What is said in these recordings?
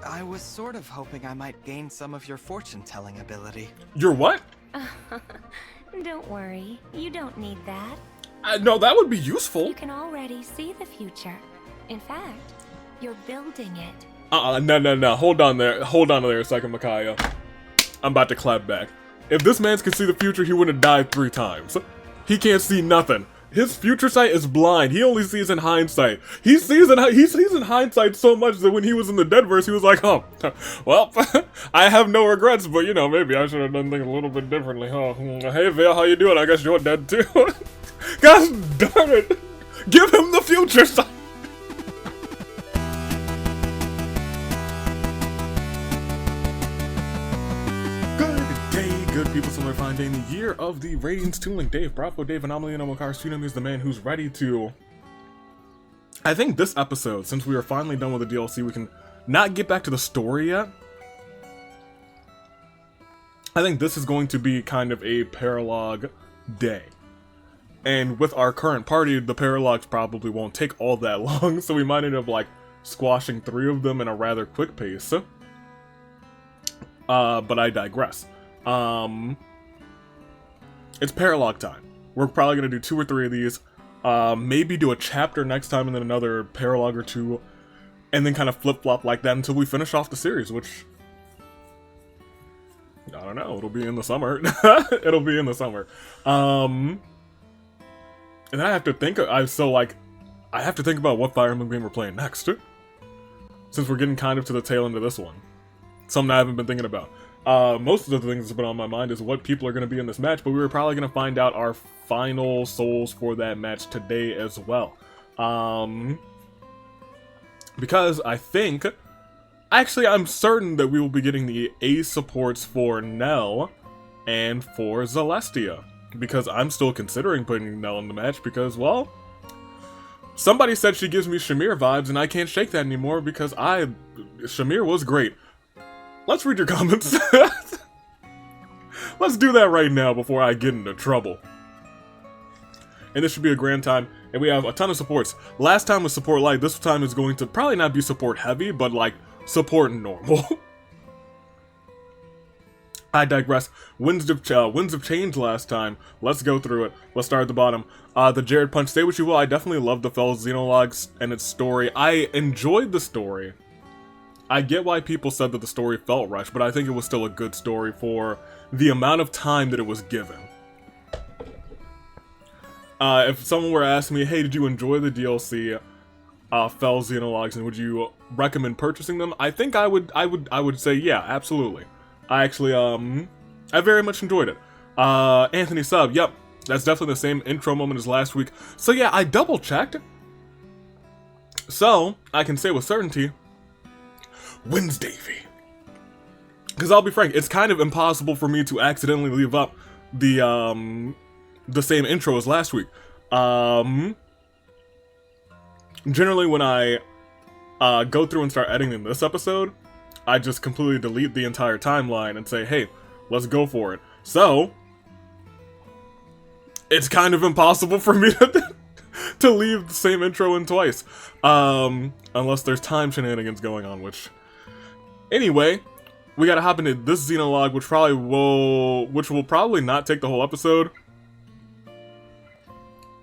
I was sort of hoping I might gain some of your fortune-telling ability. Your what? Don't worry, you don't need that. No, that would be useful. You can already see the future. In fact, you're building it. No. Hold on there a second, Micaiah. I'm about to clap back. If this man could see the future, he wouldn't have died 3 times. He can't see nothing. His future sight is blind. He only sees in hindsight. He sees in hindsight so much that when he was in the Deadverse, he was like, oh, well, I have no regrets, but you know, maybe I should have done things a little bit differently, huh? Hey, Veyle, how you doing? I guess you're dead too. Gosh darn it! Give him the future sight! Good people, so we're finding the year of the Radiance Toon Link. Dave, Bravo, Dave, Anomaly, and Omokar Tsunami is the man who's ready to... I think this episode, since we are finally done with the DLC, we can not get back to the story yet. I think this is going to be kind of a paralogue day. And with our current party, the paralogues probably won't take all that long, so we might end up, like, squashing 3 of them in a rather quick pace. But I digress. It's paralogue time. We're probably gonna do 2 or 3 of these. Maybe do a chapter next time and then another paralogue or 2, and then kind of flip-flop like that until we finish off the series, which... I don't know, it'll be in the summer. It'll be in the summer. And then I have to think, I have to think about what Fire Emblem game we're playing next. Since we're getting kind of to the tail end of this one. Something I haven't been thinking about. Most of the things that's been on my mind is what people are going to be in this match, but we were probably going to find out our final souls for that match today as well. Because I think... Actually, I'm certain that we will be getting the A supports for Nell and for Zelestia. Because I'm still considering putting Nell in the match because, well... Somebody said she gives me Shamir vibes, and I can't shake that anymore because Shamir was great. Let's read your comments. Let's do that right now before I get into trouble. And this should be a grand time. And we have a ton of supports. Last time was support light. This time is going to probably not be support heavy, but like support normal. I digress. Winds of Change last time. Let's go through it. Let's start at the bottom. The Jared Punch. Say what you will. I definitely love the Fell's Xenologues and its story. I enjoyed the story. I get why people said that the story felt rushed, but I think it was still a good story for the amount of time that it was given. If someone were to ask me, hey, did you enjoy the DLC, Fell Xenologues, and would you recommend purchasing them? I think I would say yeah, absolutely. I actually, I very much enjoyed it. Anthony Sub, yep, that's definitely the same intro moment as last week. So yeah, I double checked. So, I can say with certainty, wins Davey. Because I'll be frank, it's kind of impossible for me to accidentally leave up the same intro as last week. Generally when I go through and start editing this episode, I just completely delete the entire timeline and say, hey, let's go for it. So, it's kind of impossible for me to leave the same intro in twice. Unless there's time shenanigans going on, which... Anyway, we gotta hop into this Xenologue, which will probably not take the whole episode.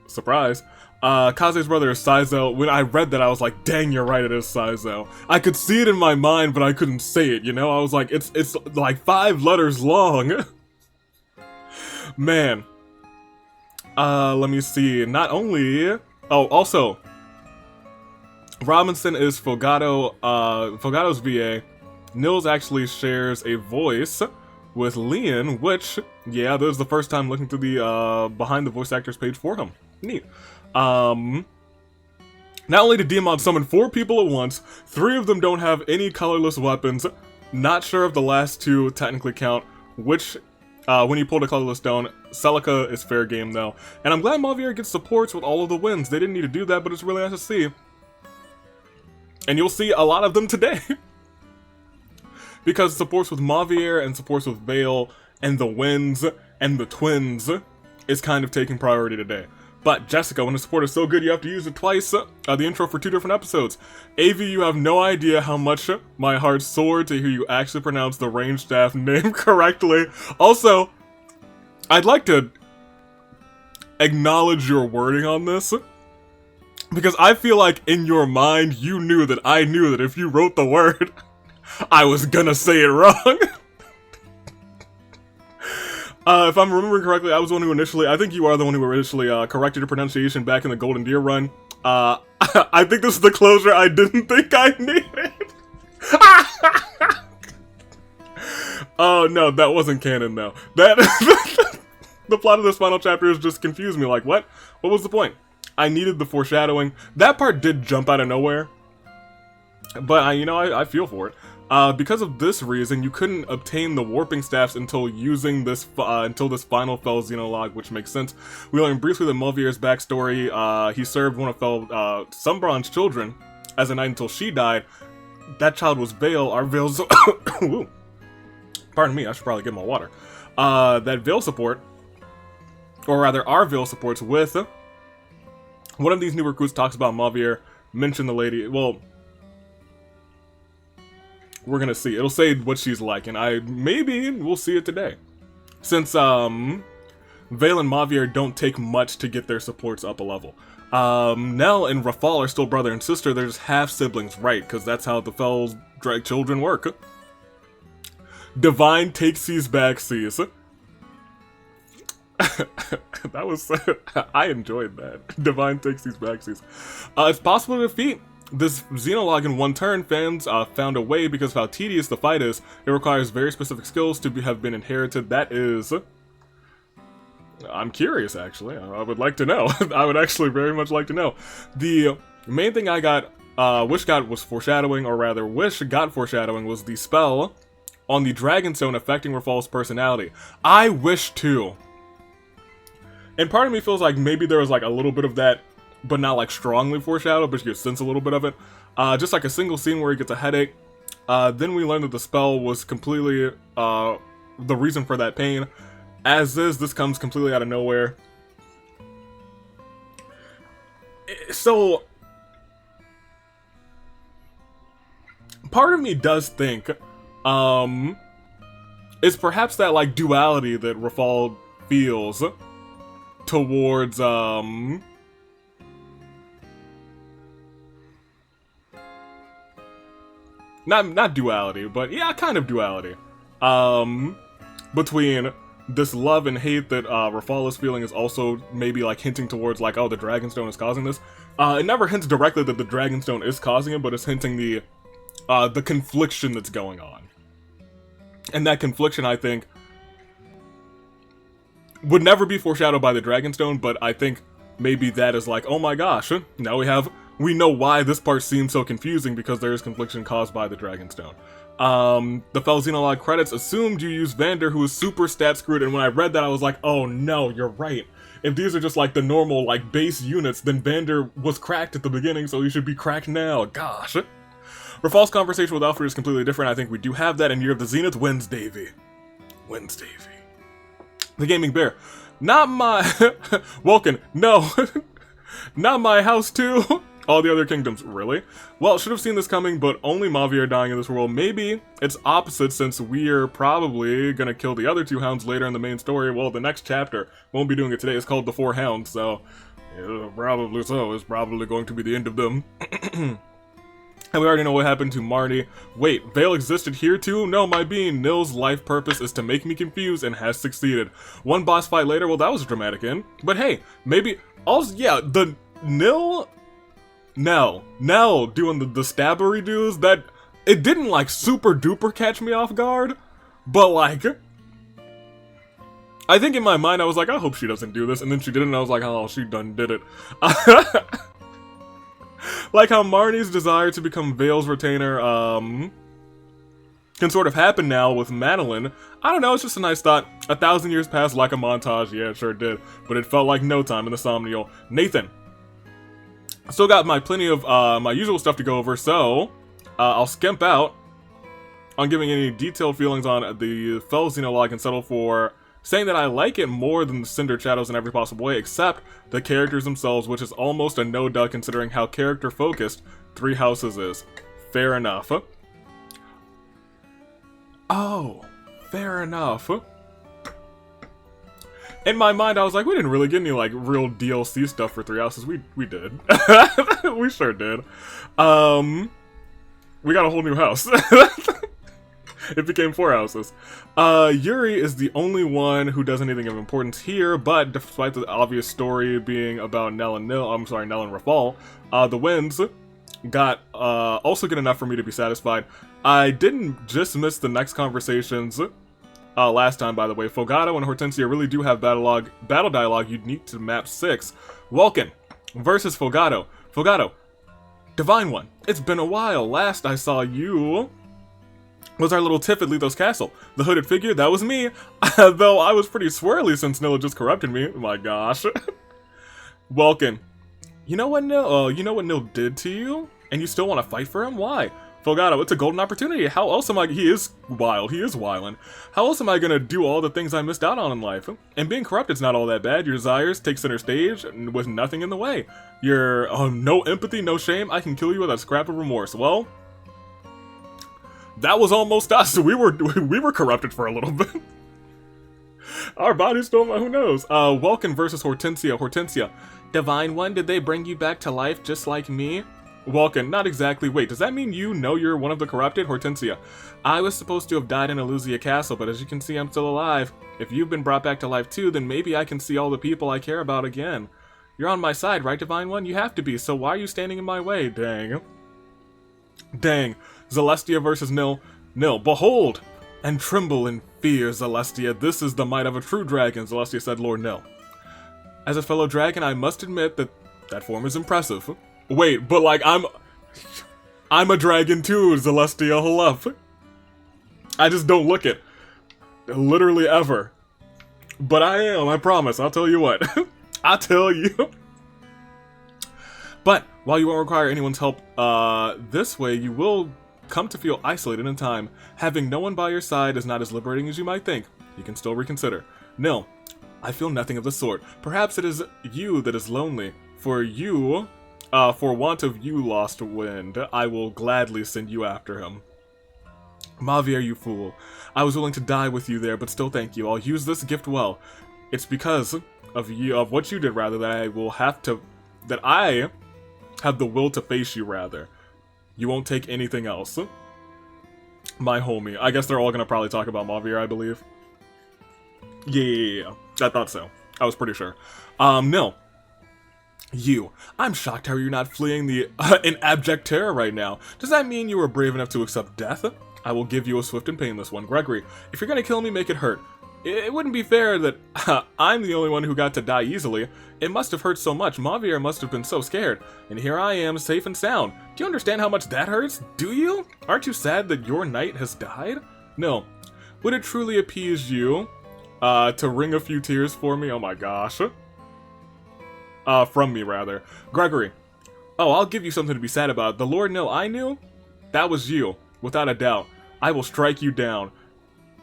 Surprise. Kaze's brother is Saizo. When I read that, I was like, dang, you're right, it is Saizo. I could see it in my mind, but I couldn't say it, you know? I was like, it's like 5 letters long. Man. Let me see. Not only... Oh, also... Robinson is Fogato's VA. Nils actually shares a voice with Leon, which, yeah, this is the first time looking through the behind the voice actors page for him. Neat. Not only did Demon summon 4 people at once, 3 of them don't have any colorless weapons. Not sure if the last 2 technically count, which, when you pulled a colorless stone, Celica is fair game though. And I'm glad Mavier gets supports with all of the wins. They didn't need to do that, but it's really nice to see. And you'll see a lot of them today. Because supports with Mavier and supports with Veyle and the Winds and the Twins is kind of taking priority today. But Jessica, when the support is so good, you have to use it twice. The intro for 2 different episodes. AV, you have no idea how much my heart soared to hear you actually pronounce the range staff name correctly. Also, I'd like to acknowledge your wording on this, because I feel like in your mind, you knew that I knew that if you wrote the word, I was gonna say it wrong. If I'm remembering correctly, I was the one who initially, I think you are the one who initially corrected your pronunciation back in the Golden Deer run. I think this is the closure I didn't think I needed. Oh no, that wasn't canon though. That the plot of this final chapter has just confused me. Like, what? What was the point? I needed the foreshadowing. That part did jump out of nowhere, but I feel for it. Because of this reason, you couldn't obtain the warping staffs until using this until this final Fel Xenologue, which makes sense. We learned briefly the Mulvier's backstory. He served one of Fel Sombron's children as a knight until she died. That child was Veyle, our Veyle's pardon me, I should probably get my water. That Veyle support, or rather our Veyle supports with one of these new recruits talks about Mulvier, mention the lady, well, we're gonna see. It'll say what she's like, and maybe we'll see it today. Since, Veyle and Mavier don't take much to get their supports up a level. Nell and Rafal are still brother and sister, they're just half-siblings, right, because that's how the Fel's drag children work. Divine takes these backseas. That was, I enjoyed that. Divine takes these backseas. It's possible to defeat this Xenologue in one turn. Fans found a way because of how tedious the fight is. It requires very specific skills to have been inherited. That is... I'm curious, actually. I would like to know. I would actually very much like to know. The main thing I got, wish got was foreshadowing, or rather, wish got foreshadowing was the spell on the Dragonstone affecting Rafal's personality. I wish too. And part of me feels like maybe there was like a little bit of that, but not like strongly foreshadowed, but you could sense a little bit of it. Just like a single scene where he gets a headache. Then we learned that the spell was completely the reason for that pain. As is, this comes completely out of nowhere. So, part of me does think, it's perhaps that like duality that Rafal feels towards, not duality, but yeah, kind of duality, between this love and hate that Rafal is feeling is also maybe like hinting towards like, oh, the Dragonstone is causing this. It never hints directly that the Dragonstone is causing it, but it's hinting the confliction that's going on. And that confliction, I think, would never be foreshadowed by the Dragonstone, but I think maybe that is like, oh my gosh, now we know why this part seems so confusing, because there is confliction caused by the Dragonstone. The Fel Xenologue credits assumed you use Vander, who is super stat screwed, and when I read that I was like, oh no, you're right. If these are just like the normal like base units, then Vander was cracked at the beginning, so he should be cracked now. Gosh. Rafal's conversation with Alfred is completely different. I think we do have that in Year of the Zenith. Wins Davy. The Gaming Bear. Not my... Vulcan. No. Not my house too. All the other kingdoms. Really? Well, should have seen this coming, but only Mavier dying in this world. Maybe it's opposite, since we're probably gonna kill the other 2 hounds later in the main story. Well, the next chapter, won't be doing it today, it's called The 4 Hounds, so... yeah, probably so. It's probably going to be the end of them. And we already know what happened to Marnie. Wait, Veyle existed here too? No, my being. Nil's life purpose is to make me confused, and has succeeded. One boss fight later, well, that was a dramatic end. But hey, maybe... also, yeah, the Nell doing the stabbery dudes, that... it didn't, like, super duper catch me off guard, but, like... I think in my mind, I was like, I hope she doesn't do this, and then she did it, and I was like, oh, she done did it. Like how Marnie's desire to become Veyle's retainer, can sort of happen now with Madeline. I don't know, it's just a nice thought. 1,000 years passed like a montage, yeah, it sure did. But it felt like no time in the Somniel. Nathan. Still got plenty of my usual stuff to go over, so I'll skimp out on giving any detailed feelings on the Fel Xenologue and settle for saying that I like it more than the Cinder Shadows in every possible way, except the characters themselves, which is almost a no-duh considering how character-focused Three Houses is. Fair enough. Oh, fair enough. In my mind, I was like, we didn't really get any, like, real DLC stuff for Three Houses. We did. We sure did. We got a whole new house. It became 4 houses. Yuri is the only one who does anything of importance here, but despite the obvious story being about Nell and Rafal, the wins got also good enough for me to be satisfied. I didn't just miss the next conversations last time, by the way. Fogado and Hortensia really do have battle dialogue unique to map 6. Welkin versus Fogado. Fogado, Divine One, it's been a while. Last I saw you was our little tiff at Lethos Castle. The hooded figure, that was me. Though I was pretty swirly since Nil just corrupted me. Oh my gosh. Welkin, you know what Nil did to you? And you still want to fight for him? Why? Fogado, it's a golden opportunity. How else am I? He is wild. He is wildin'. How else am I gonna do all the things I missed out on in life? And being corrupted's not all that bad. Your desires take center stage with nothing in the way. You're no empathy, no shame. I can kill you with a scrap of remorse. Well, that was almost us. We were corrupted for a little bit. Our bodies don't. Who knows? Welkin versus Hortensia. Hortensia, Divine One, did they bring you back to life just like me? Welkin, not exactly. Wait, does that mean you know you're one of the corrupted? Hortensia, I was supposed to have died in Elusia Castle, but as you can see, I'm still alive. If you've been brought back to life too, then maybe I can see all the people I care about again. You're on my side, right, Divine One? You have to be, so why are you standing in my way? Dang. Dang. Zelestia versus Nil. Nil, behold and tremble in fear, Zelestia. This is the might of a true dragon, Zelestia said, Lord Nil. As a fellow dragon, I must admit that form is impressive. Wait, but like, I'm a dragon too, Zelestia, hold up. I just don't look it. Literally ever. But I am, I promise, I'll tell you what. I'll tell you. But, while you won't require anyone's help this way, you will come to feel isolated in time. Having no one by your side is not as liberating as you might think. You can still reconsider. Nil, I feel nothing of the sort. Perhaps it is you that is lonely. For want of you, lost wind, I will gladly send you after him. Mavier, you fool. I was willing to die with you there, but still thank you. I'll use this gift well. It's because of what you did, rather, that I have the will to face you, rather. You won't take anything else. My homie. I guess they're all gonna probably talk about Mavier, I believe. Yeah. I thought so. I was pretty sure. No. You. I'm shocked how you're not fleeing in abject terror right now. Does that mean you were brave enough to accept death? I will give you a swift and painless one. Gregory, if you're gonna kill me, make it hurt. It wouldn't be fair that I'm the only one who got to die easily. It must have hurt so much. Mavier must have been so scared. And here I am, safe and sound. Do you understand how much that hurts? Do you? Aren't you sad that your knight has died? No. Would it truly appease you to wring a few tears for me? Oh my gosh. From me, rather. Gregory. Oh, I'll give you something to be sad about. The Lord Nil I knew? That was you, without a doubt. I will strike you down.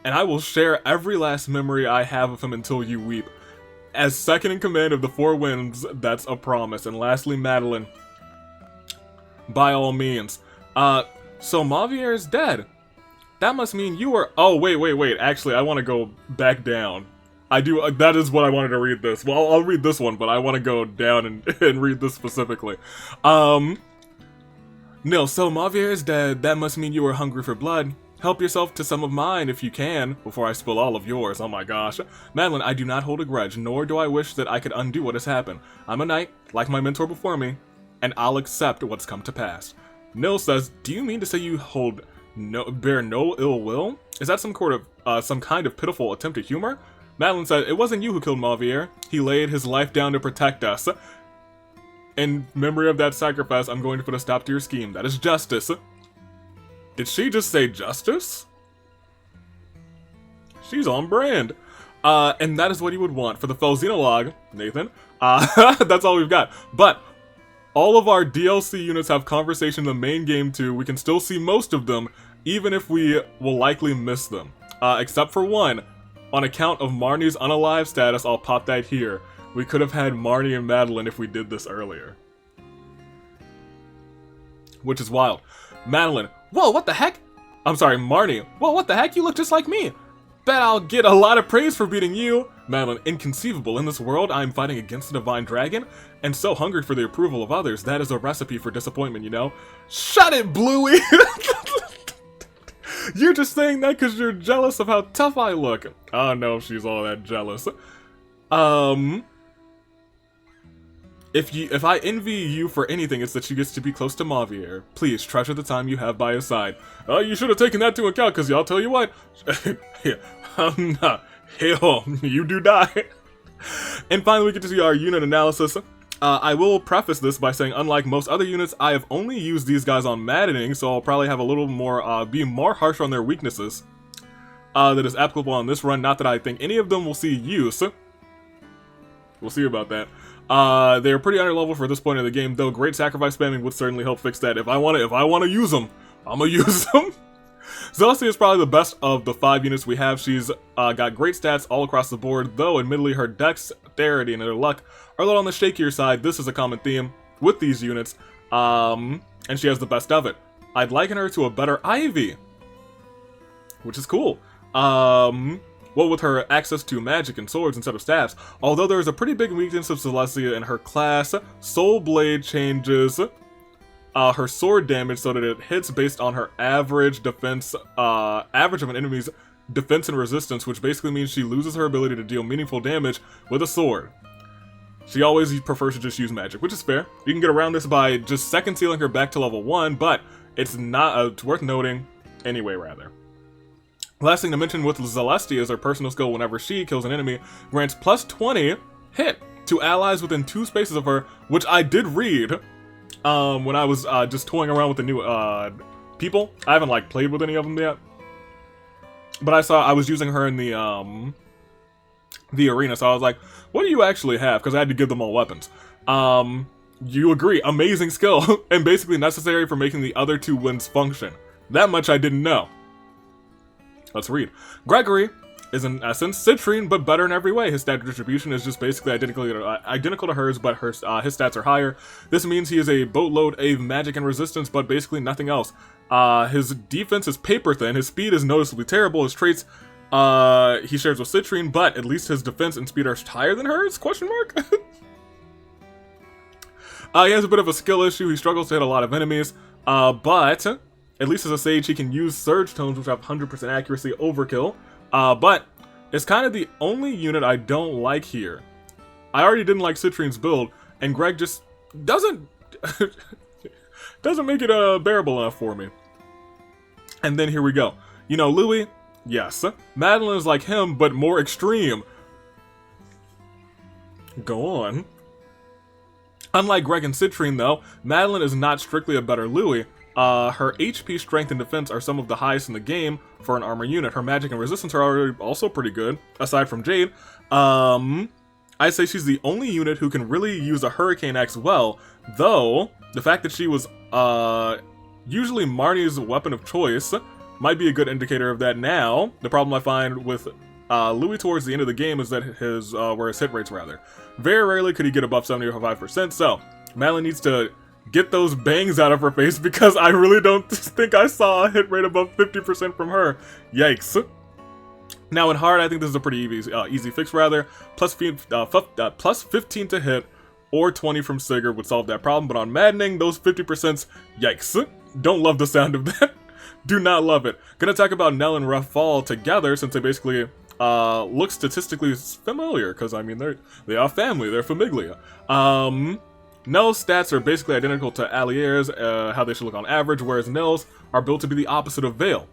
And I will share every last memory I have of him until you weep. As second in command of the Four Winds, that's a promise. And lastly, Madeline. By all means. So Mavier is dead. That must mean you were... Oh, wait. Actually, I want to go back down. I do... that is what I wanted to read this. Well, I'll read this one, but I want to go down and read this specifically. No, so Mavier is dead. That must mean you were hungry for blood. Help yourself to some of mine if you can, before I spill all of yours. Oh my gosh. Madeline, I do not hold a grudge, nor do I wish that I could undo what has happened. I'm a knight, like my mentor before me, and I'll accept what's come to pass. Nil says, do you mean to say you bear no ill will? Is that some kind of pitiful attempt at humor? Madeline said, it wasn't you who killed Mavier. He laid his life down to protect us. In memory of that sacrifice, I'm going to put a stop to your scheme. That is justice. Did she just say justice? She's on brand. And that is what you would want for the faux Xenologue, Nathan. That's all we've got. But all of our DLC units have conversation in the main game too. We can still see most of them, even if we will likely miss them. Except for one. On account of Marnie's unalive status, I'll pop that here. We could have had Marnie and Madeline if we did this earlier. Which is wild. Madeline, whoa, what the heck? I'm sorry, Marnie, whoa, what the heck? You look just like me. Bet I'll get a lot of praise for beating you. Madeline, inconceivable. In this world, I'm fighting against the divine dragon, and so hungry for the approval of others. That is a recipe for disappointment, you know? Shut it, Bluey! You're just saying that because you're jealous of how tough I look. I don't know if she's all that jealous. If I envy you for anything, it's that she gets to be close to Mavier. Please, treasure the time you have by his side. You should have taken that into account, because I'll tell you what. Hell, you do die. And finally, we get to see our unit analysis. I will preface this by saying, unlike most other units, I have only used these guys on maddening, so I'll probably have a little more, be more harsh on their weaknesses. That is applicable on this run. Not that I think any of them will see use. We'll see about that. They're pretty underleveled for this point in the game, though great sacrifice spamming would certainly help fix that. If I want to use them, I'm gonna use them. Zelestia is probably the best of the 5 units we have. She's got great stats all across the board, though admittedly her dexterity and her luck are a little on the shakier side. This is a common theme with these units, and she has the best of it. I'd liken her to a better Ivy, which is cool. Well, with her access to magic and swords instead of staffs, although there is a pretty big weakness of Zelestia in her class. Soul Blade changes her sword damage so that it hits based on her average defense, average of an enemy's defense and resistance, which basically means she loses her ability to deal meaningful damage with a sword. She always prefers to just use magic, which is fair. You can get around this by just second sealing her back to level 1, but it's not it's worth noting anyway, rather. Last thing to mention with Zelestia is her personal skill whenever she kills an enemy grants plus 20 hit to allies within 2 spaces of her, which I did read when I was just toying around with the new people. I haven't like played with any of them yet, but I was using her in the arena, so I was like, what do you actually have? Because I had to give them all weapons. You agree, amazing skill and basically necessary for making the other 2 wins function. That much I didn't know. Let's read. Gregory is in essence Citrine, but better in every way. His stat distribution is just basically identical to hers, but his stats are higher. This means he is a boatload of magic and resistance, but basically nothing else. His defense is paper thin. His speed is noticeably terrible. His traits he shares with Citrine, but at least his defense and speed are higher than hers? Question mark? He has a bit of a skill issue. He struggles to hit a lot of enemies, but at least as a sage, he can use Surge Tones, which have 100% accuracy overkill. But it's kind of the only unit I don't like here. I already didn't like Citrine's build, and Greg just doesn't make it bearable enough for me. And then here we go. You know, Louis, yes. Madeline is like him, but more extreme. Go on. Unlike Greg and Citrine, though, Madeline is not strictly a better Louis. Her HP, strength, and defense are some of the highest in the game for an armor unit. Her magic and resistance are also pretty good, aside from Jade. I'd say she's the only unit who can really use a Hurricane Axe well, though the fact that she was usually Marnie's weapon of choice might be a good indicator of that now. The problem I find with Louis towards the end of the game is that his hit rates rather. Very rarely could he get above 75%, so Madeline needs to get those bangs out of her face because I really don't think I saw a hit rate above 50% from her. Yikes. Now in hard, I think this is a pretty easy fix rather. Plus 15 to hit or 20 from Sigurd would solve that problem, but on maddening, those 50%, yikes. Don't love the sound of that. Do not love it. Gonna talk about Nell and Rafal together since they basically look statistically familiar, because I mean they are family, they're famiglia. Nell's stats are basically identical to Alier's, how they should look on average, whereas Nell's are built to be the opposite of Veyle.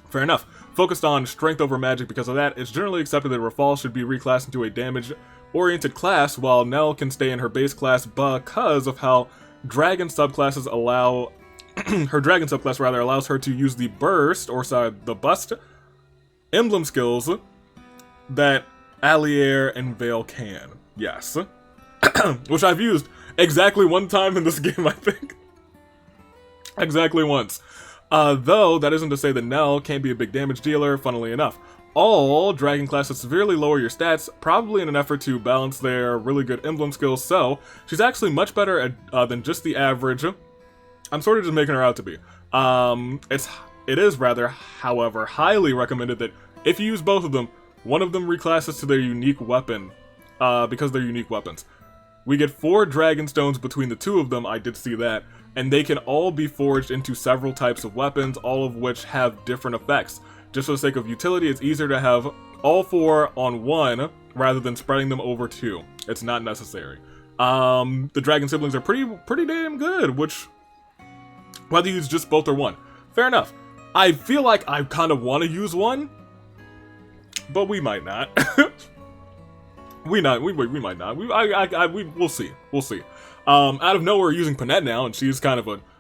Fair enough. Focused on strength over magic because of that, it's generally accepted that Rafal should be reclassed into a damage-oriented class, while Nell can stay in her base class because of how dragon subclasses allow... her dragon subclass, rather, allows her to use the burst, or sorry, the bust, emblem skills that Alier and Veyle can. Yes. Which I've used exactly one time in this game, I think. Exactly once. Though, that isn't to say that Nell can't be a big damage dealer, funnily enough. all dragon classes severely lower your stats, probably in an effort to balance their really good emblem skills, so she's actually much better at, than just the average. I'm sort of just making her out to be. It is rather, however, highly recommended that if you use both of them, one of them reclasses to their unique weapon, because they're unique weapons. We get 4 dragon stones between the 2 of them, I did see that, and they can all be forged into several types of weapons, all of which have different effects. Just for the sake of utility, it's easier to have all 4 on one, rather than spreading them over 2. It's not necessary. The dragon siblings are pretty damn good, which, whether you use just both or one. Fair enough. I feel like I kind of want to use one, but we might not. we might not. We'll see. We'll see. Out of nowhere, we're using Panette now, and she's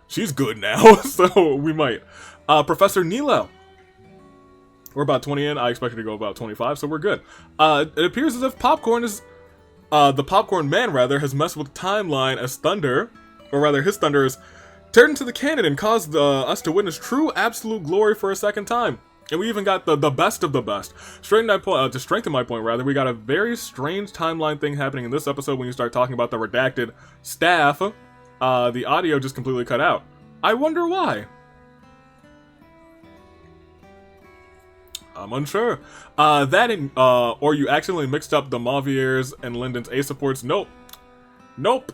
she's good now, so we might. Professor Nilo. We're about 20 in. I expected to go about 25, so we're good. It appears as if Popcorn is, the Popcorn Man rather, has messed with the timeline as Thunder, or rather his Thunder is turned into the canon and caused us to witness true absolute glory for a second time. And we even got the best of the best. To strengthen my point, rather, we got a very strange timeline thing happening in this episode when you start talking about the redacted staff. The audio just completely cut out. I wonder why. I'm unsure. Or you accidentally mixed up the Mauvier's and Linden's A supports. Nope. Nope.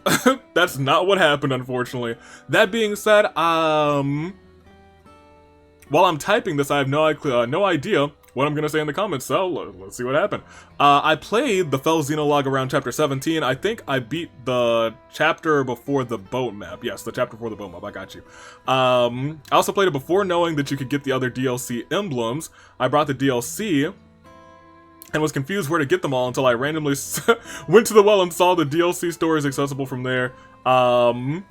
That's not what happened, unfortunately. That being said, while I'm typing this, I have no idea what I'm going to say in the comments, so let's see what happened. I played the Fell Xenologue around chapter 17. I think I beat the chapter before the boat map. Yes, the chapter before the boat map. I got you. I also played it before knowing that you could get the other DLC emblems. I brought the DLC and was confused where to get them all until I randomly went to the well and saw the DLC stores accessible from there. So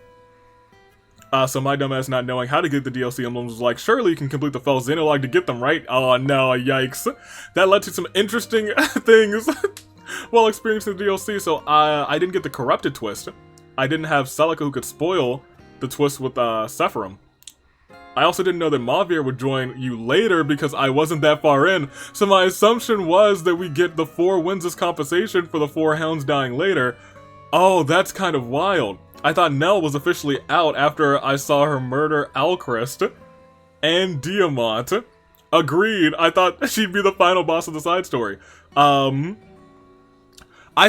my dumbass not knowing how to get the DLC emblems was like, surely you can complete the Fell Xenologue to get them, right? Oh no, yikes. That led to some interesting things while experiencing the DLC, so I didn't get the Corrupted twist. I didn't have Celica who could spoil the twist with Sephiroth. I also didn't know that Mauvir would join you later because I wasn't that far in, so my assumption was that we get the 4 wins as compensation for the 4 hounds dying later. Oh, that's kind of wild. I thought Nell was officially out after I saw her murder Alchrist and Diamant. Agreed, I thought she'd be the final boss of the side story. I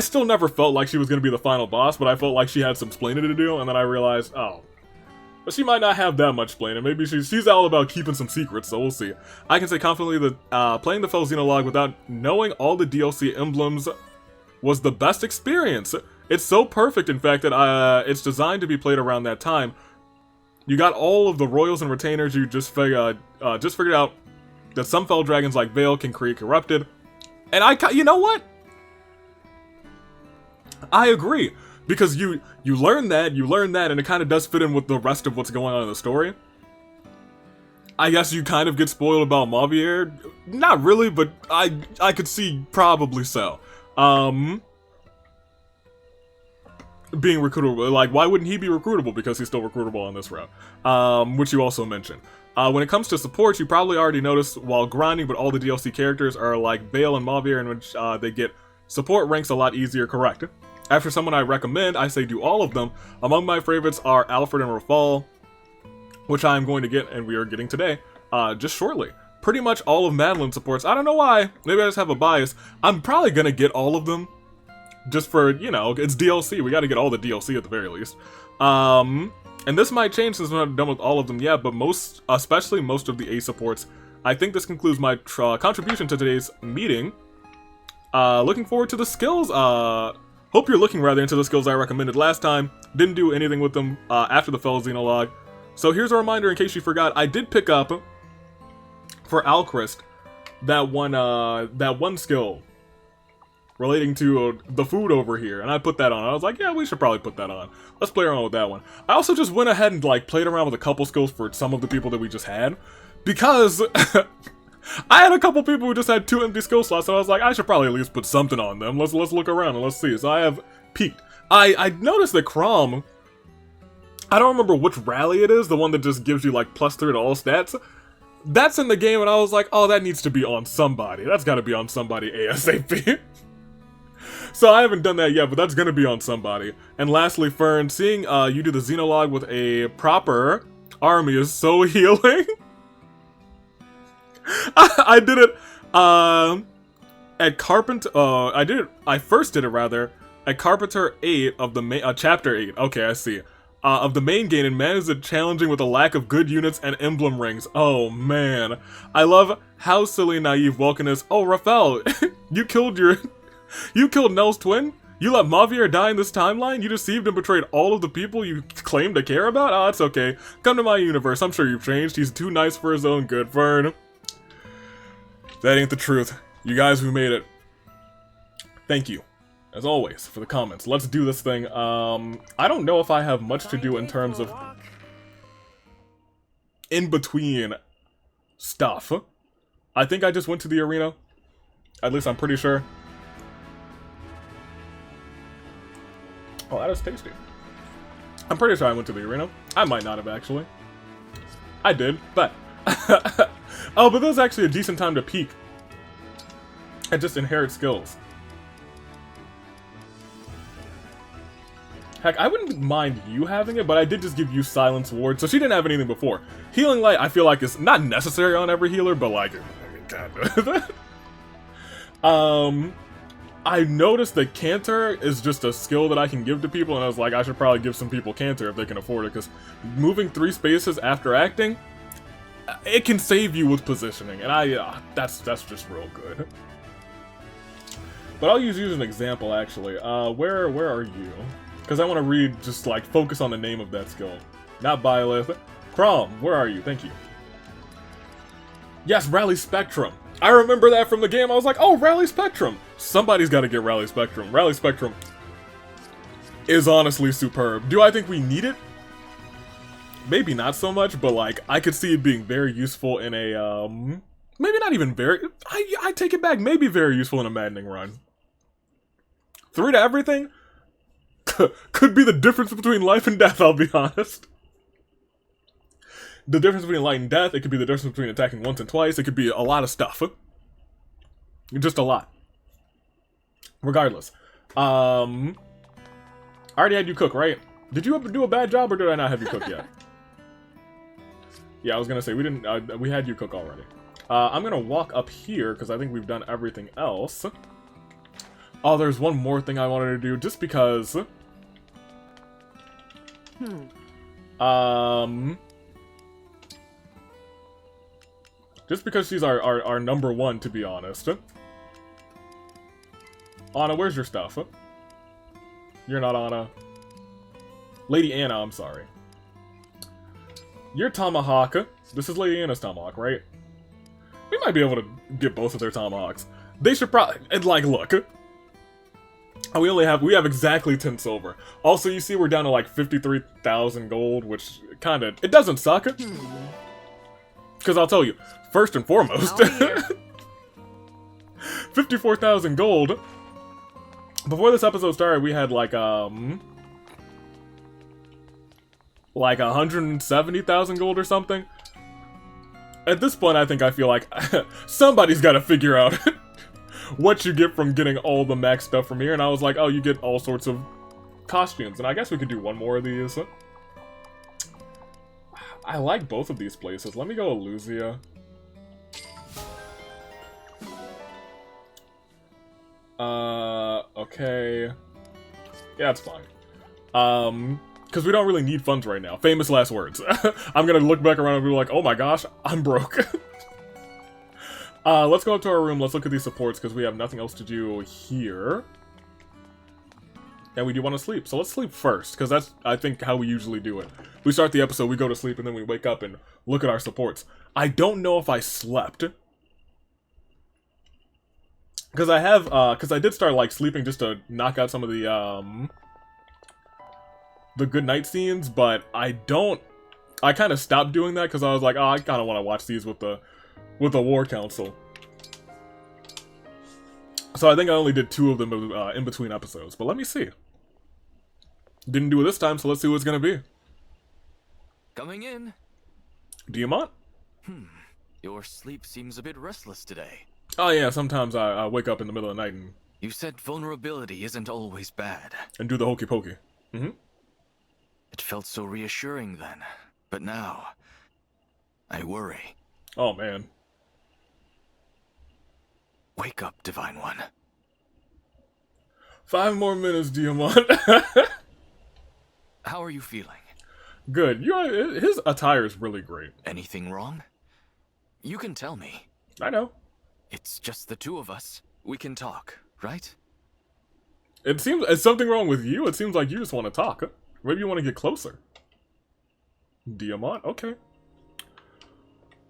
still never felt like she was going to be the final boss, but I felt like she had some splaining to do, and then I realized, oh, but she might not have that much splaining. Maybe she's all about keeping some secrets, so we'll see. I can say confidently that playing the Fell Xenologue without knowing all the DLC emblems was the best experience. It's so perfect, in fact, that it's designed to be played around that time. You got all of the royals and retainers. You just figured out that some fell dragons like Veyle can create corrupted, and you know what? I agree, because you learn that, and it kind of does fit in with the rest of what's going on in the story. I guess you kind of get spoiled about Mauvir. Not really, but I could see probably so. Being recruitable, like, why wouldn't he be recruitable? Because he's still recruitable on this route, which you also mentioned. When it comes to supports, you probably already noticed while grinding, but all the DLC characters are like Veyle and Mauvir, in which they get support ranks a lot easier, correct? After someone I recommend, I say do all of them. Among my favorites are Alfred and Rafal, which I'm going to get, and we are getting today, just shortly. Pretty much all of Madeline supports. I don't know why, maybe I just have a bias. I'm probably gonna get all of them. Just for, you know, it's DLC. We gotta get all the DLC at the very least. And this might change since we're not done with all of them yet, but especially most of the A supports. I think this concludes my contribution to today's meeting. Looking forward to the skills. Hope you're looking rather into the skills I recommended last time. Didn't do anything with them after the Fell Xenologue. So here's a reminder in case you forgot. I did pick up, for Alchrist, that one skill relating to the food over here, and I put that on. I was like, yeah, we should probably put that on. Let's play around with that one. I also just went ahead and like played around with a couple skills for some of the people that we just had, because I had a couple people who just had 2 empty skill slots, so I was like, I should probably at least put something on them. Let's look around and let's see. So I have peeked. I noticed that Crom, I don't remember which rally it is, the one that just gives you like +3 to all stats. that's in the game, and I was like, oh, that needs to be on somebody. That's got to be on somebody ASAP. So I haven't done that yet, but that's going to be on somebody. And lastly, Fern, seeing you do the Xenologue with a proper army is so healing. I did it at Carpenter. I first did it rather at Carpenter 8 of the chapter 8. Okay, I see. Of the main game, and managed it challenging with a lack of good units and emblem rings. Oh man, I love how silly and naive Vulcan is. Oh, Raphael, you killed Nell's twin. You let Mavier die in this timeline. You deceived and betrayed all of the people you claim to care about. Oh, it's okay. Come to my universe. I'm sure you've changed. He's too nice for his own good, Fern. That ain't the truth. You guys who made it, thank you. As always, for the comments. Let's do this thing. I don't know if I have much to do in terms of in-between stuff. I think I just went to the arena. At least I'm pretty sure. Oh, that is tasty. I'm pretty sure I went to the arena. I might not have, actually. I did, but... oh, but this is actually a decent time to peak. And just inherit skills. Heck, I wouldn't mind you having it, but I did just give you Silence Ward, so she didn't have anything before. Healing Light, I feel like, is not necessary on every healer, but like, kind of. I noticed that Canter is just a skill that I can give to people, and I was like, I should probably give some people Canter if they can afford it, because moving 3 spaces after acting, it can save you with positioning, and that's just real good. But I'll use you as an example, actually. Where are you? Because I want to read, just like, focus on the name of that skill. Not Byleth. Crom, where are you? Thank you. Yes, Rally Spectrum. I remember that from the game. I was like, oh, Rally Spectrum. Somebody's got to get Rally Spectrum. Rally Spectrum is honestly superb. Do I think we need it? Maybe not so much, but like, I could see it being very useful in a, maybe not even very, I take it back, maybe very useful in a maddening run. 3 to everything? Could be the difference between life and death, I'll be honest. The difference between life and death, it could be the difference between attacking once and twice, it could be a lot of stuff. Just a lot. Regardless. I already had you cook, right? Did you do a bad job, or did I not have you cook yet? Yeah, I was gonna say, we had you cook already. I'm gonna walk up here, because I think we've done everything else. Oh, there's one more thing I wanted to do, just because... Just because she's our number 1, to be honest. Anna, where's your stuff? You're not Anna. Lady Anna, I'm sorry. Your Tomahawk. This is Lady Anna's Tomahawk, right? We might be able to get both of their Tomahawks. They should probably... And, like, look... We have exactly 10 silver. Also, you see we're down to like 53,000 gold, which kind of, it doesn't suck. Because I'll tell you, first and foremost, 54,000 gold. Before this episode started, we had like 170,000 gold or something. At this point, I feel like somebody's got to figure out what you get from getting all the max stuff from here, and I was like, oh, you get all sorts of costumes, and I guess we could do one more of these. I like both of these places. Let me go Eluzia. Okay. Yeah, it's fine. Because we don't really need funds right now. Famous last words. I'm gonna look back around and be like, oh my gosh, I'm broke. Let's go up to our room, let's look at these supports, because we have nothing else to do here. And we do want to sleep, so let's sleep first, because that's, I think, how we usually do it. We start the episode, we go to sleep, and then we wake up and look at our supports. I don't know if I slept. Because I did start, like, sleeping just to knock out some of the good night scenes, but I kind of stopped doing that, because I was like, oh, I kind of want to watch these with the War Council. So I think I only did 2 of them in between episodes, but let me see. Didn't do it this time, so let's see what it's gonna be. Coming in. Diamant? Your sleep seems a bit restless today. Oh yeah, sometimes I wake up in the middle of the night You said vulnerability isn't always bad. and do the hokey pokey. Mm-hmm. It felt so reassuring then. But now, I worry. Oh man. Wake up, Divine One. 5 more minutes, Diamond. How are you feeling? Good. His attire is really great. Anything wrong? You can tell me. I know. It's just the two of us. We can talk, right? It seems, is something wrong with you? It seems like you just want to talk. Maybe you want to get closer. Diamond? Okay.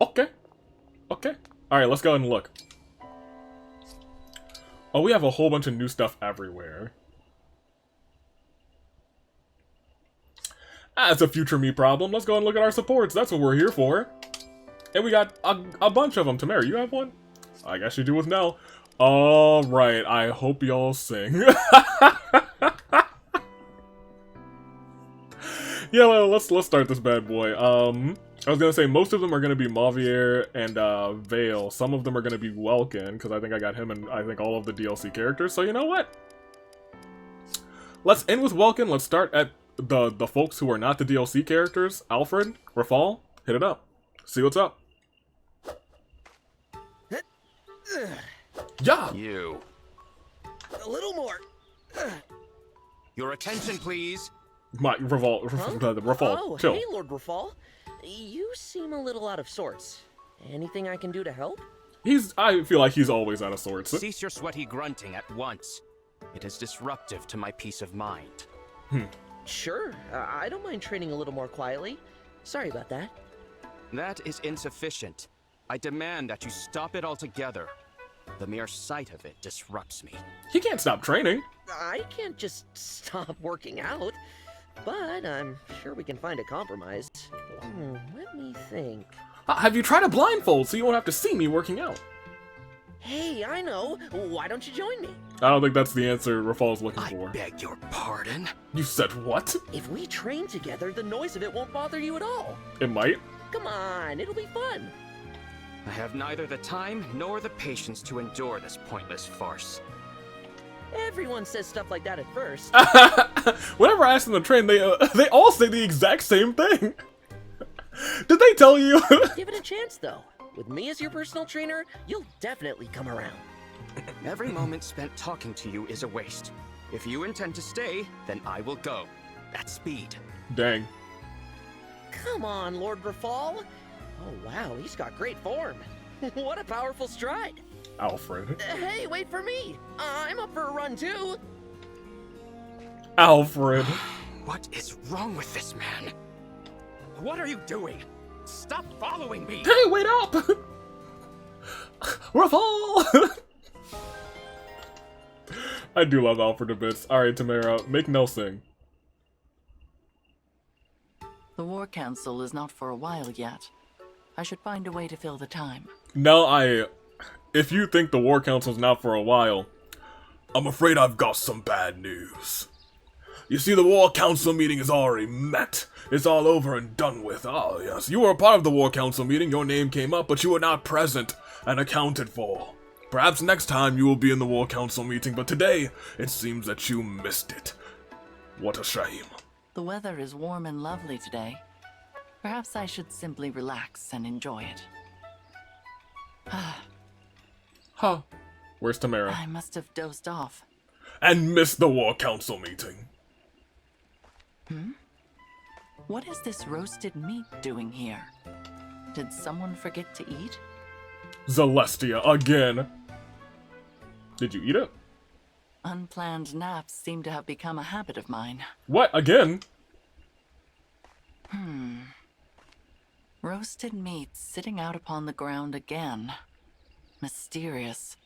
Okay. Okay. Alright, let's go ahead and look. Oh, we have a whole bunch of new stuff everywhere. That's a future me problem. Let's go and look at our supports. That's what we're here for. And we got a bunch of them. Tamara, you have one? I guess you do with Nell. Alright, I hope y'all sing. Yeah, well, let's start this bad boy. I was gonna say most of them are gonna be Mavier and Veyle. Some of them are gonna be Welkin, because I think I got him and I think all of the DLC characters. So you know what? Let's end with Welkin. Let's start at the folks who are not the DLC characters. Alfred, Rafal, hit it up. See what's up. Yeah. You. A little more. Your attention, please. My Rafal, Rafal, Oh, chill. hey, Lord Rafal. You seem a little out of sorts. Anything I can do to help? I feel like he's always out of sorts. Cease your sweaty grunting at once. It is disruptive to my peace of mind. Sure, I don't mind training a little more quietly. Sorry about that. That is insufficient. I demand that you stop it altogether. The mere sight of it disrupts me. He can't stop training. I can't just stop working out, but I'm sure we can find a compromise. Let me think. Have you tried a blindfold so you won't have to see me working out? Hey, I know. Why don't you join me? I don't think that's the answer Rafal's looking I for. beg your pardon? You said what? If we train together, the noise of it won't bother you at all. It might. Come on, it'll be fun. I have neither the time nor the patience to endure this pointless farce. Everyone says stuff like that at first. Whenever I ask them to train, they all say the exact same thing. Did they tell you? Give it a chance, though. With me as your personal trainer, you'll definitely come around. Every moment spent talking to you is a waste. If you intend to stay, then I will go. At speed. Dang. Come on, Lord Rafal. Oh, wow, he's got great form. What a powerful stride. Alfred. Hey, wait for me. I'm up for a run, too. Alfred. What is wrong with this man? What are you doing? Stop following me! Hey, wait up! Rafal! I do love Alfred a bit. Alright, Tamara, make Nell sing. The War Council is not for a while yet. I should find a way to fill the time. Nell, if you think the War Council's not for a while, I'm afraid I've got some bad news. You see, the War Council meeting is already met. It's all over and done with. Oh, yes, you were a part of the War Council meeting. Your name came up, but you were not present and accounted for. Perhaps next time you will be in the War Council meeting, but today, it seems that you missed it. What a shame. The weather is warm and lovely today. Perhaps I should simply relax and enjoy it. Huh. Where's Tamara? I must have dozed off. And missed the War Council meeting. What is this roasted meat doing here? Did someone forget to eat? Zelestia, again. Did you eat it? Unplanned naps seem to have become a habit of mine. What, again? Roasted meat sitting out upon the ground again. Mysterious.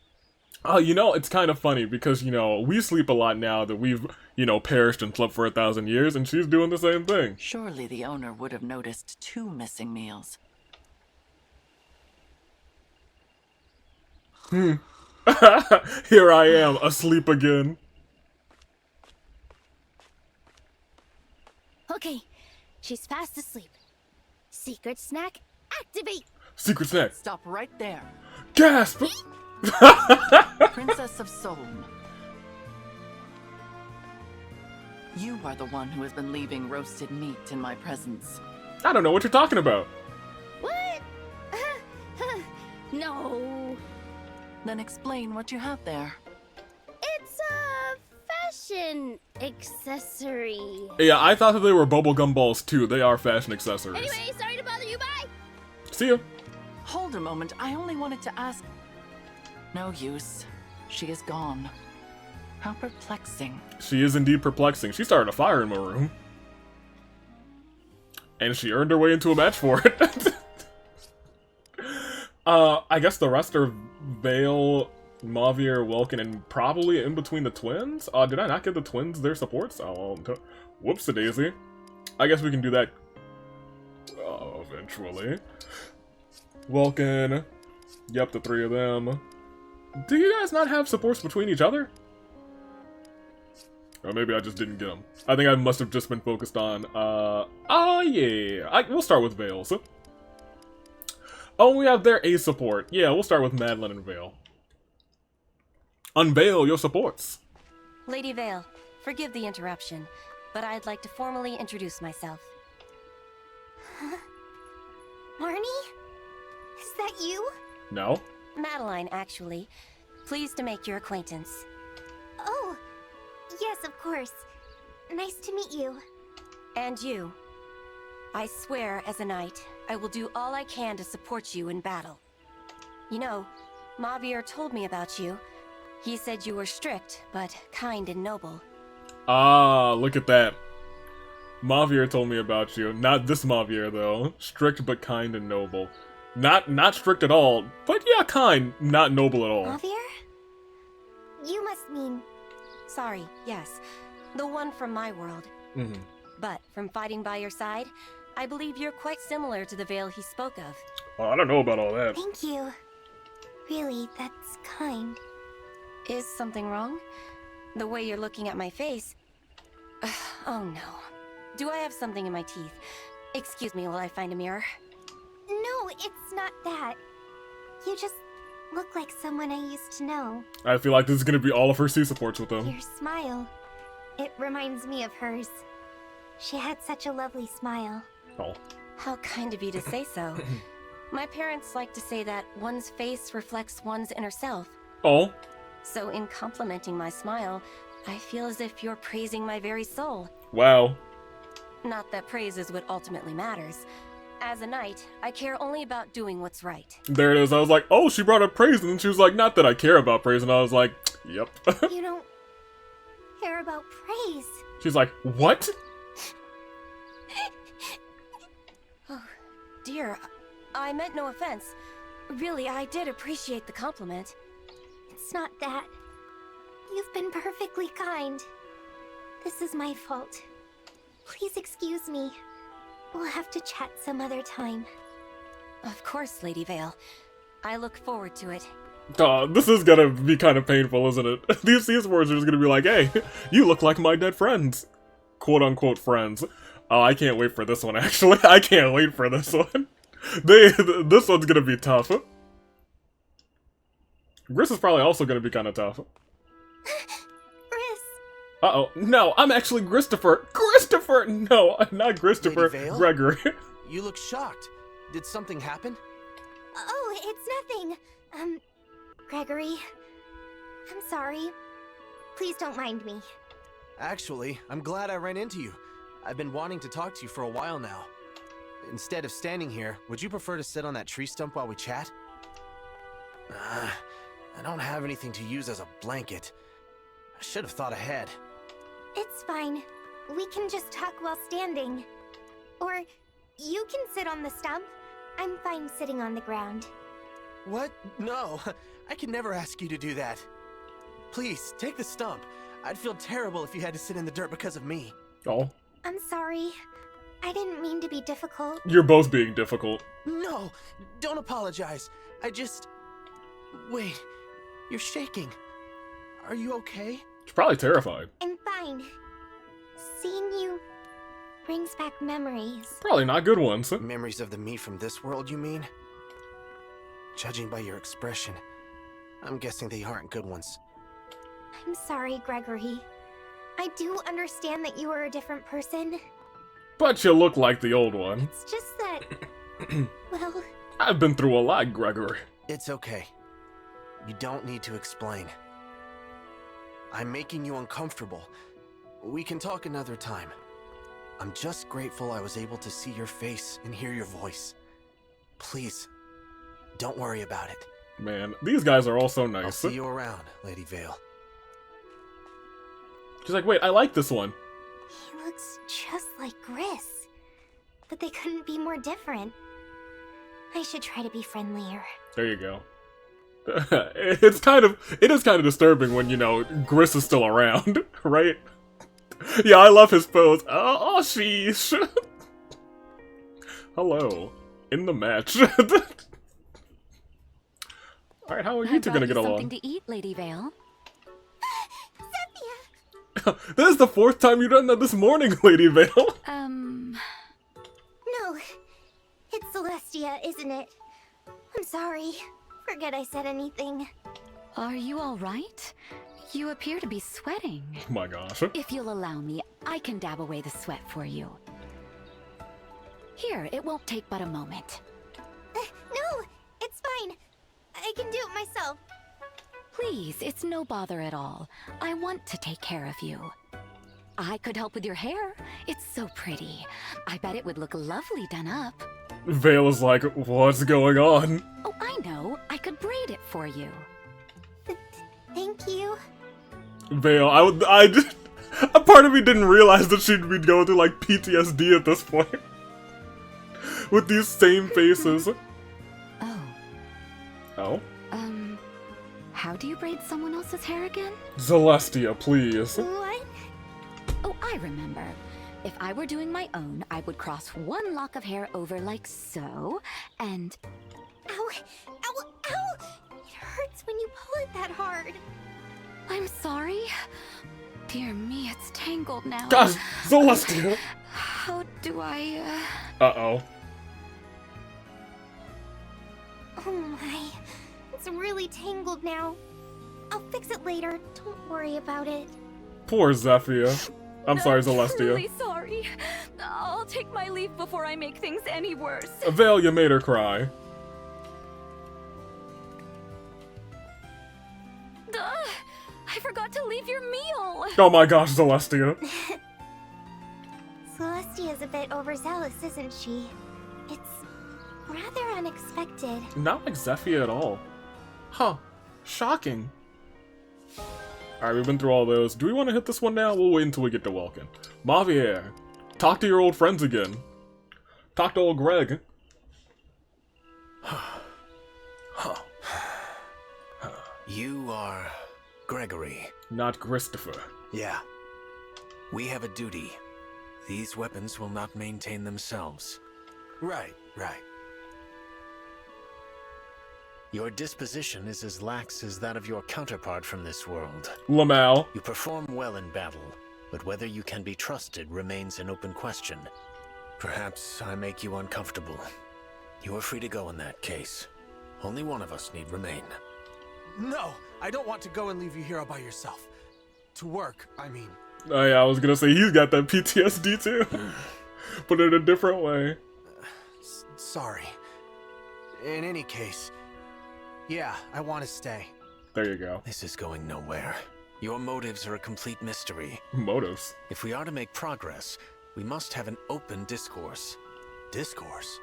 Oh, you know, it's kind of funny because, you know, we sleep a lot now that we've, you know, perished and slept for 1,000 years, and she's doing the same thing. Surely the owner would have noticed 2 missing meals. Here I am, asleep again. Okay, she's fast asleep. Secret snack, activate! Secret snack. Stop right there. Gasp! Princess of Solm. You are the one who has been leaving roasted meat in my presence. I don't know what you're talking about. What? No. Then explain what you have there. It's a fashion accessory. Yeah, I thought that they were bubblegum balls too. They are fashion accessories. Anyway, sorry to bother you. Bye. See ya. Hold a moment. I only wanted to ask. No use. She is gone. How perplexing. She is indeed perplexing. She started a fire in my room. And she earned her way into a match for it. I guess the rest are Veyle, Mavier, Welkin, and probably in between the twins? Did I not give the twins their supports? Oh, whoops-a-daisy. I guess we can do that eventually. Welkin. Yep, the three of them. Do you guys not have supports between each other? Or maybe I just didn't get them. I think I must have just been focused on, yeah. We'll start with Veyle. So. Oh, we have their A support. Yeah, we'll start with Madeline and Veyle. Unveil your supports. Lady Veyle, forgive the interruption, but I'd like to formally introduce myself. Huh? Marnie? Is that you? No. Madeline, actually. Pleased to make your acquaintance. Oh, yes, of course. Nice to meet you. And you. I swear, as a knight, I will do all I can to support you in battle. You know, Mavier told me about you. He said you were strict, but kind and noble. Ah, look at that. Mavier told me about you. Not this Mavier, though. Strict but kind and noble. Not strict at all, but yeah, kind, not noble at all. Mavier? You must mean... Sorry, yes. The one from my world. Mm-hmm. But from fighting by your side, I believe you're quite similar to the Veyle he spoke of. Oh, I don't know about all that. Thank you. Really, that's kind. Is something wrong? The way you're looking at my face... Oh no. Do I have something in my teeth? Excuse me while I find a mirror. No, it's not that. You just look like someone I used to know. I feel like this is gonna be all of her C supports with them. Your smile. It reminds me of hers. She had such a lovely smile. Oh. How kind of you to say so. My parents like to say that one's face reflects one's inner self. Oh. So in complimenting my smile, I feel as if you're praising my very soul. Wow. Not that praise is what ultimately matters. As a knight, I care only about doing what's right. There it is. I was like, oh, she brought up praise, and then she was like, not that I care about praise, and I was like, yep. You don't care about praise. She's like, what? Oh, dear. I meant no offense. Really, I did appreciate the compliment. It's not that. You've been perfectly kind. This is my fault. Please excuse me. We'll have to chat some other time. Of course, Lady Veyle. I look forward to it. This is gonna be kind of painful, isn't it? These words are just gonna be like, hey, you look like my dead friends. Quote-unquote friends. Oh, I can't wait for this one, actually. I can't wait for this one. This one's gonna be tough. Gris is probably also gonna be kind of tough. Chris! Uh-oh. No, I'm actually Christopher. Christopher! No, not Christopher. Lady Veyle? Gregory. You look shocked. Did something happen? Oh, it's nothing. Gregory. I'm sorry. Please don't mind me. Actually, I'm glad I ran into you. I've been wanting to talk to you for a while now. Instead of standing here, would you prefer to sit on that tree stump while we chat? I don't have anything to use as a blanket. I should have thought ahead. It's fine. We can just talk while standing. Or you can sit on the stump. I'm fine sitting on the ground. What? No, I could never ask you to do that. Please, take the stump. I'd feel terrible if you had to sit in the dirt because of me. Oh. I'm sorry. I didn't mean to be difficult. You're both being difficult. No, don't apologize. I just... Wait, you're shaking. Are you okay? She's probably terrified. I'm fine. Seeing you brings back memories. Probably not good ones. Memories of the me from this world, you mean? Judging by your expression, I'm guessing they aren't good ones. I'm sorry, Gregory. I do understand that you are a different person. But you look like the old one. It's just that... well... I've been through a lot, Gregory. It's okay. You don't need to explain. I'm making you uncomfortable. We can talk another time. I'm just grateful I was able to see your face and hear your voice. Please, don't worry about it. Man, these guys are all so nice. I'll see you around, Lady Veyle. She's like, wait, I like this one. He looks just like Gris. But they couldn't be more different. I should try to be friendlier. There you go. It is kind of disturbing when, you know, Gris is still around, right? Yeah, I love his pose. Oh, sheesh. Hello. In the match. Alright, how are you two gonna get along? Something to eat, Lady Veyle. This is the 4th time you've done that this morning, Lady Veyle. No. It's Zelestia, isn't it? I'm sorry. Forget I said anything. Are you all right? You appear to be sweating. Oh my gosh. If you'll allow me, I can dab away the sweat for you. Here, it won't take but a moment. No, it's fine. I can do it myself. Please, it's no bother at all. I want to take care of you. I could help with your hair. It's so pretty. I bet it would look lovely done up. Veyle is like, what's going on? Oh, I know. I could braid it for you. Thank you. Veyle, a part of me didn't realize that she'd be going through like PTSD at this point. With these same faces. Oh. Oh? How do you braid someone else's hair again? Zelestia, please. What? Oh, I remember. If I were doing my own, I would cross one lock of hair over like so, and... Ow! Ow! Ow! It hurts when you pull it that hard. I'm sorry. Dear me, it's tangled now. Gosh, Zelestia! How do I, Uh-oh. Oh my. It's really tangled now. I'll fix it later. Don't worry about it. Poor Zephyr. I'm sorry, I'm Zelestia. truly sorry. I'll take my leave before I make things any worse. Veyle, you made her cry. I forgot to leave your meal. Oh my gosh, Zelestia. Celestia's a bit overzealous, isn't she? It's rather unexpected. Not like Zephyr at all. Huh. Shocking. Alright, we've been through all those. Do we want to hit this one now? We'll wait until we get to Welkin. Mavier, talk to your old friends again. Talk to old Greg. You are Gregory. Not Christopher. Yeah. We have a duty. These weapons will not maintain themselves. Right. Your disposition is as lax as that of your counterpart from this world. Lamal. You perform well in battle, but whether you can be trusted remains an open question. Perhaps I make you uncomfortable. You are free to go in that case. Only one of us need remain. No, I don't want to go and leave you here all by yourself. To work, I mean. Oh yeah, I was gonna say he's got that PTSD too. But in a different way. Sorry. In any case, yeah, I want to stay. There you go. This is going nowhere. Your motives are a complete mystery. Motives. If we are to make progress, we must have an open discourse. Discourse?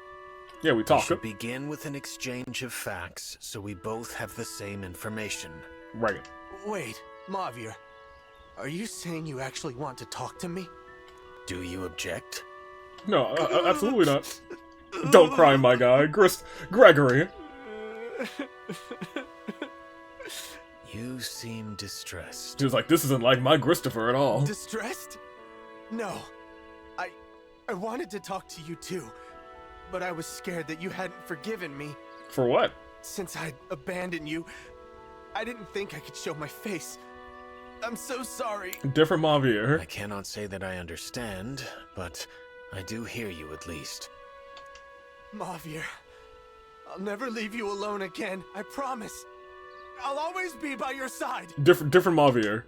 Yeah, we We talk. should begin with an exchange of facts, so we both have the same information. Right. Wait, Mavier. Are you saying you actually want to talk to me? Do you object? No, absolutely not. Don't cry, my guy. Gregory. You seem distressed. He was like, this isn't like my Christopher at all. Distressed? No. I wanted to talk to you too, but I was scared that you hadn't forgiven me. For what? Since I'd abandoned you, I didn't think I could show my face. I'm so sorry. Different Mavier. I cannot say that I understand, but I do hear you at least. Mavier, I'll never leave you alone again. I promise. I'll always be by your side. Different Mavier.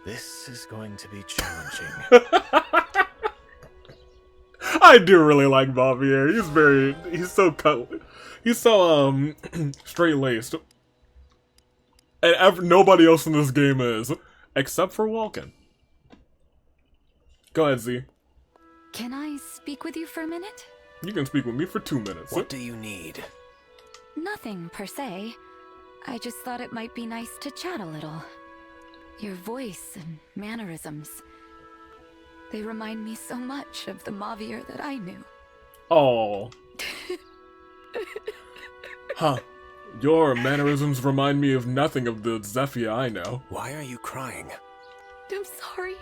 This is going to be challenging. I do really like Mavier. He's so straight-laced. And nobody else in this game is, except for Walken. Go ahead, Z. Can I speak with you for a minute? You can speak with me for 2 minutes. What do you need? Nothing, per se. I just thought it might be nice to chat a little. Your voice and mannerisms. They remind me so much of the Mavier that I knew. Oh. Huh. Your mannerisms remind me of nothing of the Zephyr I know. Why are you crying? I'm sorry.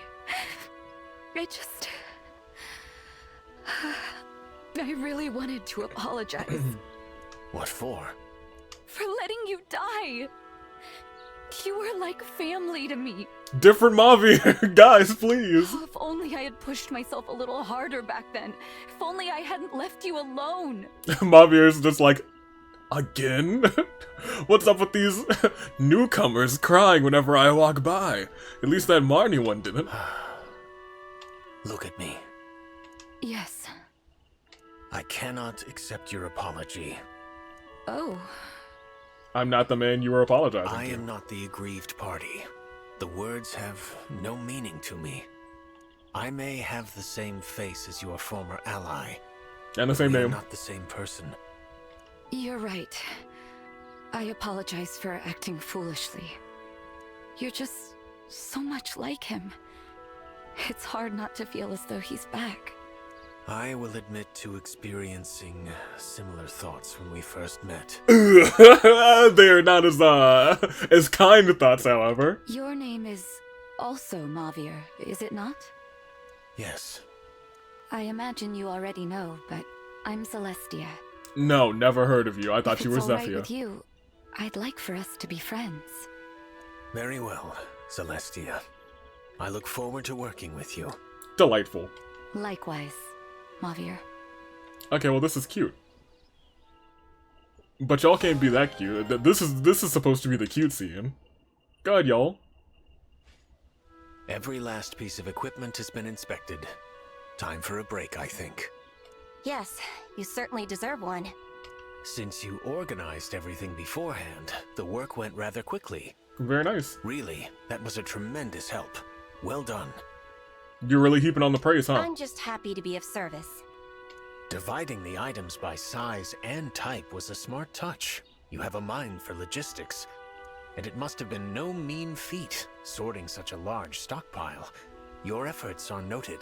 I just... I really wanted to apologize. What for? For letting you die. You were like family to me. Different Mavier! Guys, please! Oh, if only I had pushed myself a little harder back then. If only I hadn't left you alone. Mavier's just like, again? What's up with these newcomers crying whenever I walk by? At least that Marnie one didn't. Look at me. Yes. I cannot accept your apology. Oh. I'm not the man you were apologizing I to. am not the aggrieved party. The words have no meaning to me. I may have the same face as your former ally. And the same we are name. not the same person. You're right. I apologize for acting foolishly. You're just so much like him. It's hard not to feel as though he's back. I will admit to experiencing similar thoughts when we first met. They're not as kind thoughts, however. Your name is also Mavier, is it not? Yes. I imagine you already know, but I'm Zelestia. No, never heard of you. I thought If you were it's all right Zephyr. with you, I'd like for us to be friends. Very well, Zelestia. I look forward to working with you. Delightful. Likewise, Mavier. Okay, well, this is cute. But y'all can't be that cute. This is supposed to be the cute scene. Go ahead, y'all. Every last piece of equipment has been inspected. Time for a break, I think. Yes, you certainly deserve one. Since you organized everything beforehand, the work went rather quickly. Very nice. Really, that was a tremendous help. Well done. You're really heaping on the praise, huh? I'm just happy to be of service. Dividing the items by size and type was a smart touch. You have a mind for logistics. And it must have been no mean feat, sorting such a large stockpile. Your efforts are noted.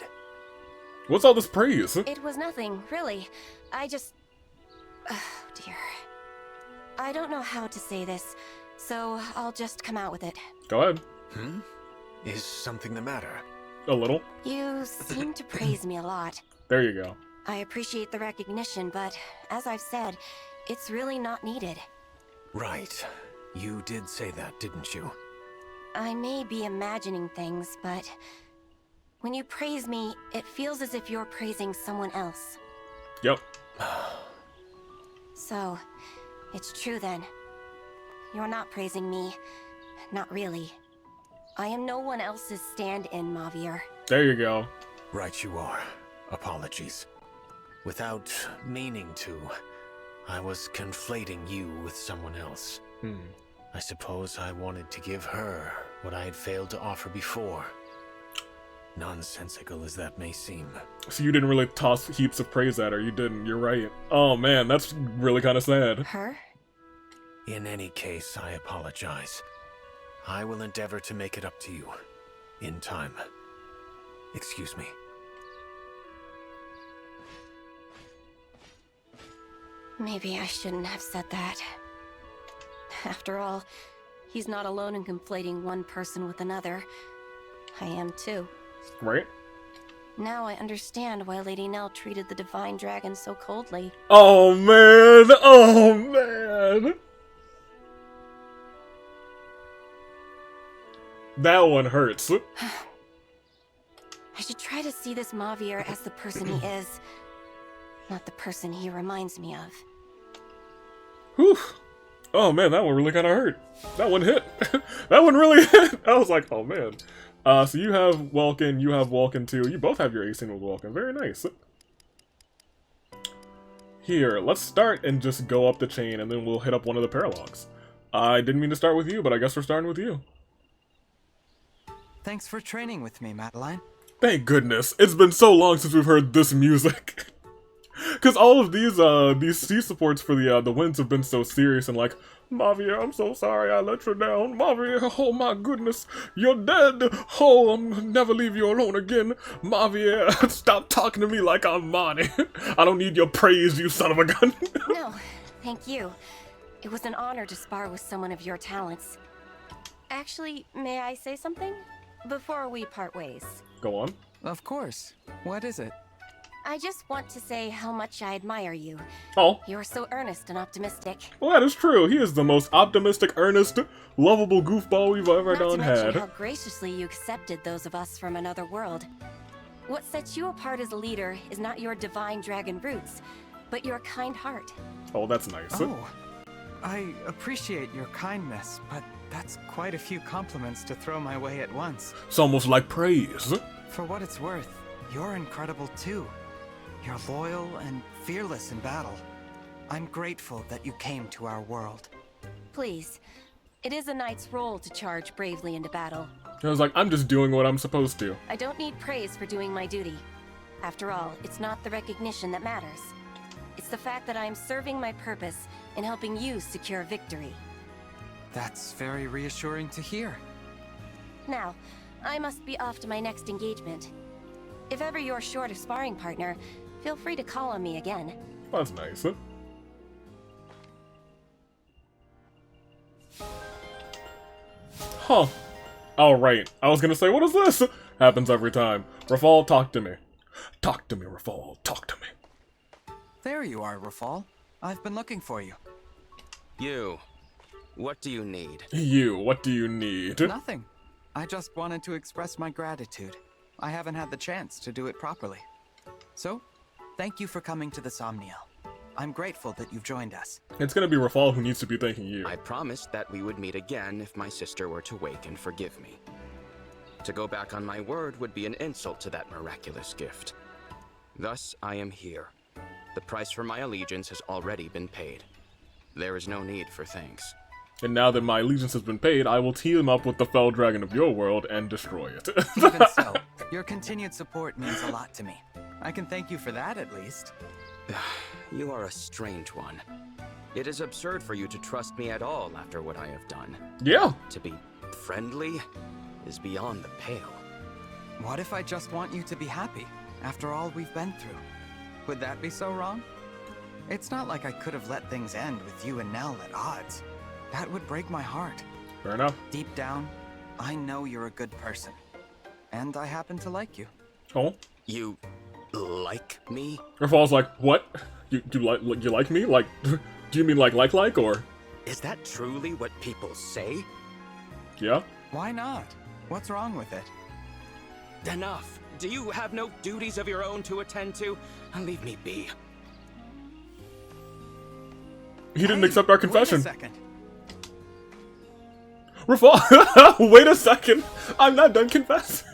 What's all this praise? It was nothing, really. I just... Oh, dear. I don't know how to say this, so I'll just come out with it. Go ahead. Is something the matter? A little. You seem to praise me a lot. There you go. I appreciate the recognition, but as I've said, it's really not needed. Right. You did say that, didn't you? I may be imagining things, but when you praise me, it feels as if you're praising someone else. Yep. So, it's true then. You're not praising me. Not really. I am no one else's stand-in, Mavier. There you go. Right you are. Apologies. Without meaning to, I was conflating you with someone else. I suppose I wanted to give her what I had failed to offer before. Nonsensical as that may seem. So you didn't really toss heaps of praise at her. You didn't. You're right. Oh man, that's really kind of sad. Her? In any case, I apologize. I will endeavor to make it up to you. In time. Excuse me. Maybe I shouldn't have said that. After all, he's not alone in conflating one person with another. I am too. Right? Now I understand why Lady Nell treated the Divine Dragon so coldly. Oh man! Oh man! That one hurts. I should try to see this Mavier as the person he is. not the person he reminds me of. Whew. Oh man, that one really kind of hurt. That one hit. That one really hit. I was like, oh man. So you have Welkin, you have Welkin too. You both have your AC with Welkin. Very nice. Here, let's start and just go up the chain, and then we'll hit up one of the paralogues. I didn't mean to start with you, but I guess we're starting with you. Thanks for training with me, Madeline. Thank goodness. It's been so long since we've heard this music. Because all of these C supports for the wins have been so serious and like, Mavia, I'm so sorry I let you down. Mavia, oh my goodness, you're dead. Oh, I'll never leave you alone again. Mavia, stop talking to me like I'm Monty. I don't need your praise, you son of a gun. No, thank you. It was an honor to spar with someone of your talents. Actually, may I say something? Before we part ways. Go on. Of course. What is it? I just want to say how much I admire you. Oh. You're so earnest and optimistic. Well, that is true. He is the most optimistic, earnest, lovable goofball we've ever Not to mention had. how graciously you accepted those of us from another world. What sets you apart as a leader is not your divine dragon roots, but your kind heart. Oh, that's nice. Oh, I appreciate your kindness, but that's quite a few compliments to throw my way at once. It's almost like praise. For what it's worth, you're incredible too. You're loyal and fearless in battle. I'm grateful that you came to our world. Please, it is a knight's role to charge bravely into battle. I was like, I'm just doing what I'm supposed to. I don't need praise for doing my duty. After all, it's not the recognition that matters. It's the fact that I am serving my purpose in helping you secure victory. That's very reassuring to hear. Now, I must be off to my next engagement. If ever you're short a sparring partner, feel free to call on me again. That's nice. Huh. Alright, I was gonna say, what is this? Happens every time. Rafal, talk to me. Talk to me, Rafal. Talk to me. There you are, Rafal. I've been looking for you. You. What do you need? You, what do you need? Nothing. I just wanted to express my gratitude. I haven't had the chance to do it properly. So, thank you for coming to the Somniel. I'm grateful that you've joined us. It's gonna be Rafal who needs to be thanking you. I promised that we would meet again if my sister were to wake and forgive me. To go back on my word would be an insult to that miraculous gift. Thus, I am here. The price for my allegiance has already been paid. There is no need for thanks. And now that my allegiance has been paid, I will team up with the fell dragon of your world and destroy it. Even so, your continued support means a lot to me. I can thank you for that, at least. You are a strange one. It is absurd for you to trust me at all after what I have done. Yeah. To be friendly is beyond the pale. What if I just want you to be happy, after all we've been through? Would that be so wrong? It's not like I could have let things end with you and Nell at odds. That would break my heart. Fair enough. Deep down, I know you're a good person. And I happen to like you. Oh. You like me? Rafal's like, what? You like me? Like, do you mean like, or? Is that truly what people say? Yeah. Why not? What's wrong with it? Enough. Do you have no duties of your own to attend to? Leave me be. He didn't accept our confession. Wait a second. Rafal, wait a second. I'm not done confessing.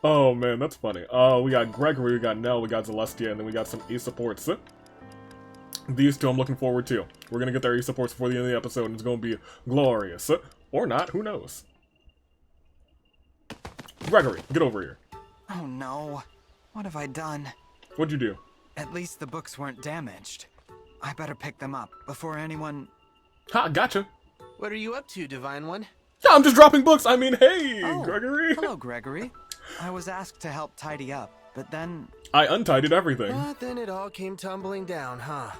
Oh man, that's funny. We got Gregory, we got Nell, we got Zelestia, and then we got some E-supports. These two I'm looking forward to. We're gonna get their E-supports before the end of the episode, and it's gonna be glorious. Or not, who knows? Gregory, get over here. Oh no. What have I done? What'd you do? At least the books weren't damaged. I better pick them up before anyone... Ha, gotcha. What are you up to, Divine One? Yeah, I'm just dropping books. I mean, hey, Oh, Gregory. Hello, Gregory. I was asked to help tidy up, but then... I untidied everything. But then it all came tumbling down, huh?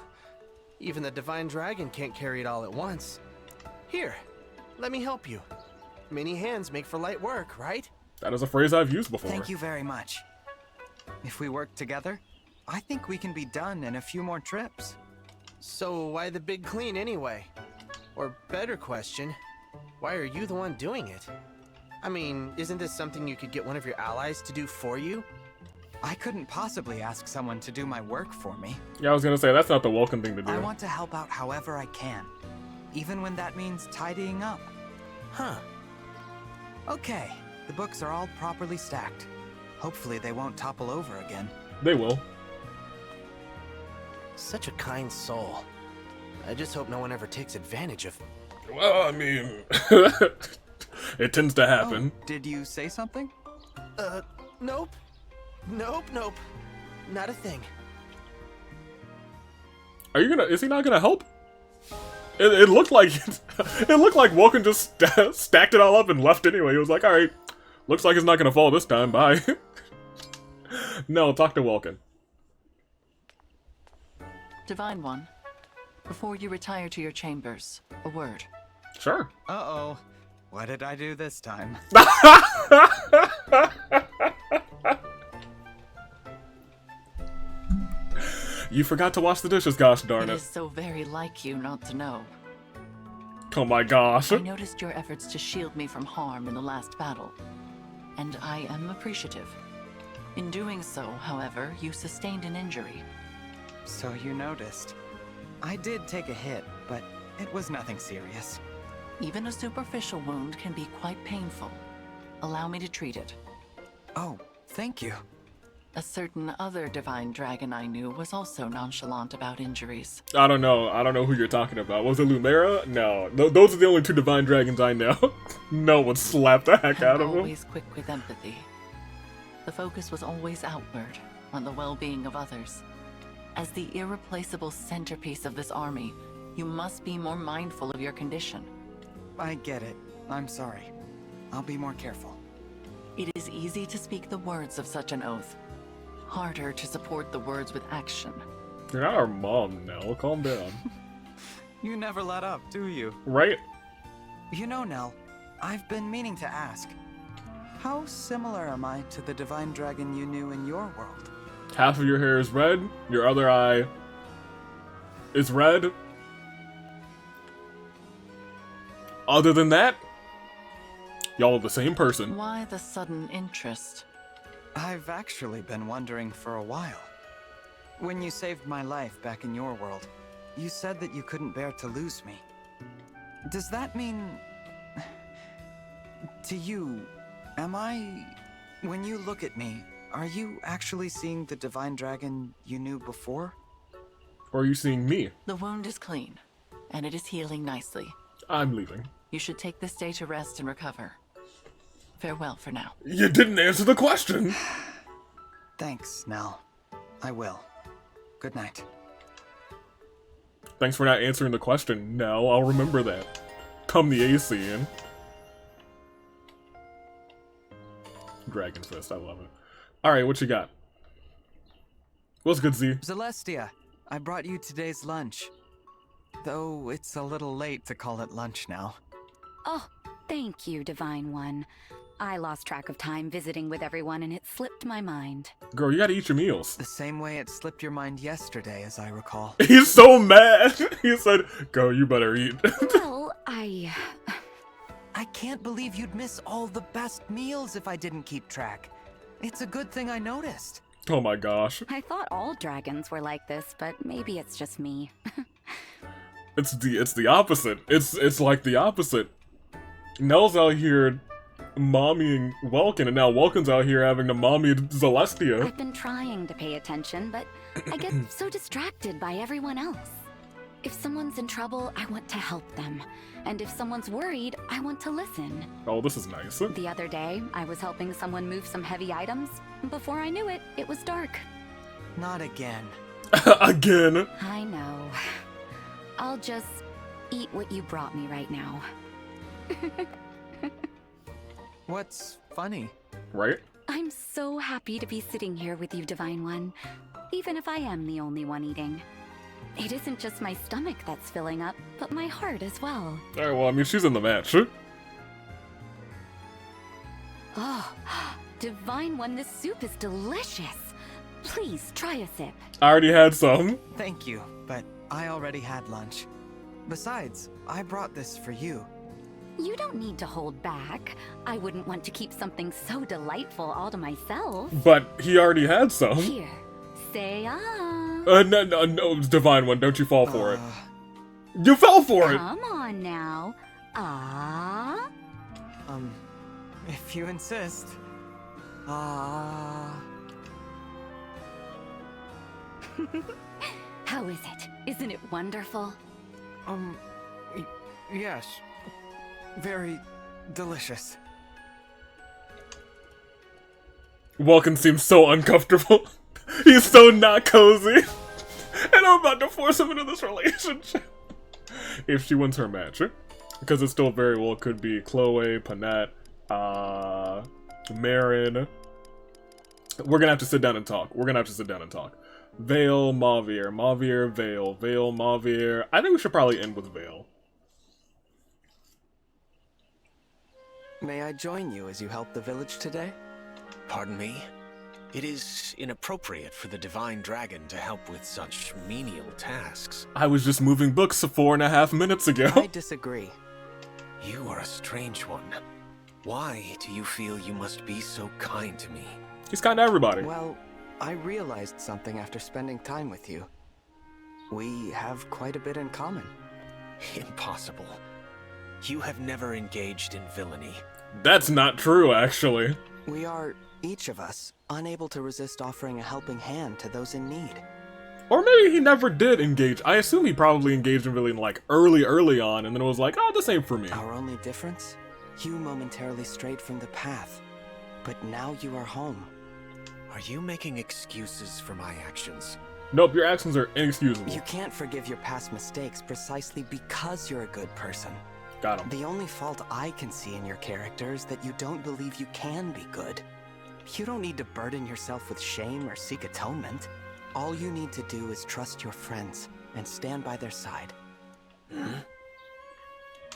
Even the Divine Dragon can't carry it all at once. Here, let me help you. Many hands make for light work, right? That is a phrase I've used before. Thank you very much. If we work together, I think we can be done in a few more trips. So why the big clean anyway? Or better question, why are you the one doing it? I mean, isn't this something you could get one of your allies to do for you? I couldn't possibly ask someone to do my work for me. Yeah, I was gonna say, that's not the welcome thing to do. I want to help out however I can, even when that means tidying up. Huh. Okay, the books are all properly stacked. Hopefully they won't topple over again. They will. Such a kind soul. I just hope no one ever takes advantage of... Well, I mean... it tends to happen. Oh, did you say something? Nope. Nope. Not a thing. Are you gonna... Is he not gonna help? It looked like... it looked like Vulcan just stacked it all up and left anyway. He was like, alright, looks like it's not gonna fall this time, bye. No, talk to Vulcan. Divine One, before you retire to your chambers, a word. Sure. Uh-oh. What did I do this time? You forgot to wash the dishes, gosh darn It it. is so very like you not to know. Oh my gosh. I noticed your efforts to shield me from harm in the last battle, and I am appreciative. In doing so, however, you sustained an injury. So you noticed. I did take a hit, but it was nothing serious. Even a superficial wound can be quite painful. Allow me to treat it. Oh, thank you. A certain other divine dragon I knew was also nonchalant about injuries. I don't know who you're talking about. Was it Lumera? No. Those are the only two divine dragons I know. No one slapped the heck out of them. Always quick with empathy. The focus was always outward, on the well-being of others. As the irreplaceable centerpiece of this army, you must be more mindful of your condition. I get it. I'm sorry. I'll be more careful. It is easy to speak the words of such an oath. Harder to support the words with action. You're not our mom, Nell. Calm down. You never let up, do you? Right? You know, Nell, I've been meaning to ask. How similar am I to the divine dragon you knew in your world? Half of your hair is red, your other eye is red. Other than that, y'all are the same person. Why the sudden interest? I've actually been wondering for a while. When you saved my life back in your world, you said that you couldn't bear to lose me. Does that mean... to you, am I... When you look at me, are you actually seeing the divine dragon you knew before? Or are you seeing me? The wound is clean, and it is healing nicely. I'm leaving. You should take this day to rest and recover. Farewell for now. You didn't answer the question! Thanks, Nell. I will. Good night. Thanks for not answering the question. No, I'll remember that. Come the AC in. Dragon Fist, I love it. Alright, what you got? What's good, Z? Zelestia, I brought you today's lunch. Though it's a little late to call it lunch now. Oh, thank you, Divine One. I lost track of time visiting with everyone and it slipped my mind. Girl, you gotta eat your meals. The same way it slipped your mind yesterday, as I recall. He's so mad! He said, girl, you better eat. Well, I can't believe you'd miss all the best meals if I didn't keep track. It's a good thing I noticed. Oh my gosh. I thought all dragons were like this, but maybe it's just me. It's the opposite. It's like the opposite. Nell's out here mommying Vulcan, and now Vulcan's out here having to mommy Zelestia. I've been trying to pay attention, but I get so distracted by everyone else. If someone's in trouble, I want to help them. And if someone's worried, I want to listen. Oh, this is nice. The other day, I was helping someone move some heavy items. Before I knew it, it was dark. Not again. Again. I know. I'll just eat what you brought me right now. What's funny? Right? I'm so happy to be sitting here with you, Divine One. Even if I am the only one eating. It isn't just my stomach that's filling up, but my heart as well. Alright, well, I mean, she's in the match. Oh, Divine One, this soup is delicious. Please, try a sip. I already had some. Thank you, but I already had lunch. Besides, I brought this for you. You don't need to hold back. I wouldn't want to keep something so delightful all to myself. But he already had some. Here, say ah. No, it's Divine One. Don't you fall for it. You fell for it! Come on now. Ah. If you insist. Ah. How is it? Isn't it wonderful? Yes. Very delicious. Vulcan seems so uncomfortable. He's so not cozy. And I'm about to force him into this relationship. If she wins her match. Because it still very well could be Chloe, Panette, Marin. We're gonna have to sit down and talk. Veyle, Mavier, Veyle, Mavier. I think we should probably end with Veyle. May I join you as you help the village today? Pardon me? It is inappropriate for the Divine Dragon to help with such menial tasks. I was just moving books 4.5 minutes ago. I disagree. You are a strange one. Why do you feel you must be so kind to me? He's kind to everybody. Well, I realized something after spending time with you. We have quite a bit in common. Impossible. You have never engaged in villainy. That's not true, actually. We are, each of us, unable to resist offering a helping hand to those in need. Or maybe he never did engage. I assume he probably engaged in villainy like early on, and then it was like, oh, this ain't for me. Our only difference? You momentarily strayed from the path, but now you are home. Are you making excuses for my actions? Nope, your actions are inexcusable. You can't forgive your past mistakes precisely because you're a good person. Got him. The only fault I can see in your character is that you don't believe you can be good. You don't need to burden yourself with shame or seek atonement. All you need to do is trust your friends and stand by their side.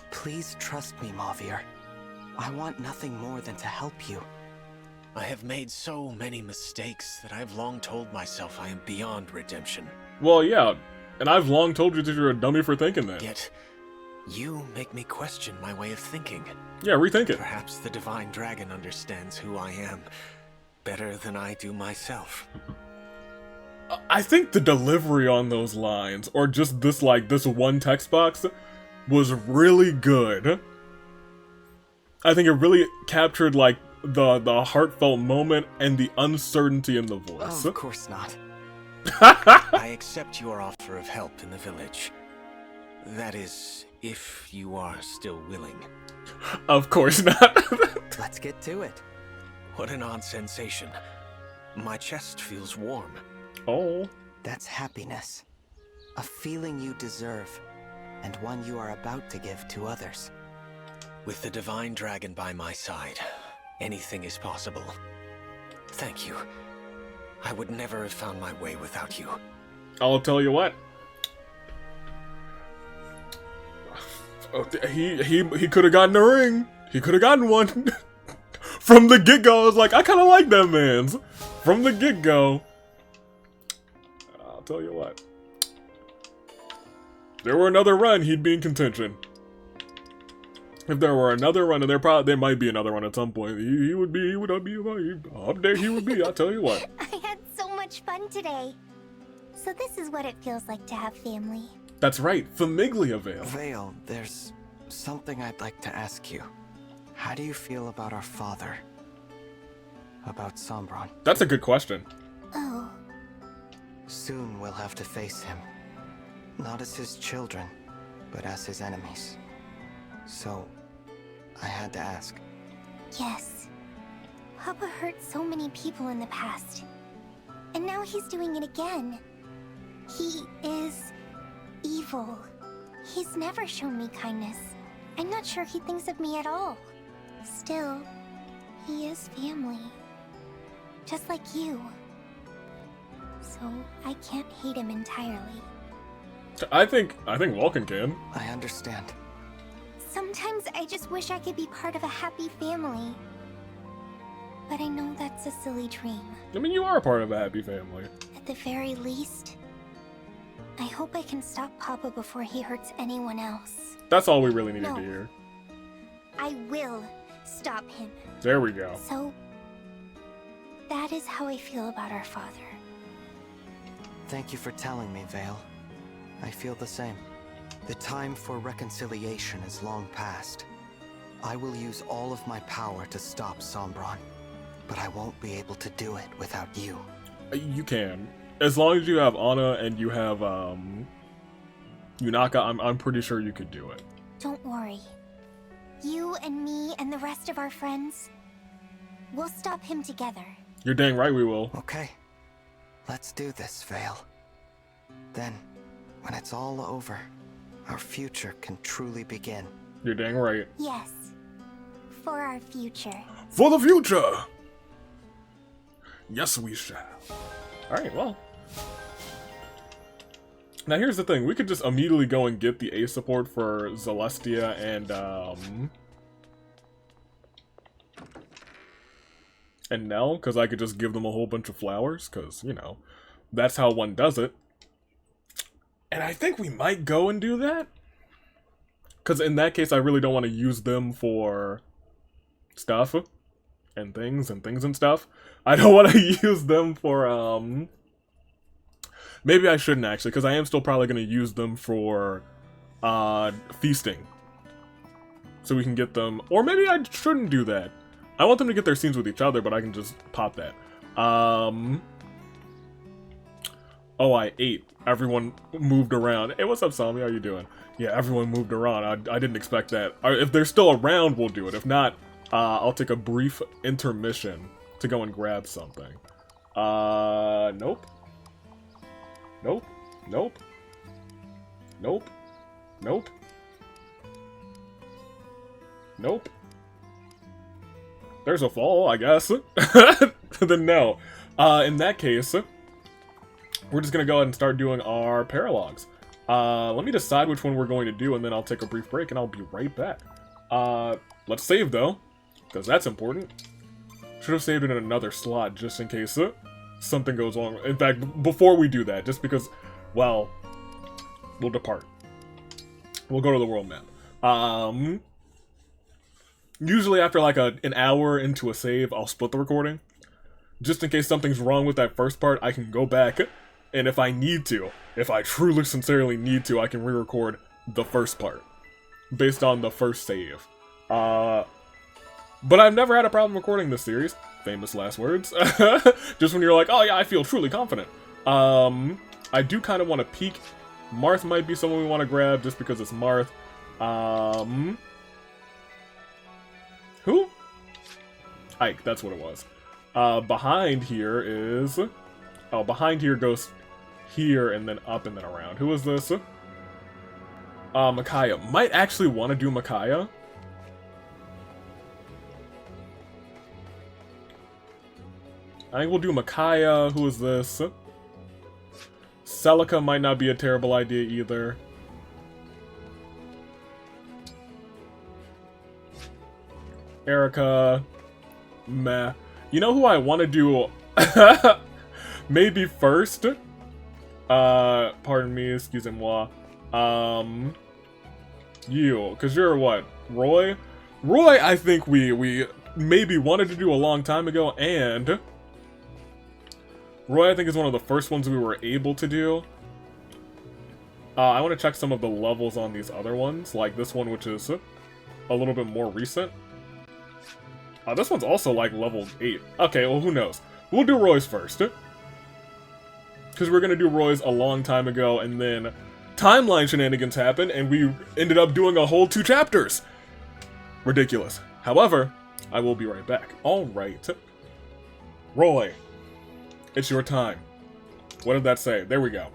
Please trust me, Mavier. I want nothing more than to help you. I have made so many mistakes that I've long told myself I am beyond redemption. Well, yeah, and I've long told you that you're a dummy for thinking that. Yet, you make me question my way of thinking. Yeah, rethink it. Perhaps the Divine Dragon understands who I am better than I do myself. I think the delivery on those lines, or just this one text box, was really good. I think it really captured the heartfelt moment and the uncertainty in the voice. Of course not. I accept your offer of help in the village. That is, if you are still willing. Of course not. Let's get to it. What an odd sensation. My chest feels warm. Oh. That's happiness. A feeling you deserve, and one you are about to give to others. With the Divine Dragon by my side, anything is possible. Thank you. I would never have found my way without you. I'll tell you what. He could have gotten a ring. He could have gotten one. From the get-go, I was like, I kind of like that man's. From the get-go. I'll tell you what. If there were another run, he'd be in contention. If there were another run, and there might be another one at some point, he would be up there. He would be. I'll tell you what. I had so much fun today. So this is what it feels like to have family. That's right, Famiglia Veyle. Veyle, there's something I'd like to ask you. How do you feel about our father? About Sombron? That's a good question. Oh. Soon we'll have to face him. Not as his children, but as his enemies. So, I had to ask. Yes. Papa hurt so many people in the past. And now he's doing it again. He is evil. He's never shown me kindness. I'm not sure he thinks of me at all. Still, he is family. Just like you. So, I can't hate him entirely. I think Vulcan can. I understand. Sometimes I just wish I could be part of a happy family. But I know that's a silly dream. I mean, you are a part of a happy family. At the very least, I hope I can stop Papa before he hurts anyone else. That's all we really needed to hear. I will stop him. There we go. So, that is how I feel about our father. Thank you for telling me, Veyle. I feel the same. The time for reconciliation is long past. I will use all of my power to stop Sombron, but I won't be able to do it without you. You can. As long as you have Ana and you have, Yunaka, I'm pretty sure you could do it. Don't worry. You and me and the rest of our friends, we'll stop him together. You're dang right we will. Okay. Let's do this, Veyle. Then, when it's all over, our future can truly begin. You're dang right. Yes. For our future. For the future! Yes, we shall. Alright, well. Now here's the thing, we could just immediately go and get the A support for Zelestia and Nell, because I could just give them a whole bunch of flowers, because, you know, that's how one does it. And I think we might go and do that. Because in that case, I really don't want to use them for stuff and things and stuff. I don't want to use them for, maybe I shouldn't actually, because I am still probably going to use them for, feasting. So we can get them, or maybe I shouldn't do that. I want them to get their scenes with each other, but I can just pop that. Oh, I ate. Everyone moved around. Hey, what's up, Sami? How you doing? Yeah, everyone moved around. I didn't expect that. If they're still around, we'll do it. If not, I'll take a brief intermission to go and grab something. Nope. Nope. Nope. Nope. Nope. Nope. There's a fall, I guess. Then no. In that case, we're just gonna go ahead and start doing our paralogues. Let me decide which one we're going to do, and then I'll take a brief break, and I'll be right back. Let's save, though, because that's important. Should have saved it in another slot, just in case something goes wrong. In fact, before we do that, just because, well, we'll depart. We'll go to the world map. Usually after like an hour into a save, I'll split the recording. Just in case something's wrong with that first part, I can go back, and if I need to, if I truly sincerely need to, I can re-record the first part, based on the first save. But I've never had a problem recording this series. Famous last words. Just when you're like, oh yeah, I feel truly confident. I do kind of want to peek. Marth might be someone we want to grab, just because it's Marth. Who? Ike, that's what it was. Behind here is... Oh, behind here goes here, and then up, and then around. Who is this? Micaiah. Might actually want to do Micaiah. I think we'll do Micaiah. Who is this? Celica might not be a terrible idea either. Erica. Meh. You know who I want to do maybe first? Pardon me, excusez-moi. You, because you're what? Roy? Roy, I think we maybe wanted to do a long time ago, and Roy, I think, is one of the first ones we were able to do. I want to check some of the levels on these other ones, like this one, which is a little bit more recent. This one's also like level 8. Okay, well, who knows? We'll do Roy's first. Because we're going to do Roy's a long time ago, and then timeline shenanigans happened, and we ended up doing a whole 2 chapters. Ridiculous. However, I will be right back. Alright. Roy, it's your time. What did that say? There we go.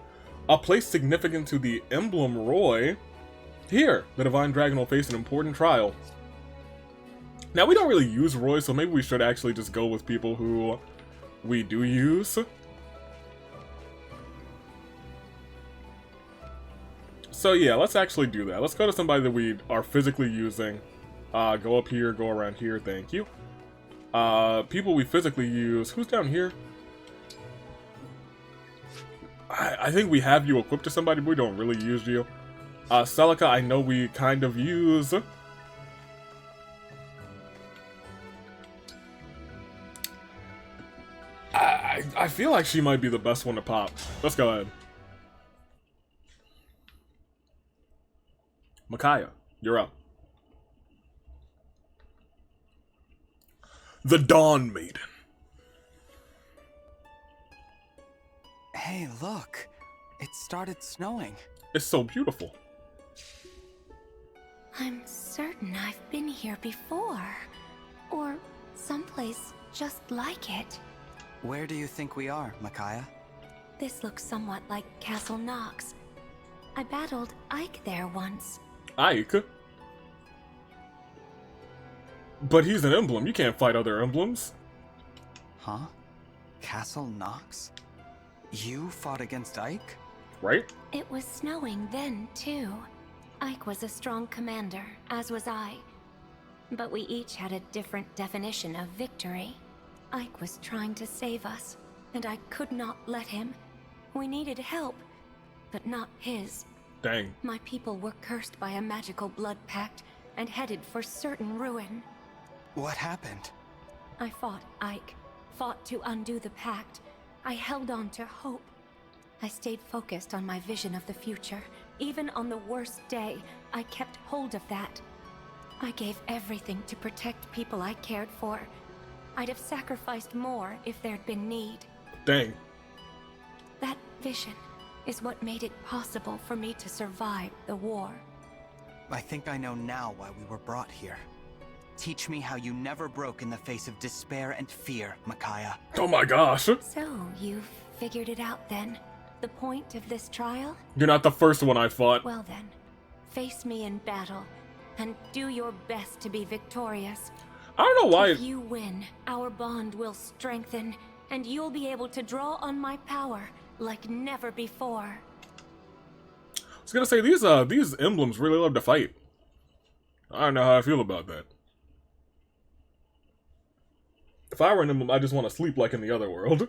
A place significant to the Emblem Roy. Here, the Divine Dragon will face an important trial. Now, we don't really use Roy, so maybe we should actually just go with people who we do use. So yeah, let's actually do that. Let's go to somebody that we are physically using. Go up here, go around here, thank you. People we physically use. Who's down here? I think we have you equipped to somebody, but we don't really use you. Celica, I know we kind of use. I feel like she might be the best one to pop. Let's go ahead. Micaiah, you're up. The Dawn Maiden. Hey, look. It started snowing. It's so beautiful. I'm certain I've been here before. Or someplace just like it. Where do you think we are, Micaiah? This looks somewhat like Castle Nox. I battled Ike there once. Ike? But he's an emblem. You can't fight other emblems. Huh? Castle Nox? You fought against Ike? Right? It was snowing then, too. Ike was a strong commander, as was I. But we each had a different definition of victory. Ike was trying to save us, and I could not let him. We needed help, but not his. Dang. My people were cursed by a magical blood pact and headed for certain ruin. What happened? I fought Ike, fought to undo the pact. I held on to hope. I stayed focused on my vision of the future. Even on the worst day, I kept hold of that. I gave everything to protect people I cared for. I'd have sacrificed more if there'd been need. Dang. That vision is what made it possible for me to survive the war. I think I know now why we were brought here. Teach me how you never broke in the face of despair and fear, Micaiah. Oh my gosh. So, you've figured it out then? The point of this trial? You're not the first one I fought. Well then, face me in battle, and do your best to be victorious. I don't know why. If you win, our bond will strengthen, and you'll be able to draw on my power like never before. I was gonna say, these emblems really love to fight. I don't know how I feel about that. If I were an emblem, I just want to sleep like in the other world.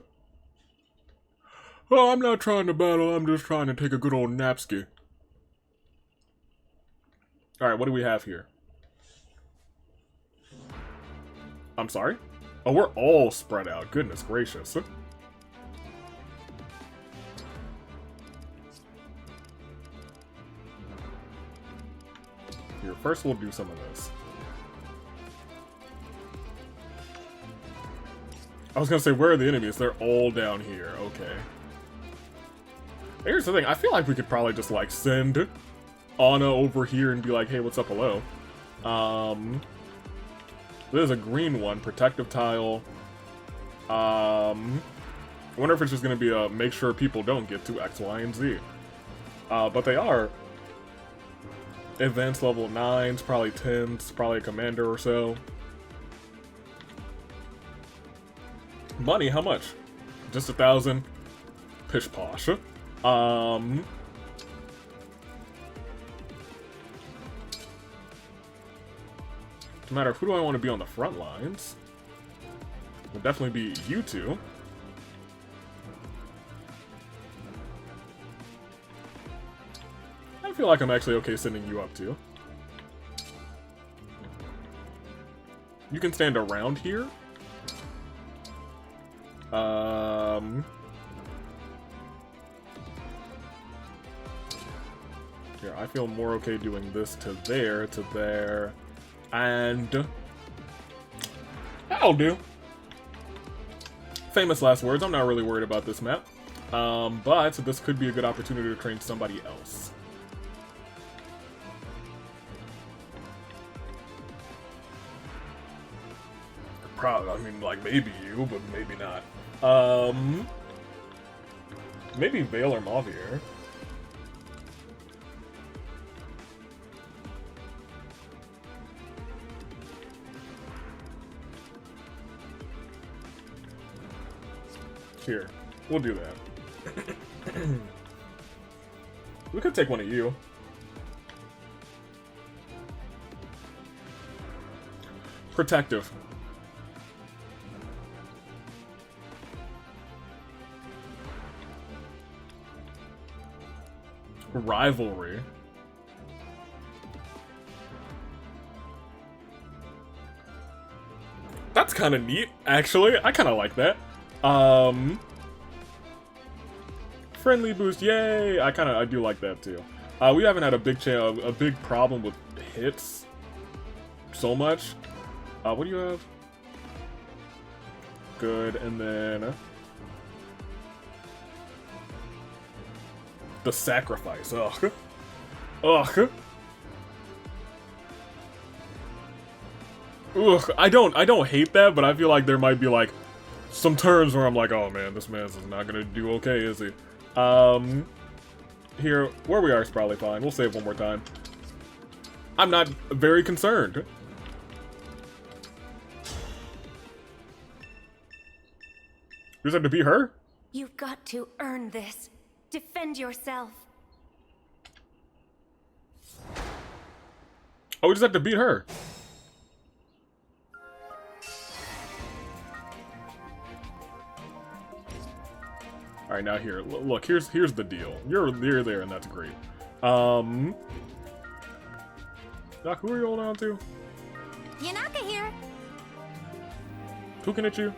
Oh, I'm not trying to battle, I'm just trying to take a good old napski. Alright, what do we have here? I'm sorry? Oh, we're all spread out. Goodness gracious. Here, first we'll do some of this. I was gonna say, where are the enemies? They're all down here. Okay. Here's the thing. I feel like we could probably just, like, send Anna over here and be like, hey, what's up, hello? There's a green one. Protective tile. I wonder if it's just gonna be a make sure people don't get to X, Y, and Z. But they are. Advanced level 9s, probably 10s, probably a commander or so. Money, how much? Just 1,000. Pish posh. No matter who do I want to be on the front lines. Will definitely be you two. I feel like I'm actually okay sending you up too. You can stand around here. Here, I feel more okay doing this to there, and that'll do. Famous last words. I'm not really worried about this map, but this could be a good opportunity to train somebody else. Probably, I mean, like, maybe you, but maybe not. Maybe Veyle or Mavier. Here, we'll do that. We could take one of you. Protective. Rivalry. That's kind of neat, actually. I kind of like that. friendly boost, yay! I do like that too. We haven't had a big problem with hits so much. What do you have? Good, and then the sacrifice. Ugh. Ugh. Ugh. I don't hate that, but I feel like there might be like some turns where I'm like, oh man, this man's not gonna do okay, is he? Here, where we are is probably fine. We'll save one more time. I'm not very concerned. You just have to beat her? You've got to earn this. Defend yourself. Oh, we just have to beat her. Alright, now here. Look, here's the deal. You're there, and that's great. Doc, who are you holding on to? Yanaka here. Who can hit you?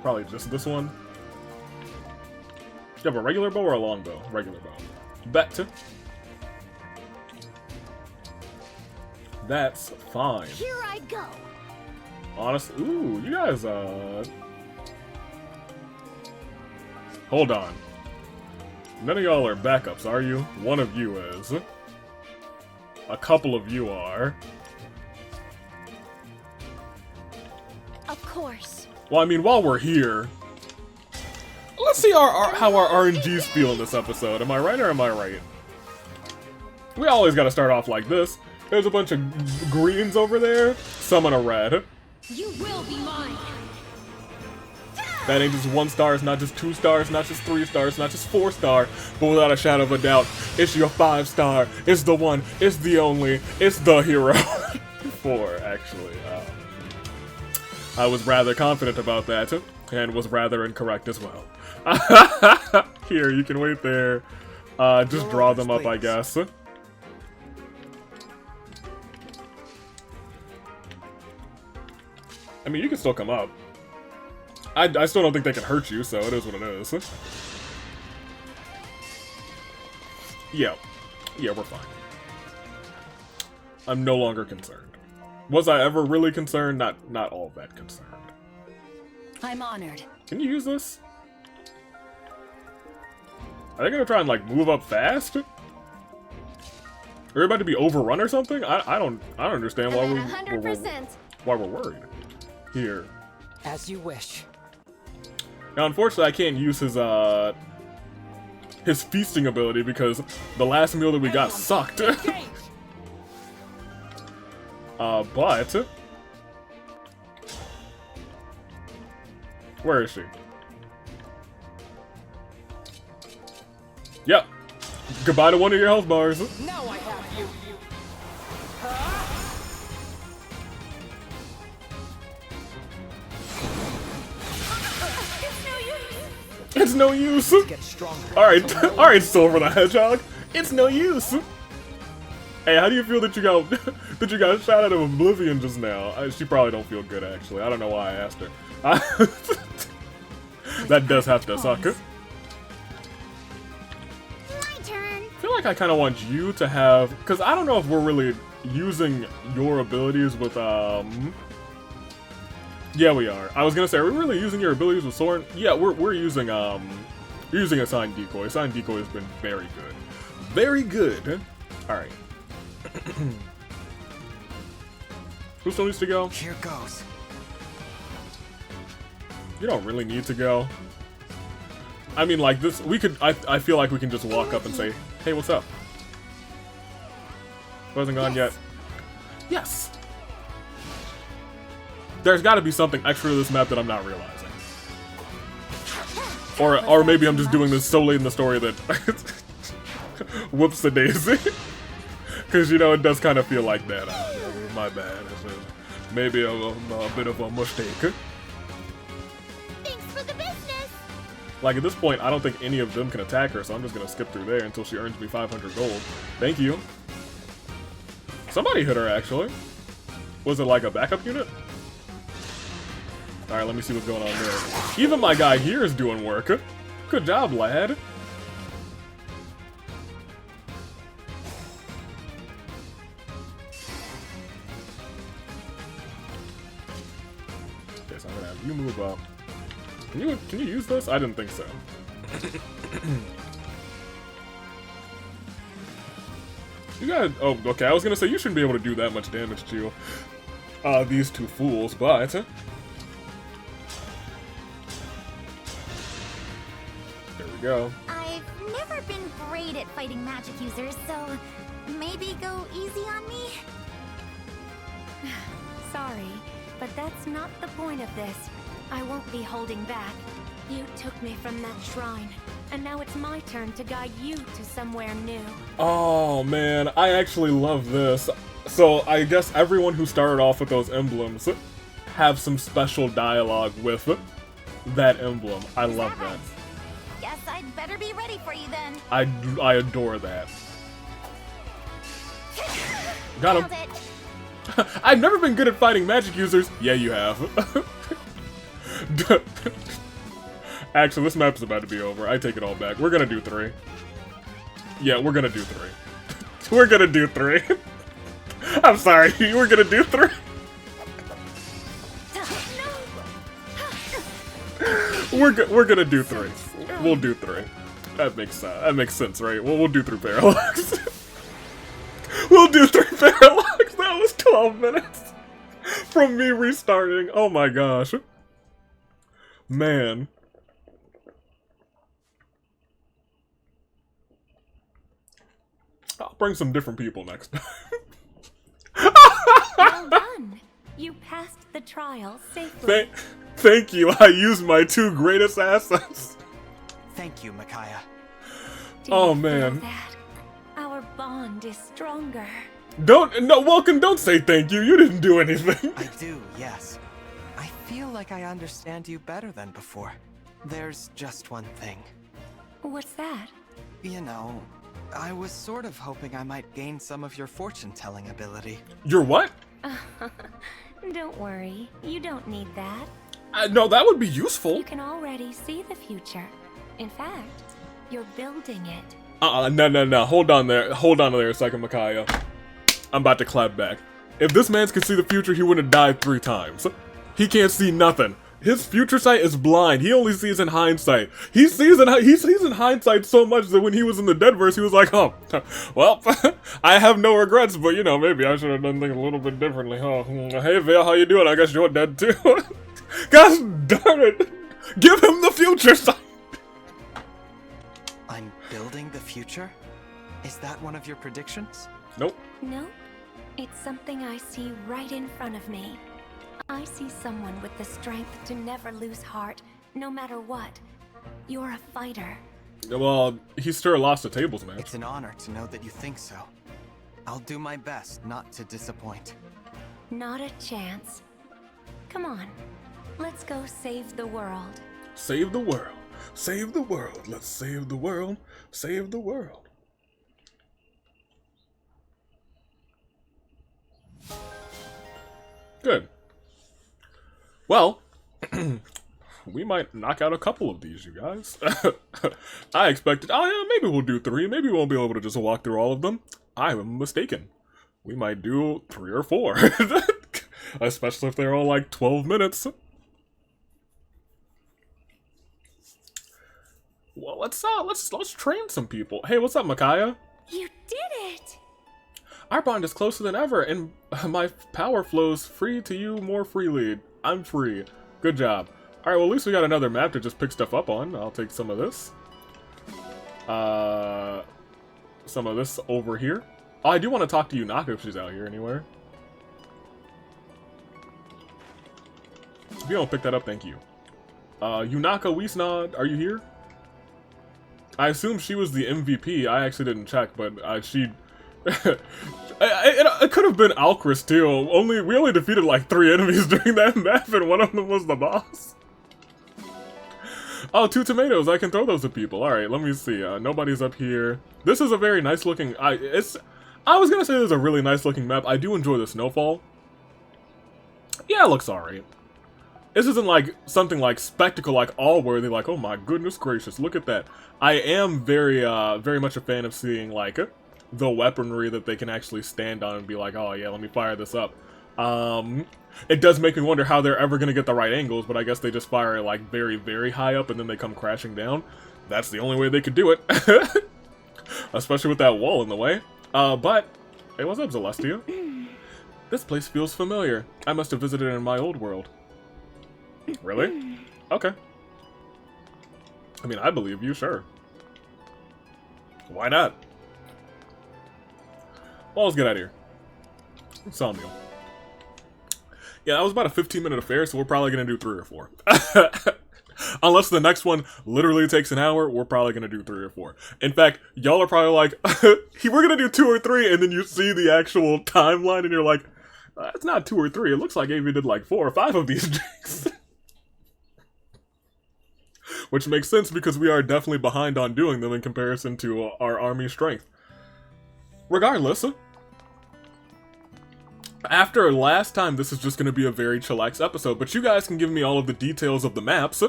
Probably just this one. You have a regular bow or a long bow? Regular bow. Bet. That's fine. Here I go. Honestly, ooh, you guys, hold on. None of y'all are backups, are you? One of you is. A couple of you are. Of course. Well, I mean, while we're here, let's see how our RNGs feel in this episode. Am I right or am I right? We always gotta start off like this. There's a bunch of greens over there, some in a red. You will be mine. That ain't just 1 star, it's not just 2 stars, not just 3 stars, not just 4 star, but without a shadow of a doubt, it's your 5 star, it's the one, it's the only, it's the hero. 4, actually. I was rather confident about that, and was rather incorrect as well. Here, you can wait there. Just draw them up, I guess. I mean, you can still come up. I still don't think they can hurt you, so it is what it is. Yeah. Yeah, we're fine. I'm no longer concerned. Was I ever really concerned? Not all that concerned. I'm honored. Can you use this? Are they gonna try and, like, move up fast? Are we about to be overrun or something? I don't understand why we're worried. Here. As you wish. Now, unfortunately, I can't use his feasting ability because the last meal that we got sucked. But where is she? Yep. Goodbye to one of your health bars. Now I have you. It's no use. Alright, Silver the Hedgehog. It's no use. Hey, how do you feel that you got shot out of Oblivion just now? She probably don't feel good, actually. I don't know why I asked her. That does have to suck. My turn. I feel like I kind of want you to have, because I don't know if we're really using your abilities with yeah, we are. I was gonna say, are we really using your abilities with Soren? Yeah, we're using using a Sign Decoy. Sign Decoy has been very good. Very good. Alright. Who still needs to go? Here goes. You don't really need to go. I mean, like, this, we could, I feel like we can just walk up and say, hey, what's up? Wasn't gone yet. Yes! There's gotta be something extra to this map that I'm not realizing. Or maybe I'm just doing this so late in the story that whoops the daisy. Because, you know, it does kind of feel like that. My bad. It's maybe a bit of a mistake. Thanks for the business. Like, at this point, I don't think any of them can attack her, so I'm just gonna skip through there until she earns me 500 gold. Thank you. Somebody hit her, actually. Was it like a backup unit? Alright, let me see what's going on there. Even my guy here is doing work. Good job, lad. Okay, so I'm gonna have you move up. Can you use this? I didn't think so. You got. Oh, okay. I was gonna say you shouldn't be able to do that much damage to these two fools, but there we go. I've never been great at fighting magic users, so maybe go easy on me? Sorry, but that's not the point of this. I won't be holding back. You took me from that shrine, and now it's my turn to guide you to somewhere new. Oh man, I actually love this. So I guess everyone who started off with those emblems have some special dialogue with that emblem. I love that. Guess I'd better be ready for you then. I adore that. Got him. Nailed it. I've never been good at fighting magic users. Yeah, you have. Actually, this map is about to be over. I take it all back. We're gonna do 3. Yeah, we're gonna do 3. We're gonna do 3. I'm sorry, we're gonna do 3. We're gonna do 3. We'll do 3. That makes sense, right? We'll do 3 paralogues. We'll do 3 paralogues. That was 12 minutes from me restarting. Oh my gosh, man. I'll bring some different people next time. Well done. You passed the trial safely. Thank you. I used my 2 greatest assets. Thank you, Micaiah. Do Oh, you feel man. that? Our bond is stronger. Welcome, don't say thank you. You didn't do anything. I do, yes. I feel like I understand you better than before. There's just one thing. What's that? You know, I was sort of hoping I might gain some of your fortune-telling ability. Your what? Don't worry. You don't need that. No, that would be useful. You can already see the future. In fact, you're building it. No. Hold on there a second, Micaiah. I'm about to clap back. If this man could see the future, he wouldn't have died 3 times. He can't see nothing. His future sight is blind. He only sees in hindsight. He sees in hindsight so much that when he was in the Deadverse, he was like, oh, well, I have no regrets, but you know, maybe I should have done things a little bit differently, huh? Hey, Veyle, how you doing? I guess you're dead too. Gosh darn it. Give him the future sight. I'm building the future? Is that one of your predictions? Nope. No, it's something I see right in front of me. I see someone with the strength to never lose heart, no matter what. You're a fighter. Well, he still lost the tables match. It's an honor to know that you think so. I'll do my best not to disappoint. Not a chance. Come on, let's go save the world. Save the world. Save the world. Let's save the world. Save the world. Good. Well, we might knock out a couple of these, you guys. I expected, oh yeah, maybe we'll do 3. Maybe we won't be able to just walk through all of them. I am mistaken. We might do 3 or 4. Especially if they're all like 12 minutes. Well, let's train some people. Hey, what's up, Micaiah? You did it! Our bond is closer than ever, and my power flows free to you more freely. I'm free. Good job. Alright, well, at least we got another map to just pick stuff up on. I'll take some of this. Some of this over here. Oh, I do want to talk to Yunaka if she's out here anywhere. If you don't pick that up, thank you. Yunaka Wiesnod, are you here? I assume she was the MVP. I actually didn't check, but she... it could have been Alcris too. We only defeated like 3 enemies during that map, and one of them was the boss. Oh, 2 tomatoes. I can throw those at people. All right, let me see. Nobody's up here. This is a very nice looking. I was gonna say this is a really nice looking map. I do enjoy the snowfall. Yeah, it looks alright. This isn't like something like spectacle, like all-worthy, like, oh my goodness gracious, look at that. I am very much a fan of seeing, like, the weaponry that they can actually stand on and be like, oh yeah, let me fire this up. It does make me wonder how they're ever going to get the right angles, but I guess they just fire it, like, very, very high up and then they come crashing down. That's the only way they could do it. Especially with that wall in the way. But, hey, what's up, Zelestia? This place feels familiar. I must have visited in my old world. Really? Okay. I mean, I believe you, sure. Why not? Well, let's get out of here. Somnium. Yeah, that was about a 15-minute affair, so we're probably going to do 3 or 4. Unless the next one literally takes an hour, we're probably going to do 3 or 4. In fact, y'all are probably like, we're going to do 2 or 3, and then you see the actual timeline, and you're like, it's not 2 or 3. It looks like Avi did like 4 or 5 of these drinks. Which makes sense because we are definitely behind on doing them in comparison to our army strength. Regardless, after last time, this is just going to be a very chillax episode, but you guys can give me all of the details of the maps,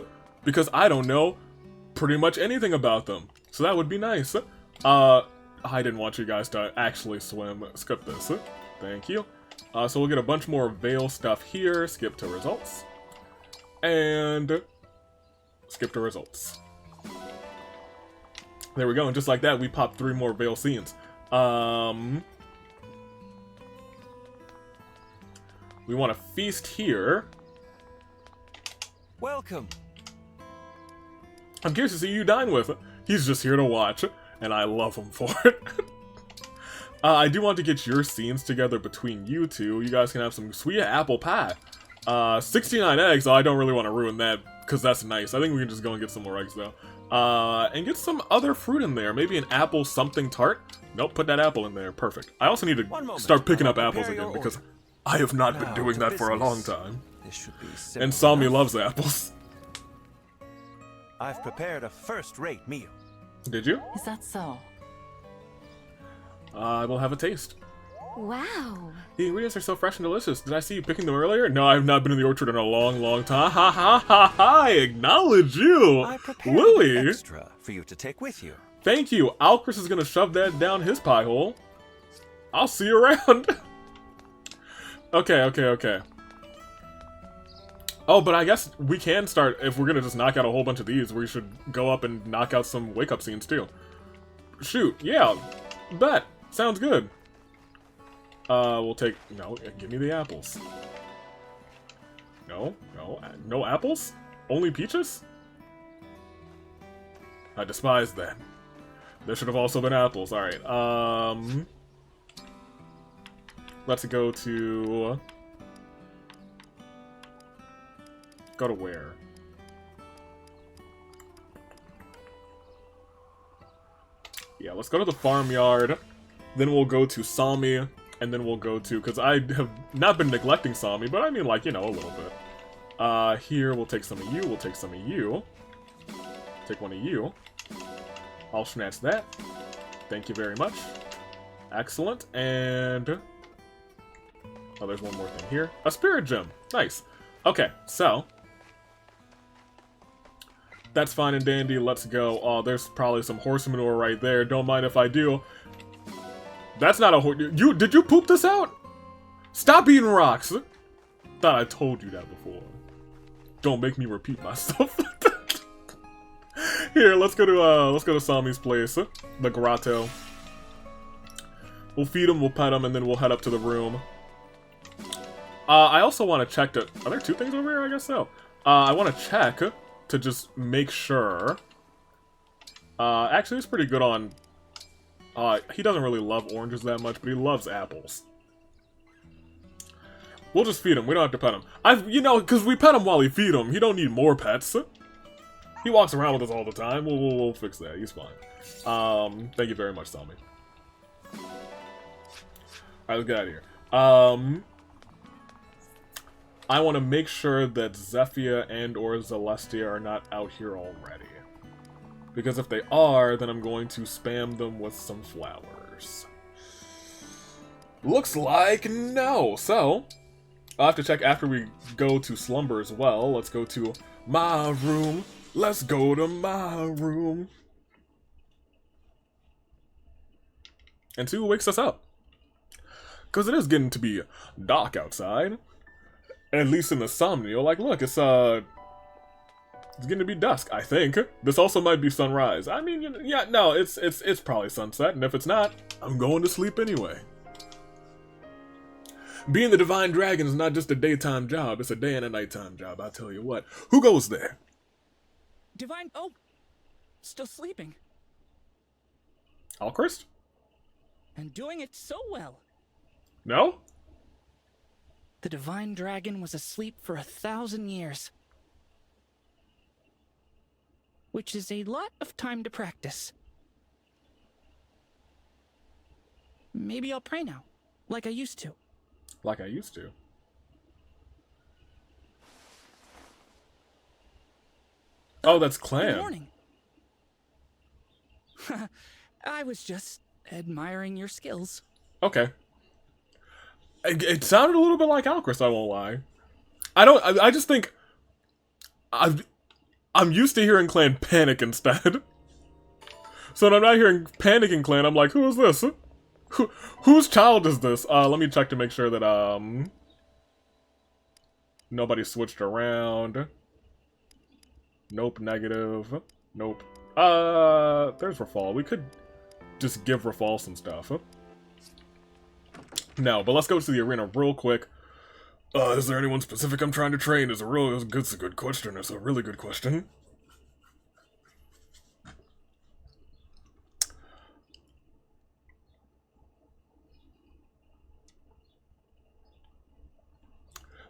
because I don't know pretty much anything about them. So that would be nice. I didn't want you guys to actually swim. Skip this. Thank you. So we'll get a bunch more Veyle stuff here. Skip to results. And skip to results. There we go, and just like that, we popped 3 more Veyle scenes. We want to feast here. Welcome. I'm curious to see who you dine with. He's just here to watch, and I love him for it. I do want to get your scenes together between you two. You guys can have some sweet apple pie. 69 eggs, I don't really want to ruin that, because that's nice. I think we can just go and get some more eggs, though. And get some other fruit in there. Maybe an apple something tart. Nope, put that apple in there. Perfect. I also need to start picking up apples again, because I have not been doing that for a long time. This should be and Somnium loves apples. I've prepared a first-rate meal. Did you? Is that so? I will have a taste. Wow. The ingredients are so fresh and delicious. Did I see you picking them earlier? No, I've not been in the orchard in a long, long time. Ha ha ha ha! I acknowledge you, I prepared Lily. extra for you to take with you. Thank you. Alcris is gonna shove that down his pie hole. I'll see you around. Okay. Oh, but I guess we can start, if we're gonna just knock out a whole bunch of these, we should go up and knock out some wake-up scenes, too. Shoot, yeah. Bet. Sounds good. We'll take... No, give me the apples. No apples? Only peaches? I despise that. There should have also been apples. Alright, let's go to... Go to where? Yeah, let's go to the farmyard. Then we'll go to Sami. And then we'll go to... Because I have not been neglecting Sami, but I mean, like, you know, a little bit. Here, we'll take some of you. We'll take some of you. Take one of you. I'll snatch that. Thank you very much. Excellent. And... Oh, there's one more thing here. A spirit gem. Nice. Okay, so... That's fine and dandy. Let's go. Oh, there's probably some horse manure right there. Don't mind if I do. That's not a horse. Did you poop this out? Stop eating rocks. Thought I told you that before. Don't make me repeat myself. Here, let's go to Sami's place, the grotto. We'll feed him, we'll pet him, and then we'll head up to the room. I also want to check to... Are there 2 things over here? I guess so. I want to check to just make sure. Actually, it's pretty good on... he doesn't really love oranges that much, but he loves apples. We'll just feed him. We don't have to pet him. You know, because we pet him while we feed him. He don't need more pets. He walks around with us all the time. We'll fix that. He's fine. Thank you very much, Sami. Alright, let's get out of here. I want to make sure that Zephyr and or Zelestia are not out here already. Because if they are, then I'm going to spam them with some flowers. Looks like no. So, I'll have to check after we go to slumber as well. Let's go to my room. Let's go to my room. And see who wakes us up. Because it is getting to be dark outside. At least in the Somniel. Like, look, it's getting to be dusk, I think. This also might be sunrise. I mean, yeah, no, it's probably sunset. And if it's not, I'm going to sleep anyway. Being the Divine Dragon is not just a daytime job. It's a day and a nighttime job, I'll tell you what. Who goes there? Divine... Oh! Still sleeping. Alchrist? And doing it so well. No? The Divine Dragon was asleep for 1,000 years. Which is a lot of time to practice. Maybe I'll pray now, like I used to. Like I used to? Oh, that's Clan. Good morning. I was just admiring your skills. Okay. It sounded a little bit like Alchrist, I won't lie. I just think... I'm used to hearing Clan panic instead. So when I'm not hearing panic in Clan, I'm like, who is this? Whose child is this? Let me check to make sure that, nobody switched around. Nope, negative. Nope. There's Rafal. We could just give Rafal some stuff. No, but let's go to the arena real quick. Is there anyone specific I'm trying to train? It's a good question. It's a really good question.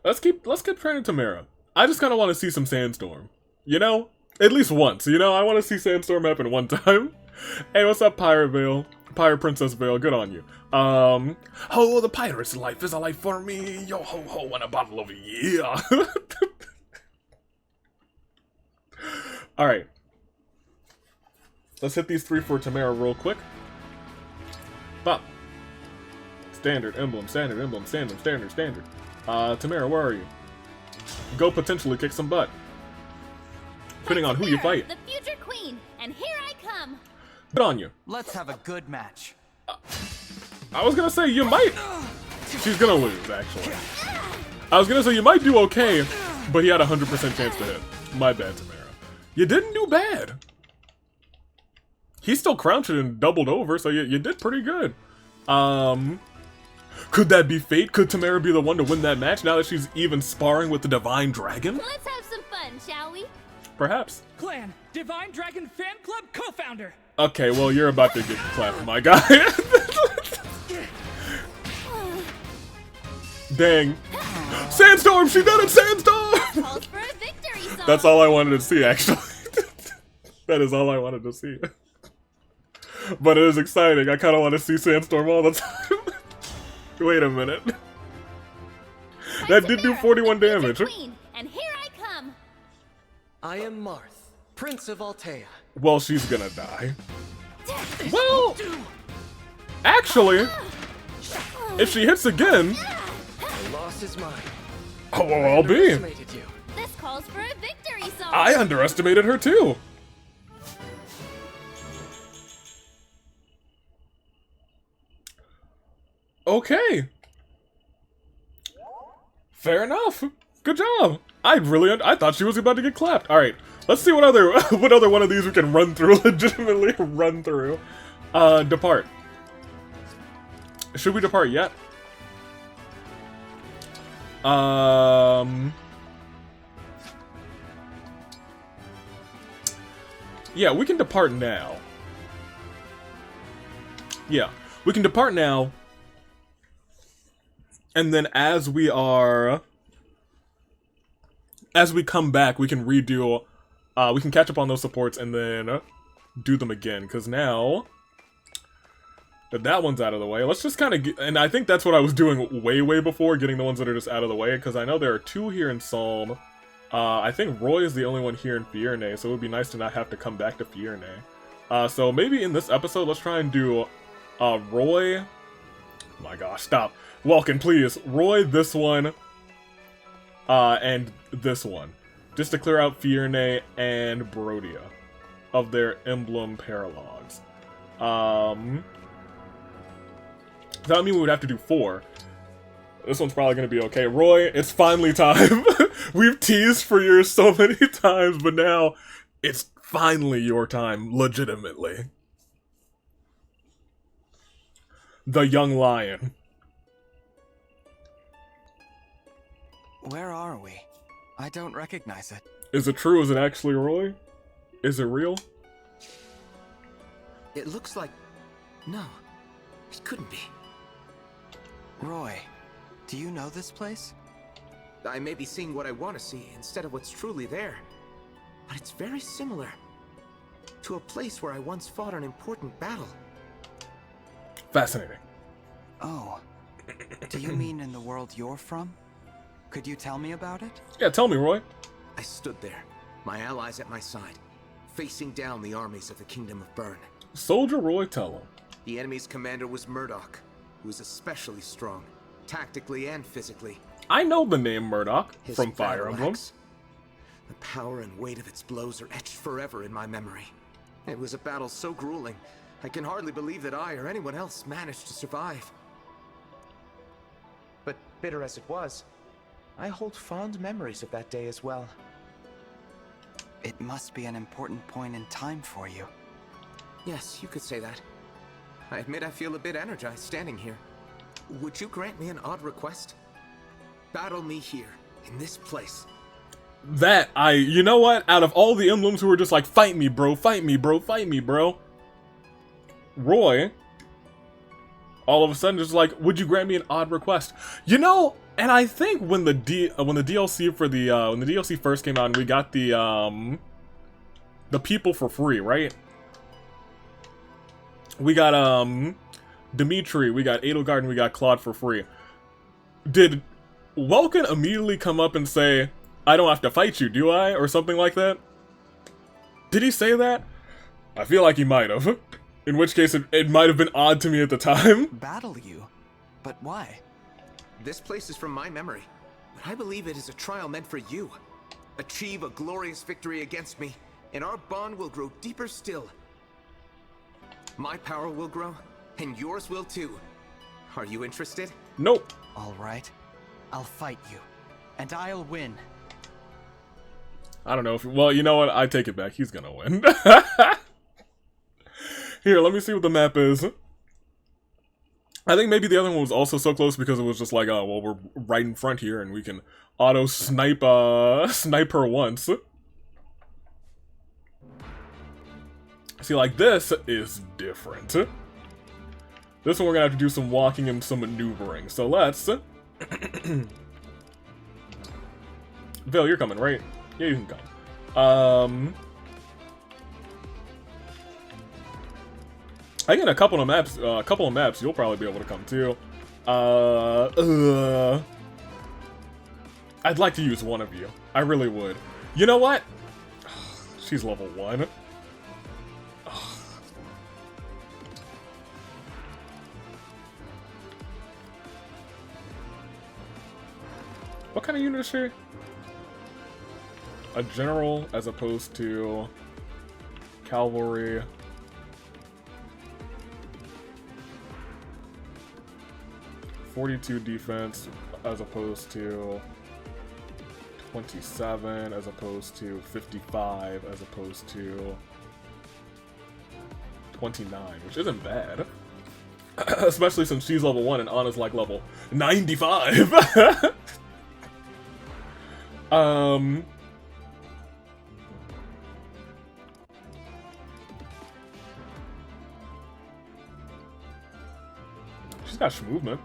Let's keep training Tamara. I just kind of want to see some Sandstorm. You know? At least once, you know? I want to see Sandstorm happen one time. Hey, what's up, Pirate Veyle? Pirate Princess Veyle, good on you. Oh, the pirate's life is a life for me. Yo ho ho, and a bottle of yeah. Alright. Let's hit these 3 for Tamara real quick. Bop. Standard, emblem, standard, emblem, standard, standard, standard. Tamara, where are you? Go potentially kick some butt. Depending on who you fight. The future queen, and here I come. Good on you. Let's have a good match. I was gonna say, you might... She's gonna lose, actually. I was gonna say, you might do okay, but he had a 100% chance to hit. My bad, Tamara. You didn't do bad. He still crouched and doubled over, so you did pretty good. Could that be fate? Could Tamara be the one to win that match now that she's even sparring with the Divine Dragon? Let's have some fun, shall we? Perhaps. Clan, Divine Dragon Fan Club co-founder. Okay, well, you're about to get clapped, my guy. Dang. Sandstorm! She did it! Sandstorm! Calls for a victory song. That's all I wanted to see, actually. That is all I wanted to see. But it is exciting. I kind of want to see Sandstorm all the time. Wait a minute. That did do 41 damage. Queen, and here I come. I am Marth, Prince of Altea. Well, she's gonna die. Well, actually, if she hits again, The loss is mine. oh, well, I'll be. Underestimated you. This calls for a victory song. I underestimated her too. Okay. Fair enough. Good job. I thought she was about to get clapped. All right, let's see what other one of these we can run through. Legitimately run through. Depart. Should we depart yet? Yeah, we can depart now. Yeah, we can depart now. And then as we come back, we can redo, we can catch up on those supports and then do them again. Because now that that one's out of the way, let's just kind of get, and I think that's what I was doing way before, getting the ones that are just out of the way. Because I know there are 2 here in Psalm. I think Roy is the only one here in Fierne, so it would be nice to not have to come back to Fierne. So maybe in this episode, let's try and do Roy. Oh my gosh, stop. Welkin, please. Roy, this one, and this one, just to clear out Fierne and Brodia of their Emblem paralogues. That would mean we would have to do 4. This one's probably gonna be okay. Roy, it's finally time. We've teased for you so many times, but now it's finally your time, legitimately. The young lion. Where are we? I don't recognize it. Is it true? Is it actually Roy? Is it real? It looks like... No, it couldn't be. Roy, do you know this place? I may be seeing what I want to see instead of what's truly there, but it's very similar to a place where I once fought an important battle. Fascinating. Oh, do you mean in the world you're from? Could you tell me about it? Yeah, tell me, Roy. I stood there, my allies at my side, facing down the armies of the Kingdom of Byrne. Soldier Roy, tell him. The enemy's commander was Murdoch, who was especially strong, tactically and physically. I know the name Murdoch His from Fire battle Emblem. axe, the power and weight of its blows are etched forever in my memory. It was a battle so grueling, I can hardly believe that I or anyone else managed to survive. But bitter as it was, I hold fond memories of that day as well. It must be an important point in time for you. Yes, you could say that. I admit I feel a bit energized standing here. Would you grant me an odd request? Battle me here, in this place. You know what? Out of all the emblems who were just like, fight me, bro, fight me, bro, fight me, bro. Roy, all of a sudden, just like, would you grant me an odd request? You know, and I think when the DLC for the when the DLC first came out, and we got the people for free, right? We got Dimitri, we got Edelgard, and we got Claude for free. Did Welkin immediately come up and say, I don't have to fight you, do I? Or something like that? Did he say that? I feel like he might have. In which case, it might have been odd to me at the time. Battle you? But why? This place is from my memory, but I believe it is a trial meant for you. Achieve a glorious victory against me, and our bond will grow deeper still. My power will grow, and yours will too. Are you interested? Nope. All right. I'll fight you, and I'll win. I don't know if... Well, you know what? I take it back. He's gonna win. Here, let me see what the map is. I think maybe the other one was also so close because it was just like, oh, well, we're right in front here and we can auto-snipe, snipe her once. See, like, this is different. This one we're gonna have to do some walking and some maneuvering. So let's... Veyle, you're coming, right? Yeah, you can come. I think in a couple of maps, you'll probably be able to come too. I'd like to use one of you. I really would. You know what? She's level 1. What kind of unit is she? A general as opposed to cavalry. .42 defense as opposed to 27, as opposed to 55, as opposed to 29, which isn't bad. Especially since she's level 1 and Anna's like level 95. She's got movement.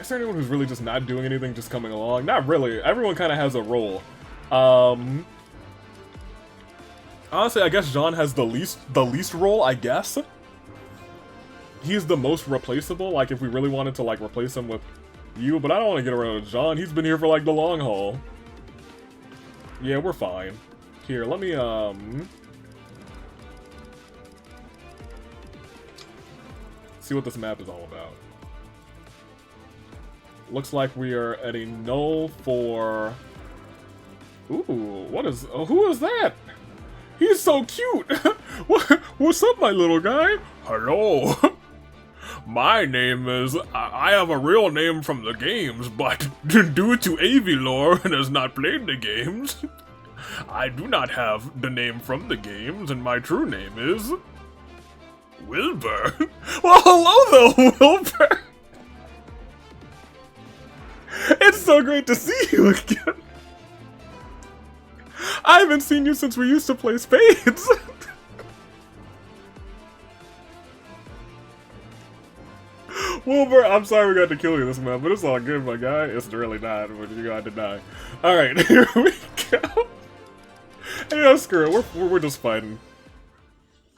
Is there anyone who's really just not doing anything, just coming along? Not really. Everyone kind of has a role. Honestly, I guess Jean has the least role, I guess. He's the most replaceable, like if we really wanted to like replace him with you, but I don't want to get around to John. He's been here for like the long haul. Yeah, we're fine. Here, let me see what this map is all about. Looks like we are at a null for... Ooh, what is... Oh, who is that? He's so cute! What's up, my little guy? Hello! My name is... I have a real name from the games, but due to AV lore and has not played the games, I do not have the name from the games, and my true name is... Wilbur. Well, hello though, Wilbur! It's so great to see you again! I haven't seen you since we used to play spades! Wilbur, I'm sorry we got to kill you this month, but it's all good, my guy. It's really not, but you got to die. Alright, here we go. Yeah, screw it. We're just fighting.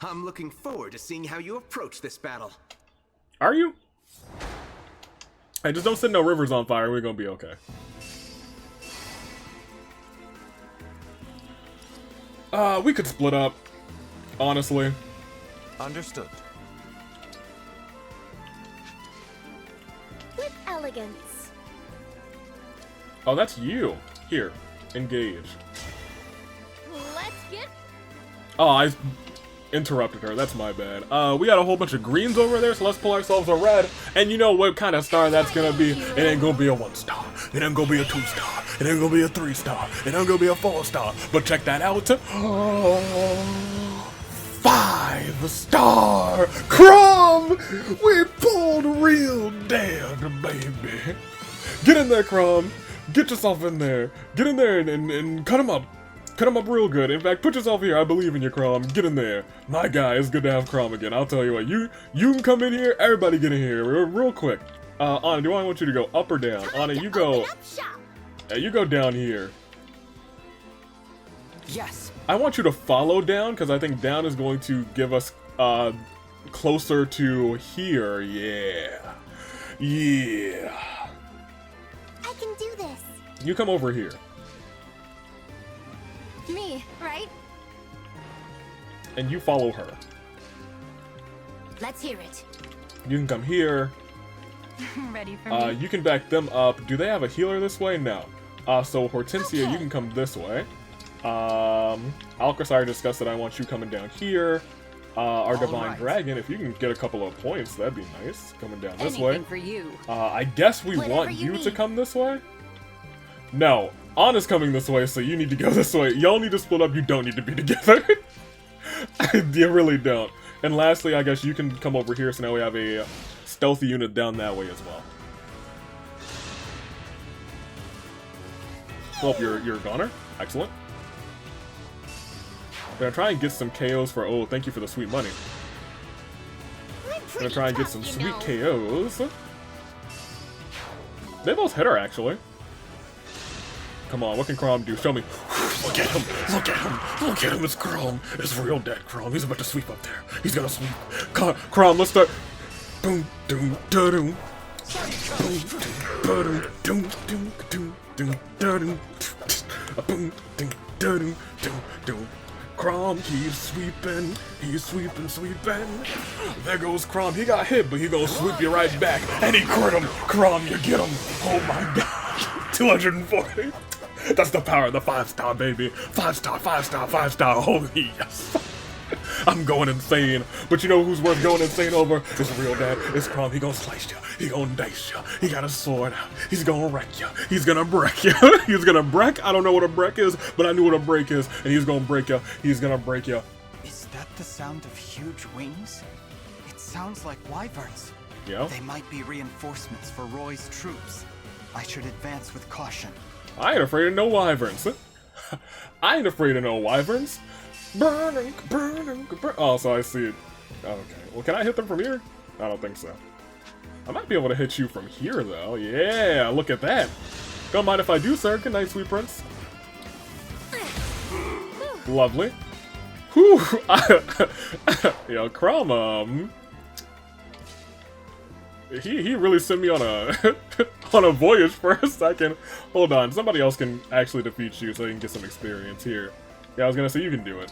I'm looking forward to seeing how you approach this battle. Are you? Hey, just don't set no rivers on fire. We're gonna be okay. We could split up, honestly. Understood. With elegance. Oh, that's you. Here, engage. Let's get... Oh, I interrupted her. That's my bad. We got a whole bunch of greens over there, so let's pull ourselves a red. And you know what kind of star that's gonna be? It ain't gonna be a 1-star. It ain't gonna be a 2-star. It ain't gonna be a 3-star. It ain't gonna be a 4-star. But check that out. 5-star Crumb! We pulled real dead, baby. Get in there, Crumb. Get yourself in there. Get in there and cut him up. Cut him up real good. In fact, put yourself here. I believe in you, Crom. Get in there. My guy, it's good to have Crom again. I'll tell you what. You can come in here. Everybody get in here real quick. Anna, do I want you to go up or down? Anna, you go... you go down here. Yes. I want you to follow down, because I think down is going to give us closer to here. Yeah. Yeah. I can do this. You come over here. Me, right? And you follow her. Let's hear it. You can come here. Ready for me? You can back them up. Do they have a healer this way? No. So Hortensia, you can come this way. Alcris, I already discussed that I want you coming down here. Our Divine Dragon, if you can get a couple of points, that'd be nice. Coming down this way. For you. I guess we want you to come this way? No. Anna's coming this way, so you need to go this way. Y'all need to split up, you don't need to be together. You really don't. And lastly, I guess you can come over here, so now we have a stealthy unit down that way as well. Well, you're a goner. Excellent. I'm gonna try and get some KOs for... Oh, thank you for the sweet money. I'm gonna try and get some sweet KOs. They both hit her, actually. Come on, what can Crom do? Show me. Look at him! Look at him! Look at him! It's Crom! It's real dead Crom. He's about to sweep up there. He's gonna sweep. Crom, let's start. Boom, doom, da doom. Boom, doom, doom, doom, doom, doom, da doom. Boom, doom, da doom, doom, doom. Crom keeps sweeping. He's sweeping, sweeping. There goes Crom. He got hit, but he gonna sweep you right back. And he crit him. Crom, you get him. Oh my god. 240. That's the power of the 5-star, baby. 5-star, 5-star, 5-star. Oh, yes. I'm going insane. But you know who's worth going insane over? It's real dad. It's Crom. He gonna slice you. He gonna dice you. He got a sword out. He's gonna wreck you. He's gonna break you. He's gonna break. I don't know what a break is, but I knew what a break is. And he's gonna break you. He's gonna break you. Is that the sound of huge wings? It sounds like wyverns. Yeah. They might be reinforcements for Roy's troops. I should advance with caution. I ain't afraid of no wyverns. I ain't afraid of no wyverns. Burning, burning, burning. Oh, so I see it. Okay. Well, can I hit them from here? I don't think so. I might be able to hit you from here, though. Yeah, look at that. Don't mind if I do, sir. Good night, sweet prince. Lovely. Whew. Yo, Crom, He really sent me on a on a voyage for a second. Hold on, somebody else can actually defeat you so you can get some experience here. Yeah, I was gonna say you can do it.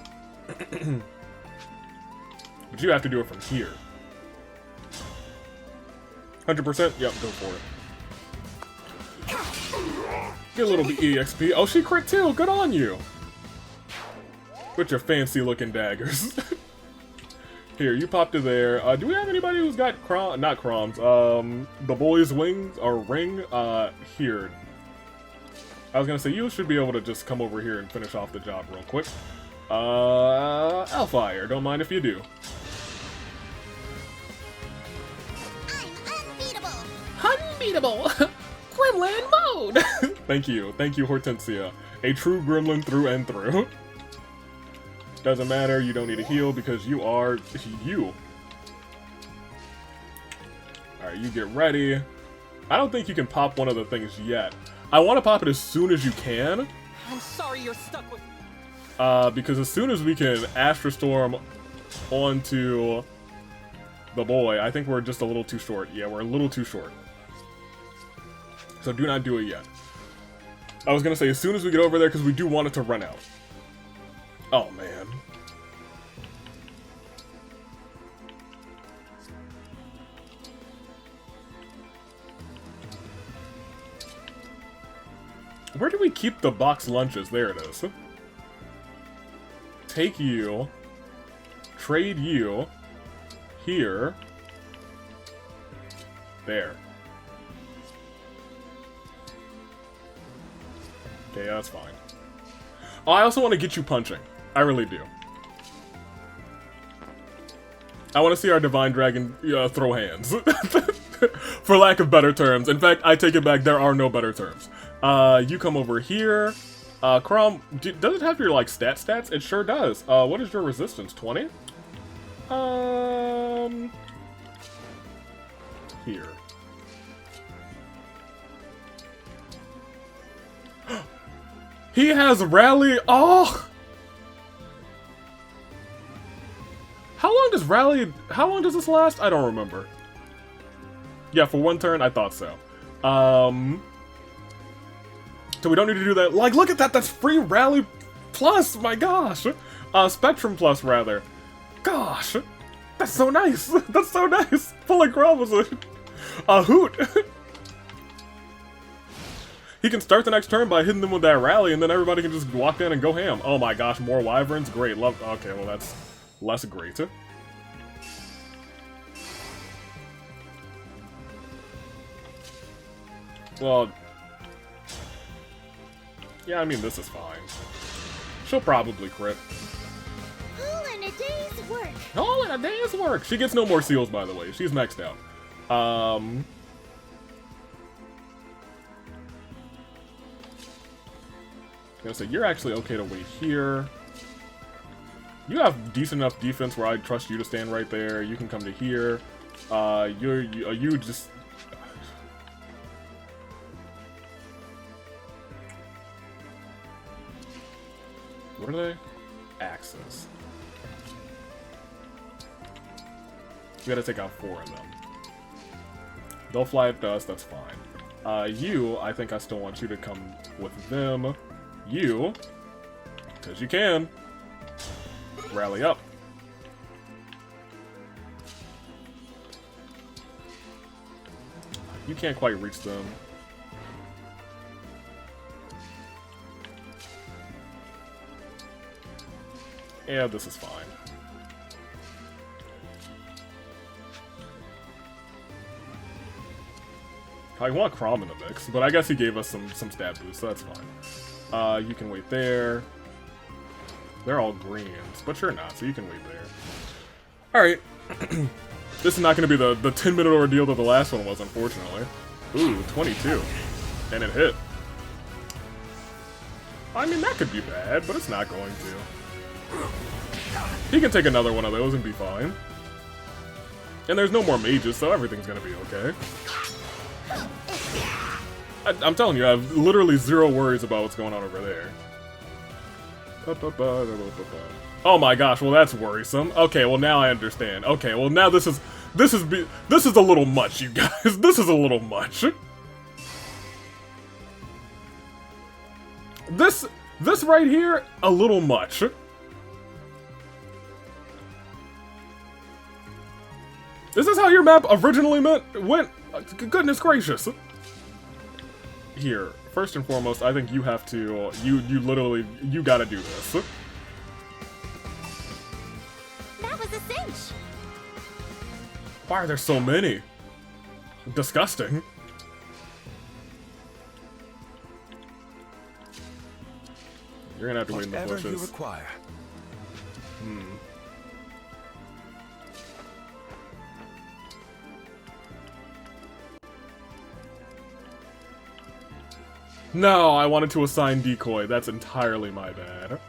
But you have to do it from here. 100%? Yep, go for it. Get a little bit EXP. Oh, she crit too! Good on you! With your fancy looking daggers. Here, you pop to there. Do we have anybody who's got not Croms, the boy's wings or ring? Here. I was gonna say, you should be able to just come over here and finish off the job real quick. Hellfire, don't mind if you do. Unbeatable! Gremlin mode! Thank you, Hortensia. A true gremlin through and through. Doesn't matter, you don't need to heal because you are you. Alright, you get ready. I don't think you can pop one of the things yet. I want to pop it as soon as you can. I'm sorry you're stuck with... Because as soon as we can Astra Storm onto the boy, I think we're just a little too short. Yeah, we're a little too short. So do not do it yet. I was gonna say as soon as we get over there, because we do want it to run out. Oh, man. Where do we keep the box lunches? There it is. Take you. Trade you. Here. There. Okay, that's fine. Oh, I also want to get you punching. I really do. I want to see our Divine Dragon throw hands. For lack of better terms. In fact, I take it back, there are no better terms. You come over here. Crom, does it have your, like, stats? It sure does. What is your resistance? 20? Here. He has rally. Oh! How long does this last? I don't remember. Yeah, for one turn, I thought so. So we don't need to do that. Like, look at that! That's free rally plus! My gosh! Spectrum plus, rather. Gosh! That's so nice! That's so nice! Pulling Crom was a hoot! He can start the next turn by hitting them with that rally, and then everybody can just walk in and go ham. Oh my gosh, more wyverns? Great. Love. Okay, well that's less great. Well, yeah, I mean, this is fine. She'll probably crit. All in a day's work. All in a day's work! She gets no more seals, by the way. She's maxed out. So you're actually okay to wait here. You have decent enough defense where I trust you to stand right there. You can come to here. You just... What are they? Axes. We gotta take out 4 of them. They'll fly at us, that's fine. You, I think I still want you to come with them. You, because you can, rally up. You can't quite reach them. Yeah, this is fine. I want Crom in the mix, but I guess he gave us some stat boost, so that's fine. You can wait there. They're all greens, but you're not, so you can wait there. Alright. This is not going to be the 10-minute ordeal that the last one was, unfortunately. Ooh, 22. And it hit. I mean, that could be bad, but it's not going to. He can take another one of those and be fine. And there's no more mages, so everything's going to be okay. I'm telling you, I have literally 0 worries about what's going on over there. Oh my gosh, well that's worrisome. Okay, well now I understand. Okay, well now this is this is a little much, you guys. This is a little much. This right here, a little much. Is this how your map originally went? Goodness gracious. Here, first and foremost, I think you have to, you literally, you gotta do this. That was a cinch. Why are there so many? Disgusting. You're gonna have to wait in the bushes. Whatever you require. No, I wanted to assign decoy. That's entirely my bad.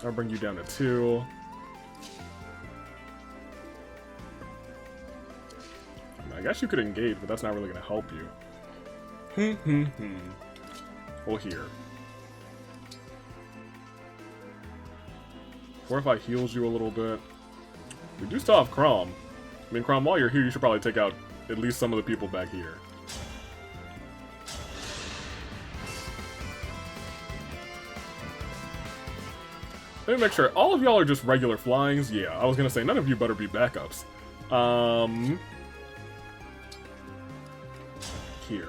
I'll bring you down to 2. I guess you could engage, but that's not really going to help you. Well, here. Fortify heals you a little bit. We do still have Crom. I mean, Crom, while you're here, you should probably take out at least some of the people back here. Let me make sure. All of y'all are just regular flyings? Yeah, I was gonna say, none of you better be backups. Here.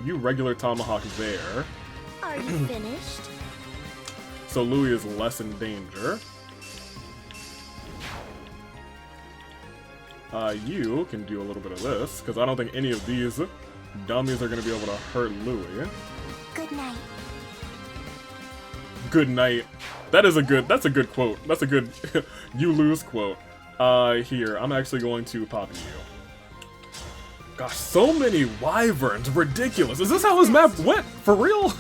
You regular Tomahawk there. Are you finished? So Louis is less in danger. You can do a little bit of this, because I don't think any of these dummies are going to be able to hurt Louis. Good night. Good night. That's a good quote. That's a good you lose quote. Here, I'm actually going to pop you. Gosh, so many wyverns. Ridiculous. Is this how his map went? For real?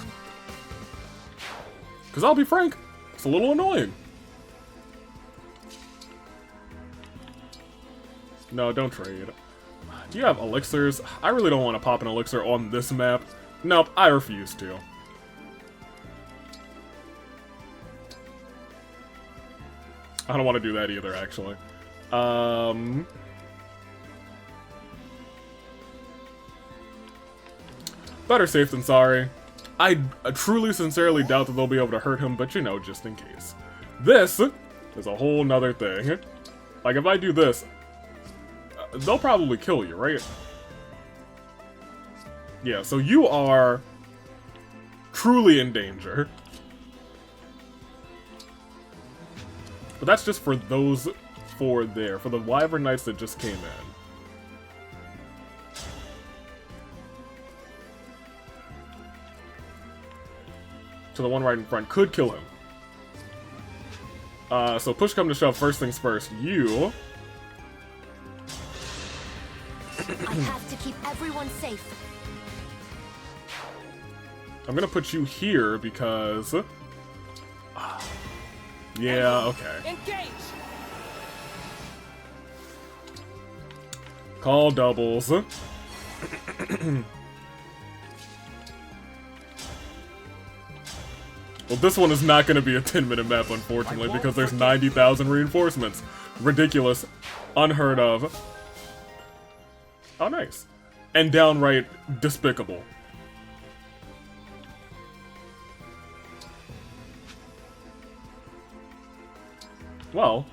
Because I'll be frank, it's a little annoying. No, don't trade. Do you have elixirs? I really don't want to pop an elixir on this map. Nope, I refuse to. I don't want to do that either, actually. Better safe than sorry. I truly, sincerely doubt that they'll be able to hurt him, but you know, just in case. This is a whole nother thing. Like, if I do this, they'll probably kill you, right? Yeah, so you are truly in danger. But that's just for those four there, for the Wyvern Knights that just came in. So the one right in front could kill him. So push come to shove, first things first, you... I have to keep everyone safe. I'm gonna put you here because... yeah, okay. Engage! Call doubles. Well, this one is not gonna be a 10-minute map, unfortunately, because there's 90,000 reinforcements. Ridiculous. Unheard of. Oh, nice. And downright despicable. Well.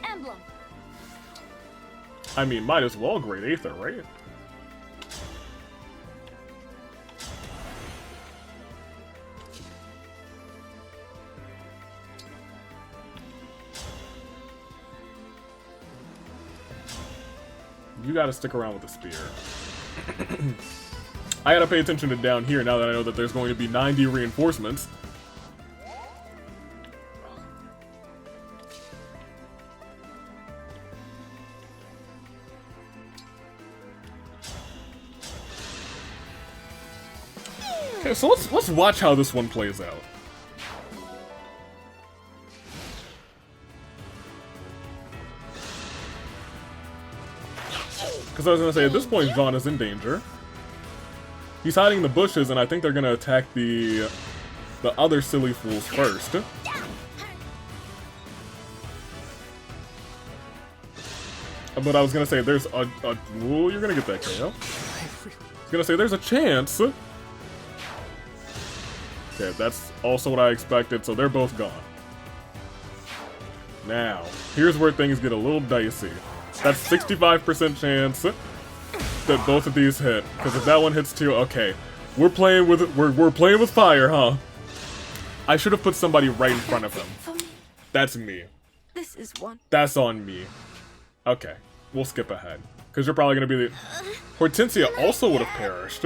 Emblem. I mean, might as well Great Aether, right? You gotta stick around with the spear. I gotta pay attention to down here now that I know that there's going to be 90 reinforcements. Okay, so let's watch how this one plays out. Because I was gonna say, at this point, Vaughn is in danger. He's hiding in the bushes, and I think they're gonna attack the other silly fools first. But I was gonna say there's a ooh, you're gonna get that KO. I was gonna say there's a chance. Okay, that's also what I expected, so they're both gone. Now, here's where things get a little dicey. That's 65% chance that both of these hit, because if that one hits too, okay, we're playing with fire, huh? I should have put somebody right in front of him. That's me. This is one. That's on me. Okay, we'll skip ahead, because you're probably gonna be the Hortensia also would have perished.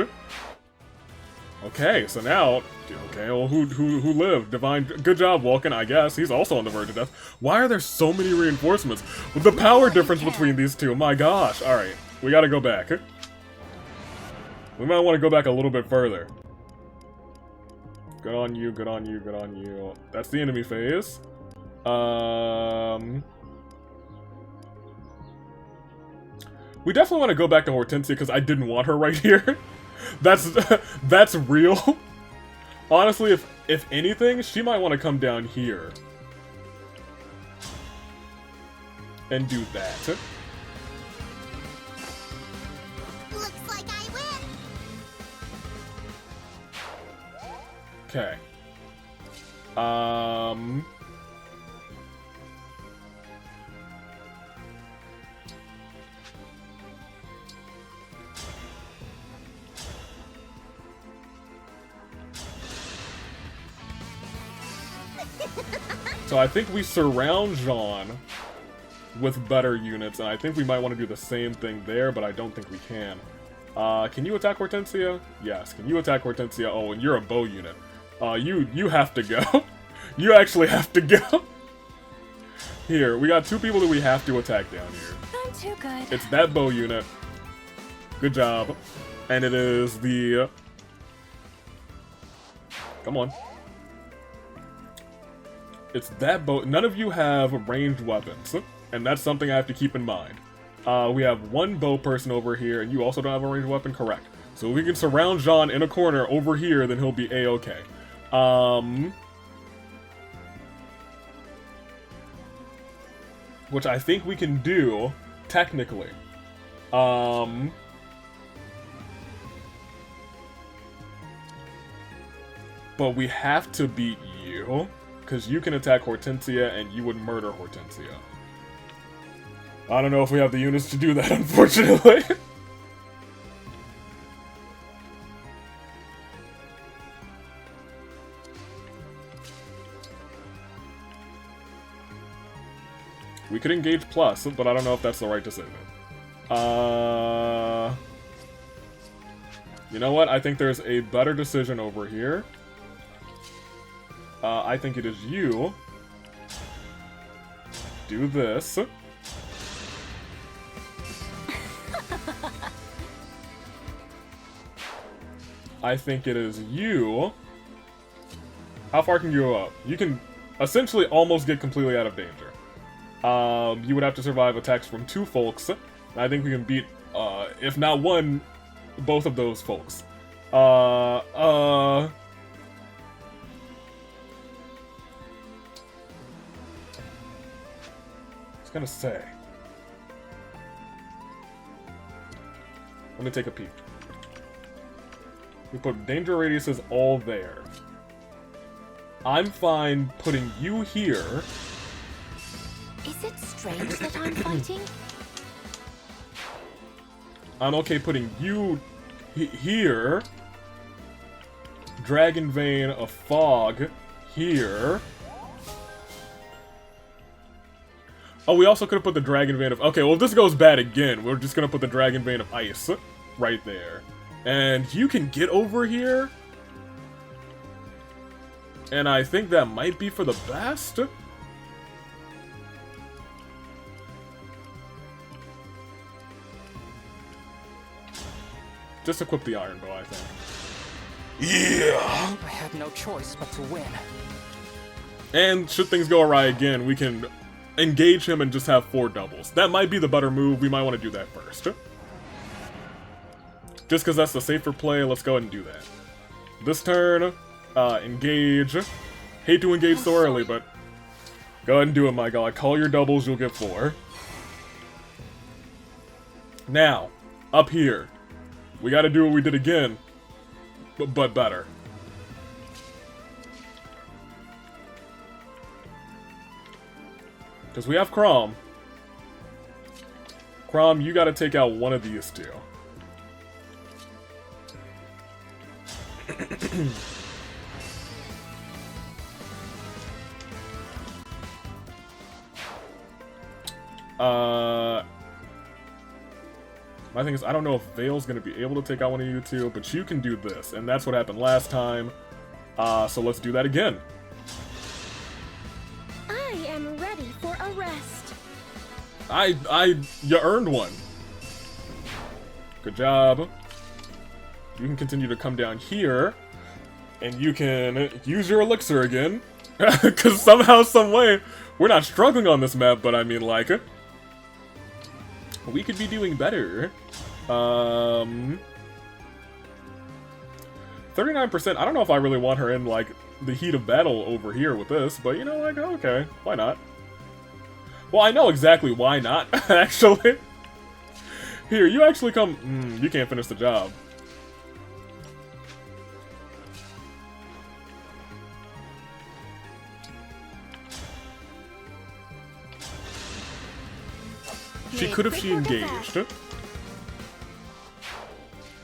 Okay, so now, okay, well, who lived? Divine, good job, Vulcan, I guess. He's also on the verge of death. Why are there so many reinforcements? With the power difference between these two, my gosh. Alright, we gotta go back. We might want to go back a little bit further. Good on you, good on you, good on you. That's the enemy phase. We definitely want to go back to Hortensia, because I didn't want her right here. That's real. Honestly, if anything, she might want to come down here and do that. Looks like I win. Okay. So I think we surround Jean with better units, and I think we might want to do the same thing there, but I don't think we can. Can you attack Hortensia? Yes. Can you attack Hortensia? Oh, and you're a bow unit. You have to go. You actually have to go. Here, we got two people that we have to attack down here. I'm too good. It's that bow unit. Good job. And it is the... Come on. It's that bow. None of you have ranged weapons, and that's something I have to keep in mind. We have one bow person over here, and you also don't have a ranged weapon? Correct. So if we can surround Jean in a corner over here, then he'll be A-okay. Which I think we can do, technically. But we have to beat you. Because you can attack Hortensia, and you would murder Hortensia. I don't know if we have the units to do that, unfortunately. We could engage plus, but I don't know if that's the right decision. You know what? I think there's a better decision over here. I think it is you. Do this. I think it is you. How far can you go up? You can essentially almost get completely out of danger. You would have to survive attacks from two folks. And I think we can beat, if not one, both of those folks. I was gonna say. Let me take a peek. We put danger radiuses all there. I'm fine putting you here. Is it strange that I'm fighting? I'm okay putting you here. Dragon Vein of Fog here. Oh, we also could have put the Dragon Vein of... Okay, well, if this goes bad again, we're just gonna put the Dragon Vein of Ice right there. And you can get over here. And I think that might be for the best. Just equip the Iron Bow, I think. Yeah! I had no choice but to win. And should things go awry again, we can engage him and just have 4 doubles. That might be the better move. We might want to do that first. Just because that's the safer play, let's go ahead and do that. This turn, engage. Hate to engage so early, but go ahead and do it, my god. Call your doubles, you'll get 4. Now, up here. We gotta do what we did again, but better. Because we have Chrom. Chrom, you gotta take out one of these two. My thing is, I don't know if Veyle's gonna be able to take out one of you two, but you can do this, and that's what happened last time. So let's do that again. I am ready for a rest. You earned one. Good job. You can continue to come down here, and you can use your elixir again. Because somehow, some way, we're not struggling on this map, but I mean, like, we could be doing better. 39%, I don't know if I really want her in, like, the heat of battle over here with this, but, you know, like, okay, why not? Well, I know exactly why not, actually. Here, you actually come... you can't finish the job. She could have she engaged.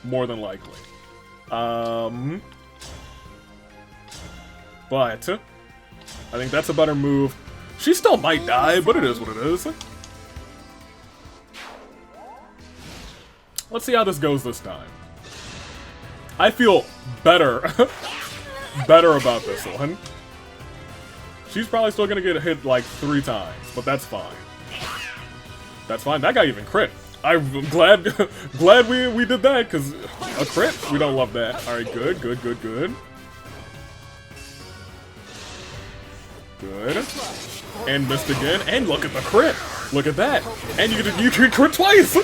More than likely. But I think that's a better move. She still might die, but it is what it is. Let's see how this goes this time. I feel better. Better about this one. She's probably still gonna get hit like 3 times, but that's fine. That's fine. That guy even crit. I'm glad we did that, because a crit, we don't love that. Alright, good. Good. And missed again. And look at the crit. Look at that. And you can crit twice.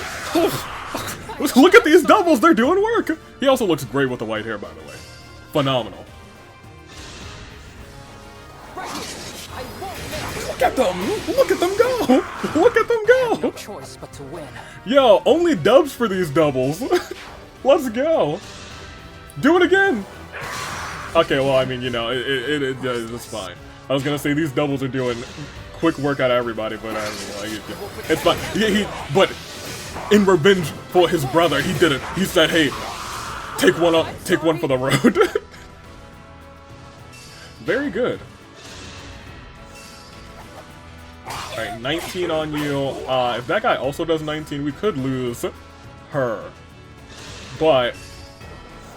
Look at these doubles. They're doing work. He also looks great with the white hair, by the way. Phenomenal. Look at them! Look at them go! Look at them go! No choice but to win. Yo, only dubs for these doubles. Let's go. Do it again. Okay, well, I mean, you know, it's fine. I was gonna say these doubles are doing quick work out of everybody, but I mean, like, it's fine. But in revenge for his brother, he did it. He said, "Hey, take one for the road." Very good. Alright, 19 on you. If that guy also does 19, we could lose her. But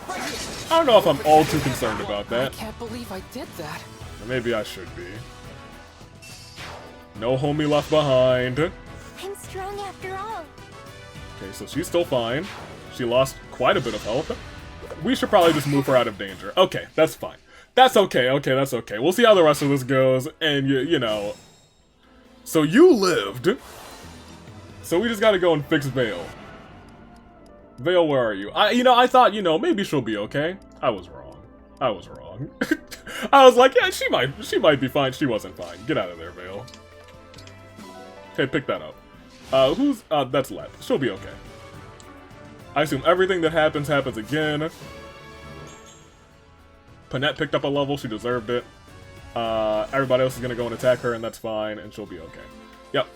I don't know if I'm all too concerned about that. I can't believe I did that. Maybe I should be. No homie left behind. I'm strong after all. Okay, so she's still fine. She lost quite a bit of health. We should probably just move her out of danger. Okay, that's fine. That's okay, that's okay. We'll see how the rest of this goes, and you know... So you lived. So we just gotta go and fix Veyle. Veyle, where are you? I thought, maybe she'll be okay. I was wrong. I was like, yeah, she might be fine. She wasn't fine. Get out of there, Veyle. Okay, pick that up. That's Let. She'll be okay. I assume everything that happens again. Panette picked up a level. She deserved it. Everybody else is gonna go and attack her, and that's fine, and she'll be okay. Yep.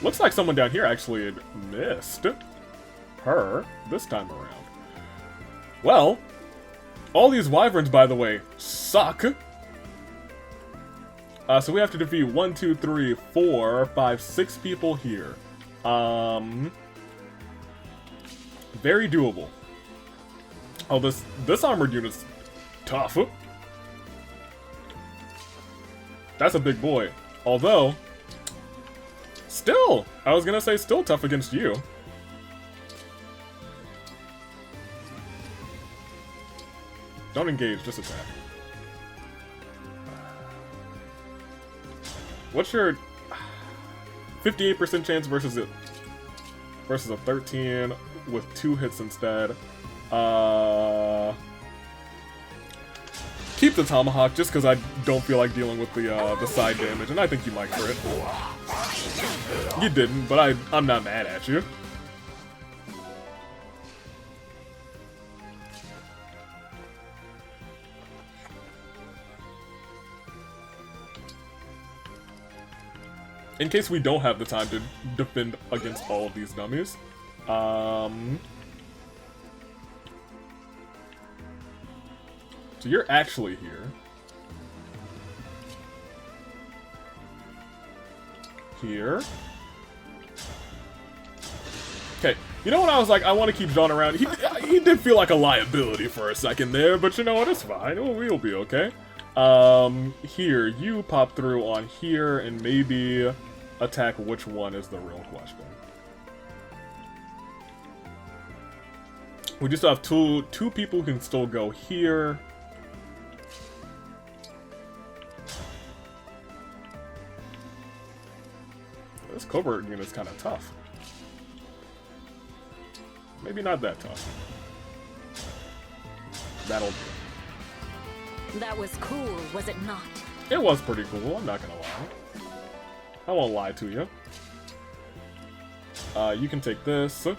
Looks like someone down here actually had missed her this time around. Well, all these wyverns, by the way, suck. So we have to defeat 1, 2, 3, 4, 5, 6 people here. Very doable. Oh, this armored unit's tough. That's a big boy. Although, still, I was gonna say still tough against you. Don't engage, just attack. What's your 58% chance versus it? versus a 13 with 2 hits instead. Keep the Tomahawk just because I don't feel like dealing with the side damage, and I think you might crit. You didn't, but I'm not mad at you. In case we don't have the time to defend against all of these dummies. So you're actually here. Here. Okay, you know what I was like, I want to keep Jean around. He did feel like a liability for a second there, but you know what, it's fine. We'll be okay. Here, you pop through on here and maybe attack which one is the real question. We just have two people who can still go here. This covert unit's kind of tough. Maybe not that tough. That'll do. That was cool, was it not? It was pretty cool, I'm not gonna lie. I won't lie to you. You can take this. You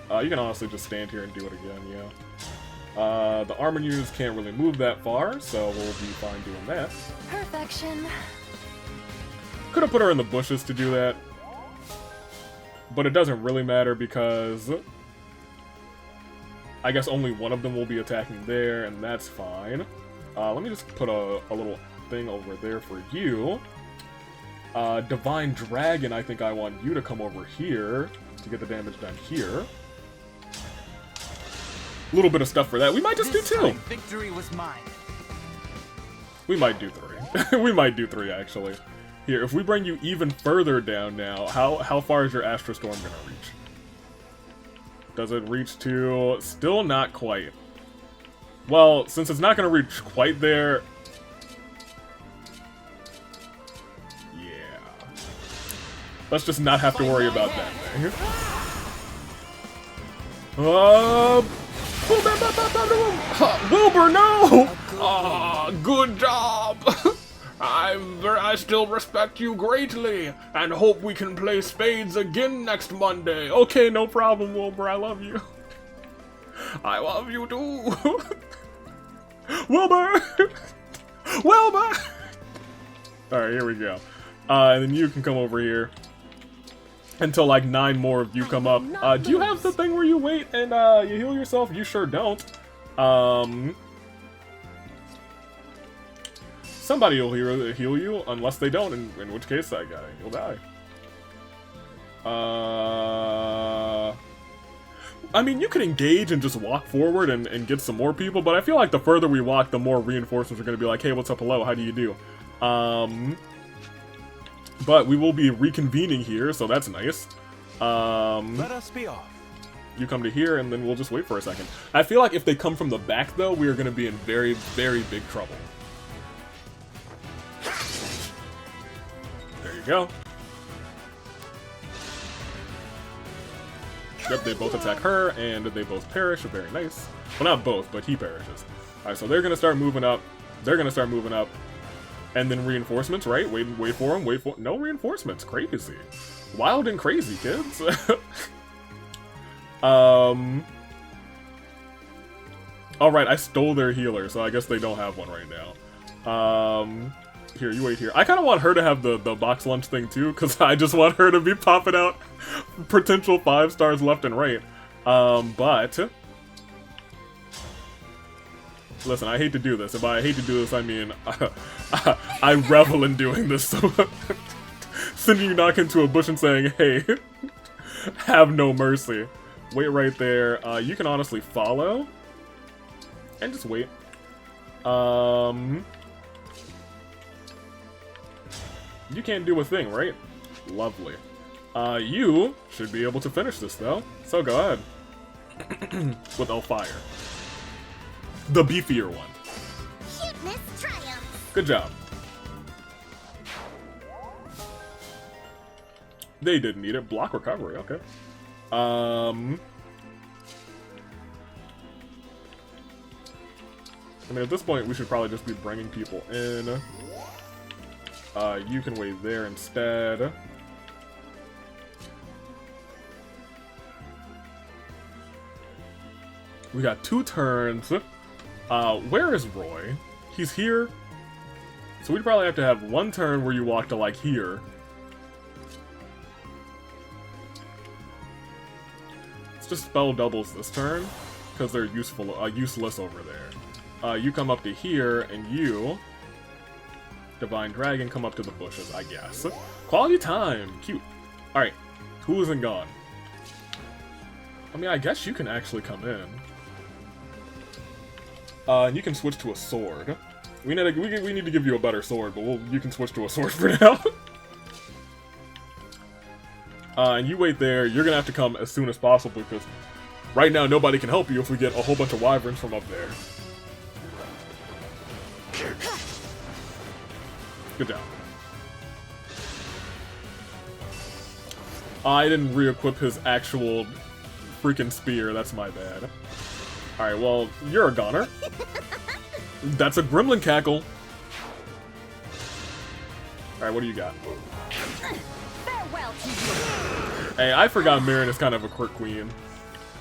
can honestly just stand here and do it again, yeah. The armor units can't really move that far, so we'll be fine doing that. Perfection. Could have put her in the bushes to do that. But it doesn't really matter because I guess only one of them will be attacking there, and that's fine. Let me just put a little thing over there for you. Divine Dragon, I think I want you to come over here to get the damage done here. A little bit of stuff for that. We might just do 2. Victory was mine. We might do 3. We might do 3, actually. Here, if we bring you even further down now, how far is your Astral Storm gonna reach? Does it reach to... Still not quite. Well, since it's not gonna reach quite there... Yeah. Let's just not have to worry about that thing. Wilbur, no! Good job! I still respect you greatly, and hope we can play spades again next Monday. Okay, no problem, Wilbur, I love you. I love you too. Wilbur! Wilbur! Alright, here we go. And then you can come over here. Until like 9 more of you come up. Do you have the thing where you wait and you heal yourself? You sure don't. Somebody will heal you, unless they don't, in which case you'll die. I mean, you can engage and just walk forward and get some more people, but I feel like the further we walk, the more reinforcements are going to be like, hey, what's up, hello, how do you do? But we will be reconvening here, so that's nice. Let us be off. You come to here, and then we'll just wait for a second. I feel like if they come from the back, though, we are going to be in very, very big trouble. There you go. Yep, they both attack her, and they both perish. Very nice. Well, not both, but he perishes. Alright, so they're going to start moving up. They're going to start moving up. And then reinforcements, right? Wait for them, wait for... No reinforcements, crazy. Wild and crazy, kids. Alright, I stole their healer, so I guess they don't have one right now. Here, you wait here. I kind of want her to have the box lunch thing too, because I just want her to be popping out potential 5 stars left and right. But... Listen, I hate to do this. If I hate to do this, I mean, I revel in doing this. So sending you knock into a bush and saying, hey, have no mercy. Wait right there. You can honestly follow. And just wait. You can't do a thing, right? Lovely. You should be able to finish this, though. So go ahead. With Fire. The beefier one. Cuteness triumphs. Good job. They didn't need it. Block recovery, okay. I mean, at this point, we should probably just be bringing people in. You can wait there instead. We got 2 turns. Where is Roy? He's here. So we'd probably have to have 1 turn where you walk to, like, here. Let's just spell doubles this turn, because they're useless over there. You come up to here, and you, Divine Dragon, come up to the bushes, I guess. Quality time! Cute. Alright, who isn't gone? I mean, I guess you can actually come in. And you can switch to a sword. We need to give you a better sword, but you can switch to a sword for now. And you wait there. You're gonna have to come as soon as possible, because right now nobody can help you if we get a whole bunch of wyverns from up there. Good job. I didn't re-equip his actual freaking spear. That's my bad. Alright, well, you're a goner. That's a gremlin cackle. Alright, what do you got? Farewell to you. Hey, I forgot Marin is kind of a crit queen.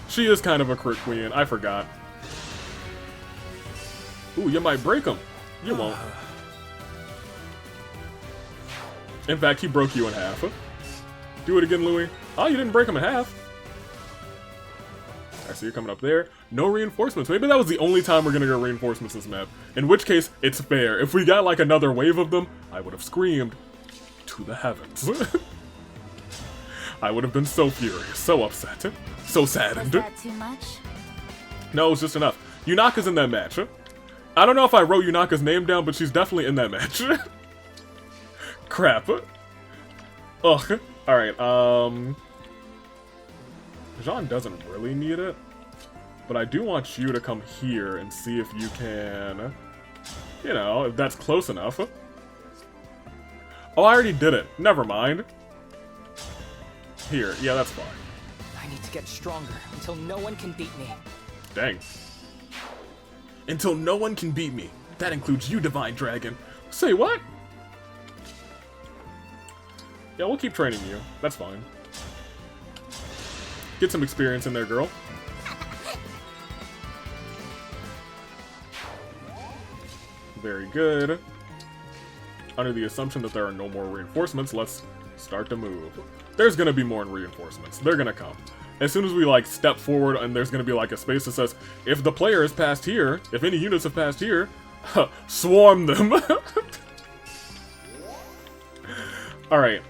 She is kind of a crit queen. I forgot. Ooh, you might break him. You won't. In fact, he broke you in half. Do it again, Louis. Oh, you didn't break him in half. Alright, so you're coming up there. No reinforcements. Maybe that was the only time we're gonna get reinforcements this map. In which case, it's fair. If we got like another wave of them, I would have screamed to the heavens. I would have been so furious, so upset, so saddened. Was that too much? No, it's just enough. Yunaka's in that match. I don't know if I wrote Yunaka's name down, but she's definitely in that match. Crap. Ugh. Alright, Jean doesn't really need it, but I do want you to come here and see if you can, you know, if that's close enough. Oh, I already did it. Never mind. Here, yeah, that's fine. I need to get stronger until no one can beat me. Dang. Until no one can beat me. That includes you, Divine Dragon. Say what? Yeah, we'll keep training you. That's fine. Get some experience in there, girl. Very good. Under the assumption that there are no more reinforcements, let's start to move. There's gonna be more reinforcements. They're gonna come. As soon as we, like, step forward and there's gonna be, like, a space that says, if the player has passed here, if any units have passed here, swarm them. Alright.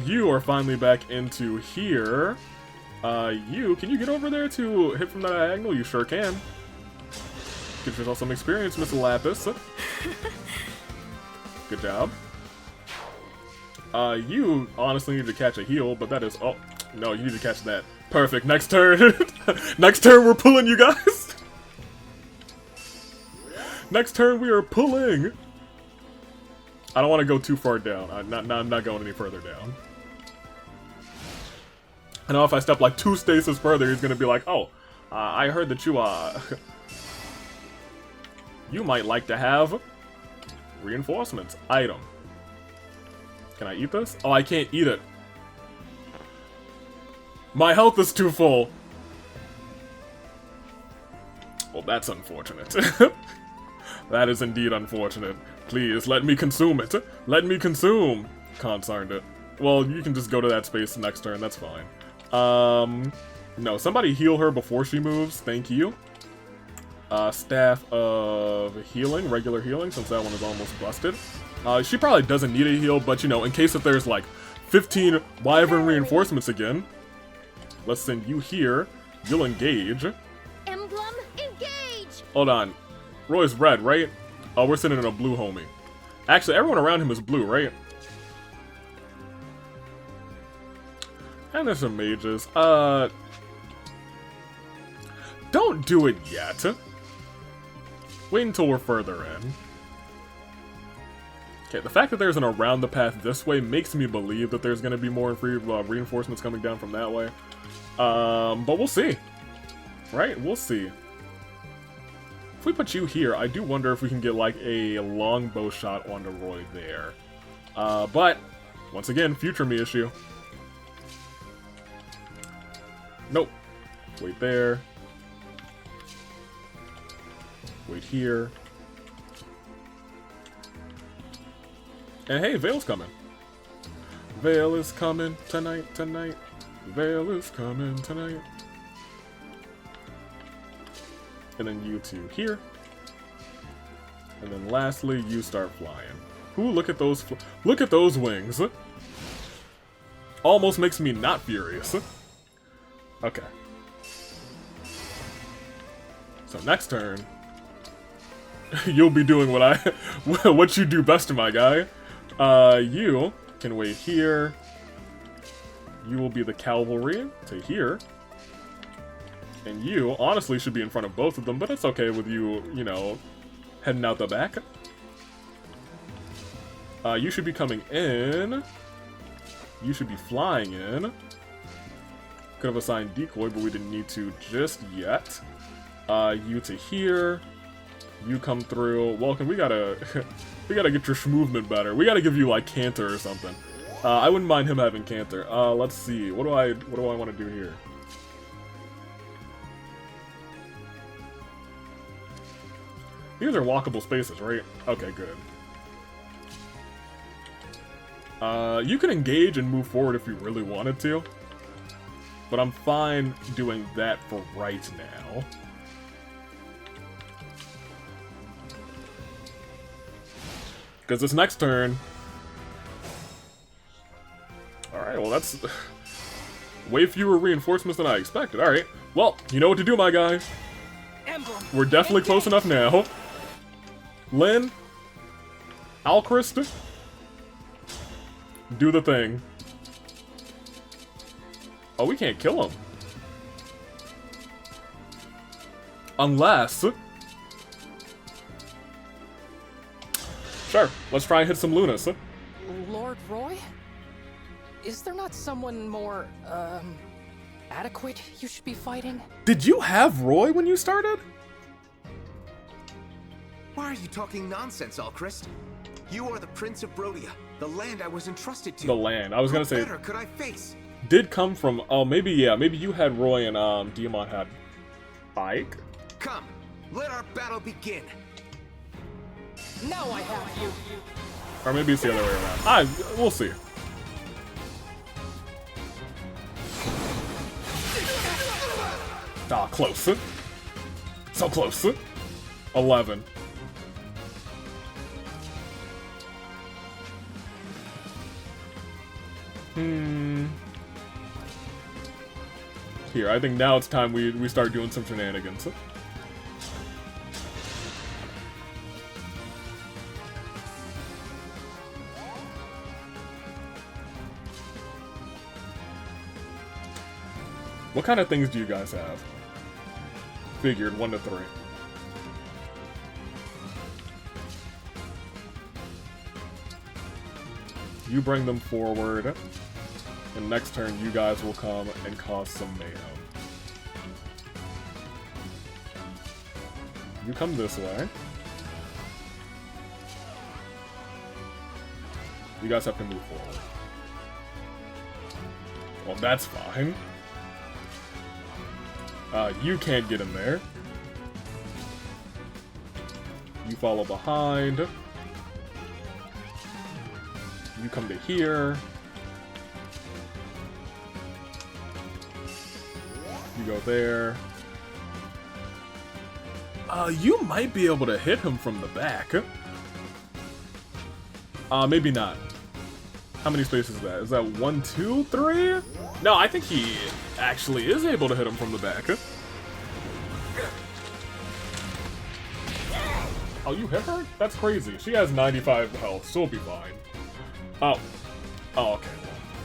You are finally back into here. Can you get over there to hit from that diagonal? You sure can. Get yourself some experience, Miss Lapis. Good job. You honestly need to catch a heal, but that is... Oh, no, you need to catch that. Perfect. Next turn. Next turn, we're pulling, you guys. Next turn, we are pulling. I don't want to go too far down. I'm not going any further down. I know if I step like 2 stasis further, he's going to be like, oh, I heard that you, you might like to have reinforcements. Item. Can I eat this? Oh, I can't eat it. My health is too full. Well, that's unfortunate. That is indeed unfortunate. Please, let me consume it. Let me consume. Concerned it. Well, you can just go to that space next turn. That's fine. No, somebody heal her before she moves. Thank you. Staff of healing, regular healing, since that one is almost busted. She probably doesn't need a heal, but you know, in case if there's like 15 wyvern reinforcements again, let's send you here. You'll engage. Emblem, engage! Hold on. Roy's red, right? Oh, we're sending in a blue homie. Actually, everyone around him is blue, right? And there's some mages. Don't do it yet. Wait until we're further in. Okay, the fact that there's an around the path this way makes me believe that there's going to be more free reinforcements coming down from that way. But we'll see. Right? We'll see. If we put you here, I do wonder if we can get, like, a longbow shot onto Roy there. But, once again, future me issue. Nope. Wait there. Wait here. And hey, Veyle's coming. Veyle is coming tonight. Veyle is coming tonight. And then you two here. And then lastly, you start flying. Ooh, look at those wings. Almost makes me not furious. Okay. So next turn, you'll be doing what you do best, my guy. You can wait here. You will be the cavalry to here. And you, honestly, should be in front of both of them, but it's okay with you, you know, heading out the back. You should be coming in. You should be flying in. Could have assigned decoy, but we didn't need to just yet. You to here. You come through. Welcome. We gotta get your movement better. We gotta give you like canter or something. I wouldn't mind him having canter. Let's see. What do I want to do here? These are walkable spaces, right? Okay, good. You can engage and move forward if you really wanted to. But I'm fine doing that for right now. Because this next turn... Alright, well that's... way fewer reinforcements than I expected. Alright, well, you know what to do, my guy. Emblem. We're definitely close enough now. Lynn, Alchrist, do the thing. Oh, we can't kill him. Unless... Sure, let's try and hit some Lunas. Lord Roy? Is there not someone more, adequate you should be fighting? Did you have Roy when you started? Why are you talking nonsense, Alchrist? You are the Prince of Brodia, the land I was entrusted to. The land. I was gonna say... Who better could I face? Did come from... Oh, maybe, yeah. Maybe you had Roy and, Diamond had Ike. Come, let our battle begin. Now I have you. Or maybe it's the other way around. We'll see. Ah, close. So close. 11. Here, I think now it's time we start doing some shenanigans. What kind of things do you guys have? Figured 1 to 3. You bring them forward, and next turn you guys will come and cause some mayhem. You come this way. You guys have to move forward. Well, that's fine. You can't get in there. You follow behind. You come to here. You go there. You might be able to hit him from the back. Maybe not. How many spaces is that? Is that 1, 2, 3? No, I think he actually is able to hit him from the back. Oh, you hit her? That's crazy. She has 95 health. She'll be fine. Oh. Oh, okay.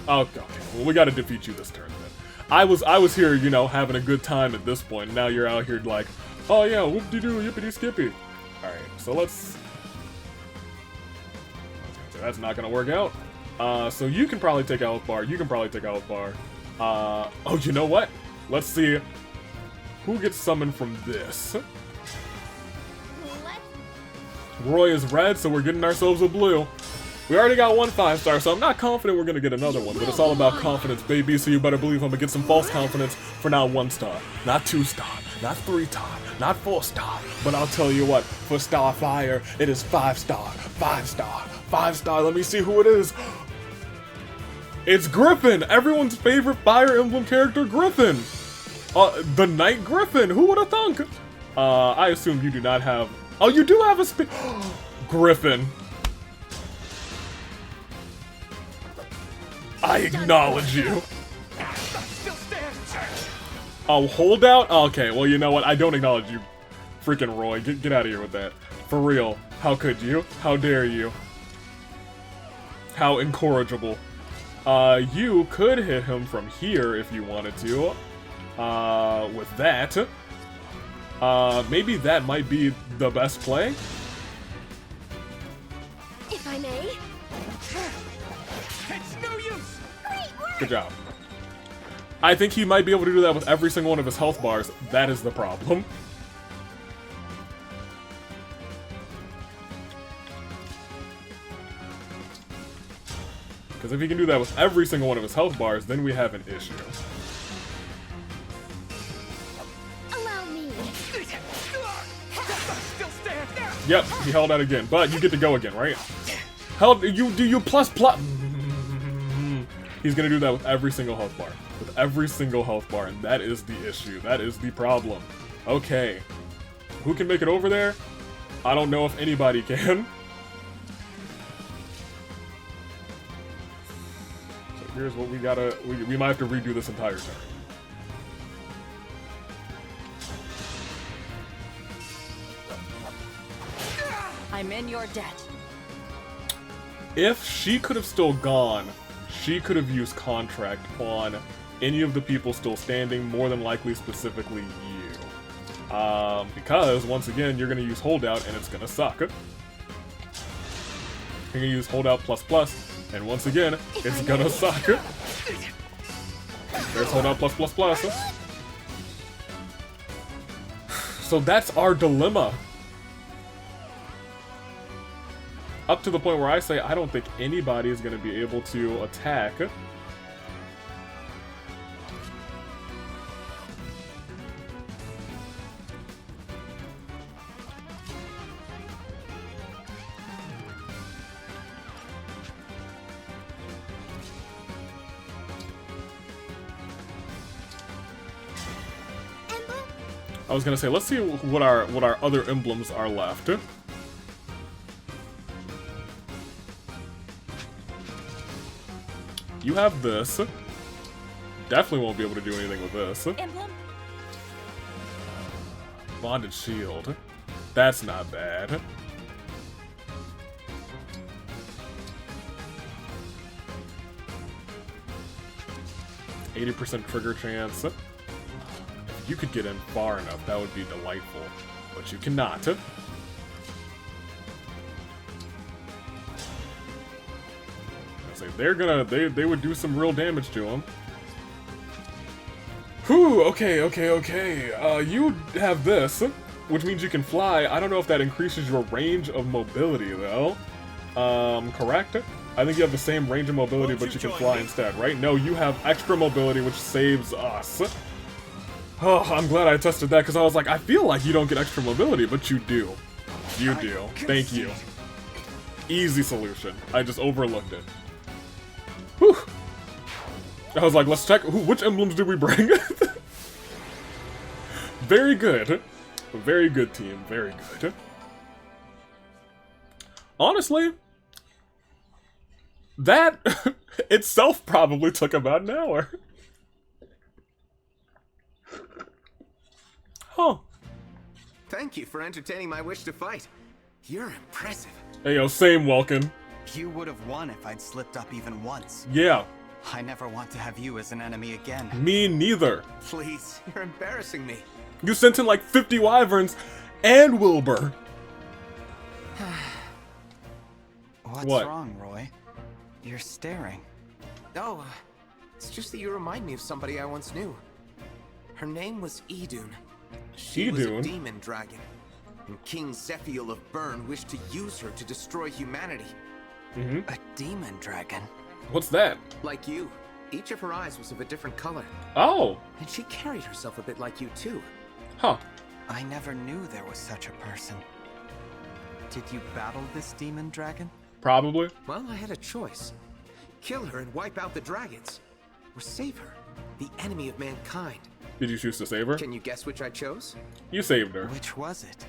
Okay. Well, we gotta defeat you this turn then. I was here, you know, having a good time at this point. And now you're out here like, oh yeah, whoop-de-doo, yippity-skippy. Alright, so let's... So that's not gonna work out. So you can probably take out Bar. You can probably take out Bar. Oh, you know what? Let's see who gets summoned from this. Roy is red, so we're getting ourselves a blue. We already got one 5-star, so I'm not confident we're gonna get another one, but it's all about confidence, baby, so you better believe I'm gonna get some false confidence for not 1-star, not 2-star, not 3-star, not 4-star, but I'll tell you what, for Starfire, it is 5-star, 5-star, 5-star, let me see who it is. It's Griffin, everyone's favorite Fire Emblem character, Griffin. The Knight Griffin, who would have thunk? I assume you do not have, oh, you do have a Griffin. I acknowledge you. Oh, holdout? Okay, well, you know what? I don't acknowledge you. Freaking Roy. Get out of here with that. For real. How could you? How dare you? How incorrigible. You could hit him from here if you wanted to. With that. Maybe that might be the best play. If I may. It's no use. Good job. I think he might be able to do that with every single one of his health bars. That is the problem. Because if he can do that with every single one of his health bars, then we have an issue. Allow me. Still stand. Yep, he held out again, but you get to go again, right? Held you plus. He's gonna do that with every single health bar. With every single health bar, and that is the issue. That is the problem. Okay. Who can make it over there? I don't know if anybody can. So here's what we gotta... We might have to redo this entire turn. I'm in your debt. If she could have still gone, she could have used contract on any of the people still standing, more than likely specifically you. Because, once again, you're going to use holdout and it's going to suck. You're going to use holdout plus, and once again, it's going to suck. There's holdout plus. So that's our dilemma. Up to the point where I say I don't think anybody is going to be able to attack. I was gonna say, let's see what our other emblems are left. You have this. Definitely won't be able to do anything with this. Emblem? Bonded shield. That's not bad. %80 trigger chance. If you could get in far enough, that would be delightful. But you cannot. They're gonna, they would do some real damage to him. Whew, okay. You have this, which means you can fly. I don't know if that increases your range of mobility, though. Correct? I think you have the same range of mobility, but you can fly instead, right? No, you have extra mobility, which saves us. Oh, I'm glad I tested that, because I was like, I feel like you don't get extra mobility, but you do. You do. Thank you. Easy solution. I just overlooked it. Whew. I was like, let's check. Which emblems did we bring? Very good. Very good, team. Very good. Honestly, that itself probably took about an hour. Huh. Thank you for entertaining my wish to fight. You're impressive. Hey, yo, same, Welkin. You would have won if I'd slipped up even once. Yeah. I never want to have you as an enemy again. Me neither. Please, you're embarrassing me. You sent in like 50 wyverns and Wilbur. What's wrong, Roy? You're staring. Oh, It's just that you remind me of somebody I once knew. Her name was Idun. She was a demon dragon. And King Zephiel of Bern wished to use her to destroy humanity. A demon dragon? What's that? Like you. Each of her eyes was of a different color. Oh! And she carried herself a bit like you, too. Huh. I never knew there was such a person. Did you battle this demon dragon? Probably. Well, I had a choice. Kill her and wipe out the dragons. Or save her, the enemy of mankind. Did you choose to save her? Can you guess which I chose? You saved her. Which was it?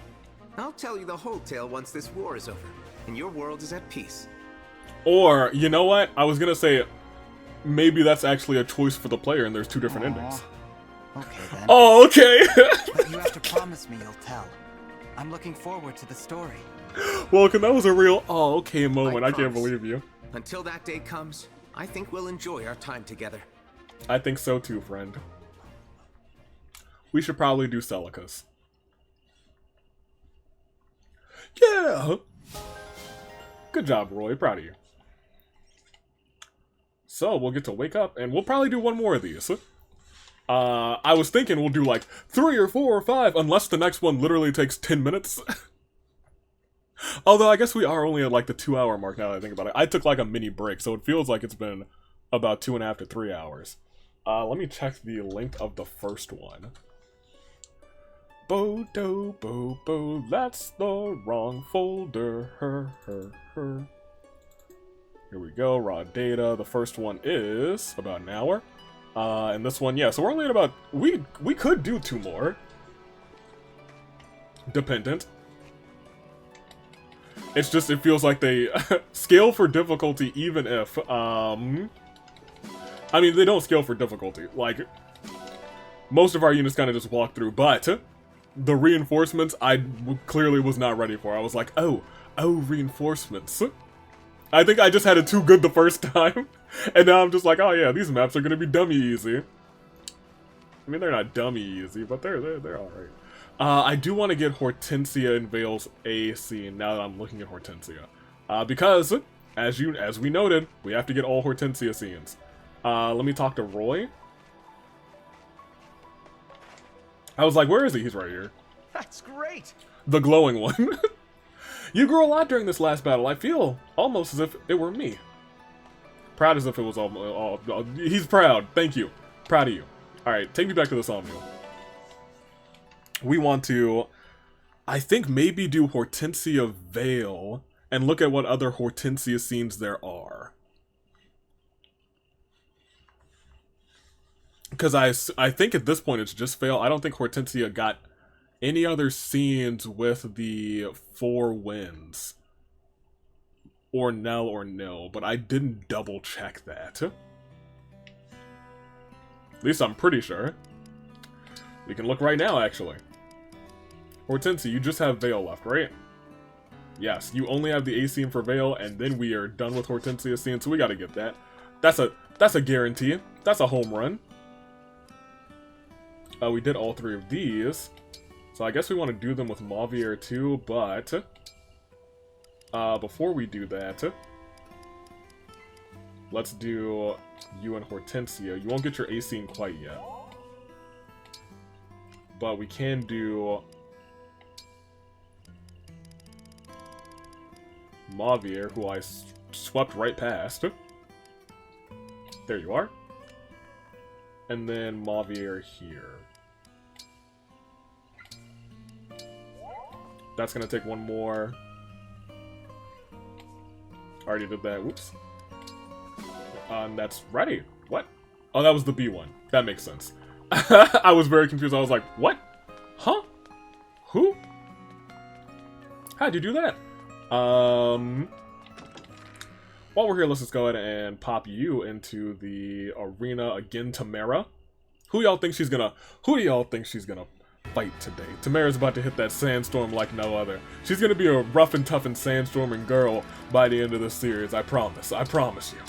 I'll tell you the whole tale once this war is over, and your world is at peace. Or, you know what? I was gonna say, maybe that's actually a choice for the player and there's two different endings. Okay then. Oh, okay! But you have to promise me you'll tell. I'm looking forward to the story. Well, cause that was a real oh, okay moment. I can't believe you. Until that day comes, I think we'll enjoy our time together. I think so too, friend. We should probably do Celicus. Yeah! Good job, Roy. Proud of you. So, we'll get to wake up, and we'll probably do one more of these. I was thinking we'll do like 3 or 4 or 5, unless the next one literally takes 10 minutes. Although, I guess we are only at like the 2-hour mark now that I think about it. I took like a mini break, so it feels like it's been about 2.5 to 3 hours. Let me check the length of the first one. Bo, that's the wrong folder. Here we go, raw data. The first one is about an hour. And this one, yeah, so we're only at about... We could do 2 more. Dependent. It's just, it feels like they scale for difficulty even if, I mean, they don't scale for difficulty. Like, most of our units kind of just walk through, but the reinforcements I clearly was not ready for. I was like, oh, reinforcements. I think I just had it too good the first time, and now I'm just like, oh yeah, these maps are gonna be dummy easy. I mean, they're not dummy easy, but they're alright. I do want to get Hortensia and Veyle's A scene now that I'm looking at Hortensia. Because, as we noted, we have to get all Hortensia scenes. Let me talk to Roy. I was like, where is he? He's right here. That's great! The glowing one. You grew a lot during this last battle. I feel almost as if it were me. Proud as if it was all he's proud. Thank you. Proud of you. Alright, take me back to the Somnium. We want to, I think, maybe do Hortensia Veyle and look at what other Hortensia scenes there are. Because I think at this point it's just Veyle. I don't think Hortensia got any other scenes with the 4 winds. Or Nell or Nil, but I didn't double check that. At least I'm pretty sure. We can look right now, actually. Hortensia, you just have Veyle left, right? Yes, you only have the A scene for Veyle, and then we are done with Hortensia scene, so we gotta get that. That's a guarantee. That's a home run. We did all 3 of these. So I guess we want to do them with Mavier too, but before we do that, let's do you and Hortensia. You won't get your A scene quite yet. But we can do Mavier, who I swept right past. There you are. And then Mavier here. That's gonna take 1 more. Already did that. Whoops. And that's ready. What? Oh, that was the B one. That makes sense. I was very confused. I was like, what? Huh? Who? How'd you do that? While we're here, let's just go ahead and pop you into the arena again, Tamara. Who do y'all think she's gonna fight today? Tamara's about to hit that sandstorm like no other. She's gonna be a rough and tough and sandstorming girl by the end of this series, I promise. I promise you.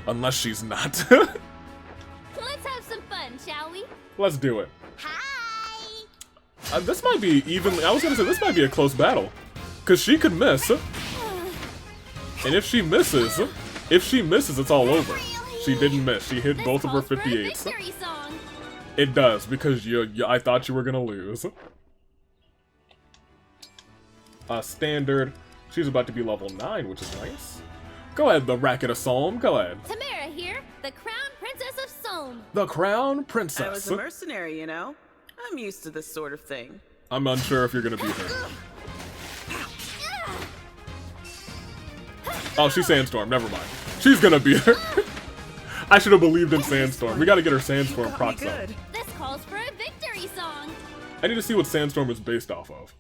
Unless she's not. Let's have some fun, shall we? Let's do it. Hi! This might be evenly... I was gonna say, this might be a close battle. Because she could miss. And if she misses, it's all over. Really? She didn't miss. She hit both of her 58s. It does, because I thought you were gonna lose. Standard. She's about to be level 9, which is nice. Go ahead, the Racket of Solm. Go ahead. Tamara here, the Crown Princess of Solm. The Crown Princess. I was a mercenary, you know? I'm used to this sort of thing. I'm unsure if you're gonna beat her. Oh, she's Sandstorm. Never mind. She's gonna beat her. I should have believed in Sandstorm. We gotta get her Sandstorm procs up. This calls for a victory song. I need to see what Sandstorm is based off of.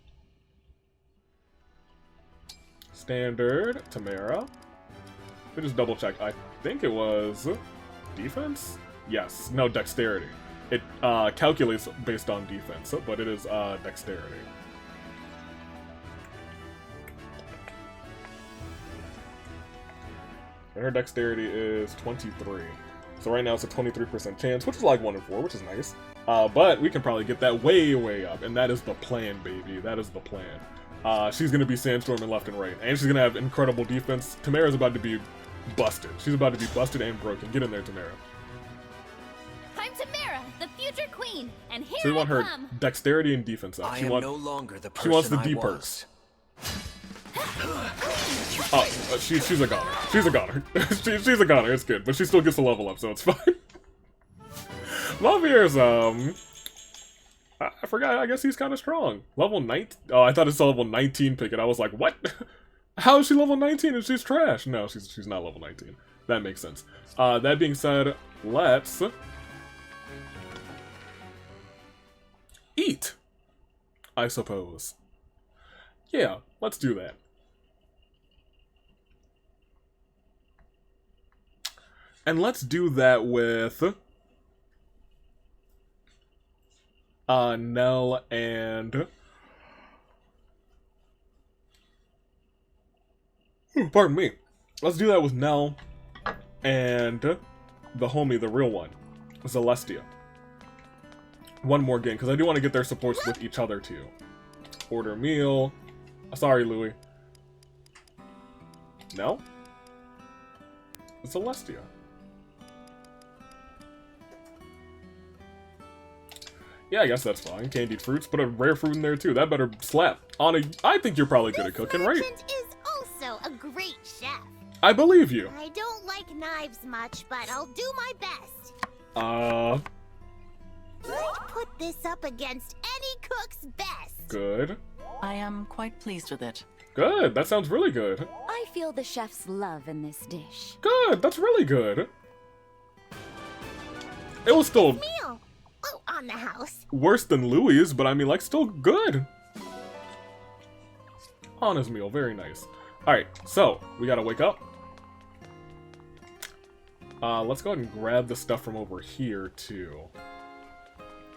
Standard, Tamara. Let me just double check. I think it was defense? Yes. No, dexterity. It calculates based on defense, but it is dexterity. And her dexterity is 23. So right now it's a 23% chance, which is like 1 in 4, which is nice. But we can probably get that way, way up. And that is the plan, baby. That is the plan. She's going to be Sandstorming left and right. And she's going to have incredible defense. Tamara's about to be busted. She's about to be busted and broken. Get in there, Tamara. I'm Tamara, the future queen. And here So you want I her come. dexterity and defense up. She no longer the she wants the person D I perks. Oh, she's a goner. She's a goner. she's a goner, it's good. But she still gets a level up, so it's fine. Lavier's, I forgot, I guess he's kind of strong. Level 19? Oh, I thought it's a level 19 pick, and I was like, what? How is she level 19 and she's trash? No, she's not level 19. That makes sense. That being said, let's eat, I suppose. Yeah, let's do that. And let's do that with Nell and pardon me. Let's do that with Nell and the homie, the real one, Zelestia. One more game, because I do want to get their supports with each other too. Order meal. Sorry, Louis. No? It's Zelestia. Yeah, I guess that's fine. Candied fruits, put a rare fruit in there too. That better slap. Anna, I think you're probably good at cooking, right? Is also a great chef. I believe you. I don't like knives much, but I'll do my best. I'd put this up against any cook's best. Good. I am quite pleased with it. Good. That sounds really good. I feel the chef's love in this dish. Good. That's really good. It was still Meal. Oh, on the house. worse than Louis', but I mean, like, still good. Anna's meal. Very nice. Alright, so, we gotta wake up. Let's go ahead and grab the stuff from over here, too.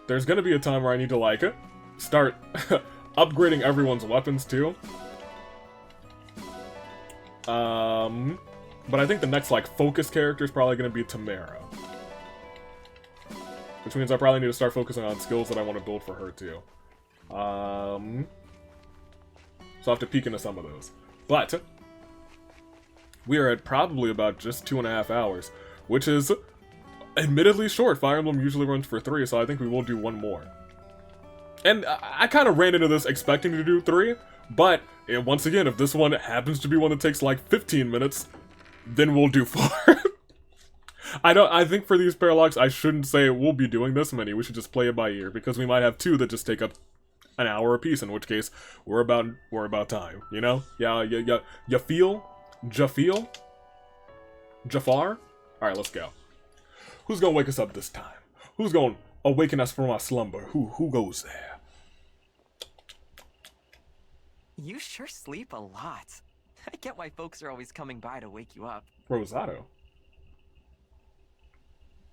There's gonna be a time where I need to, like, start upgrading everyone's weapons, too. But I think the next, like, focus character is probably gonna be Tamara. Which means I probably need to start focusing on skills that I want to build for her, too. So I'll have to peek into some of those. But we are at probably about just 2.5 hours, which is admittedly short. Fire Emblem usually runs for 3, so I think we will do one more. And I kind of ran into this expecting to do 3, but once again, if this one happens to be one that takes like 15 minutes, then we'll do 4. I think for these paralogues, I shouldn't say we'll be doing this many. We should just play it by ear, because we might have 2 that just take up an hour apiece, in which case we're about time, you know? Yeah, you feel? Jafar? Alright, let's go. Who's gonna wake us up this time? Who's gonna awaken us from our slumber? Who goes there? You sure sleep a lot. I get why folks are always coming by to wake you up. Rosato.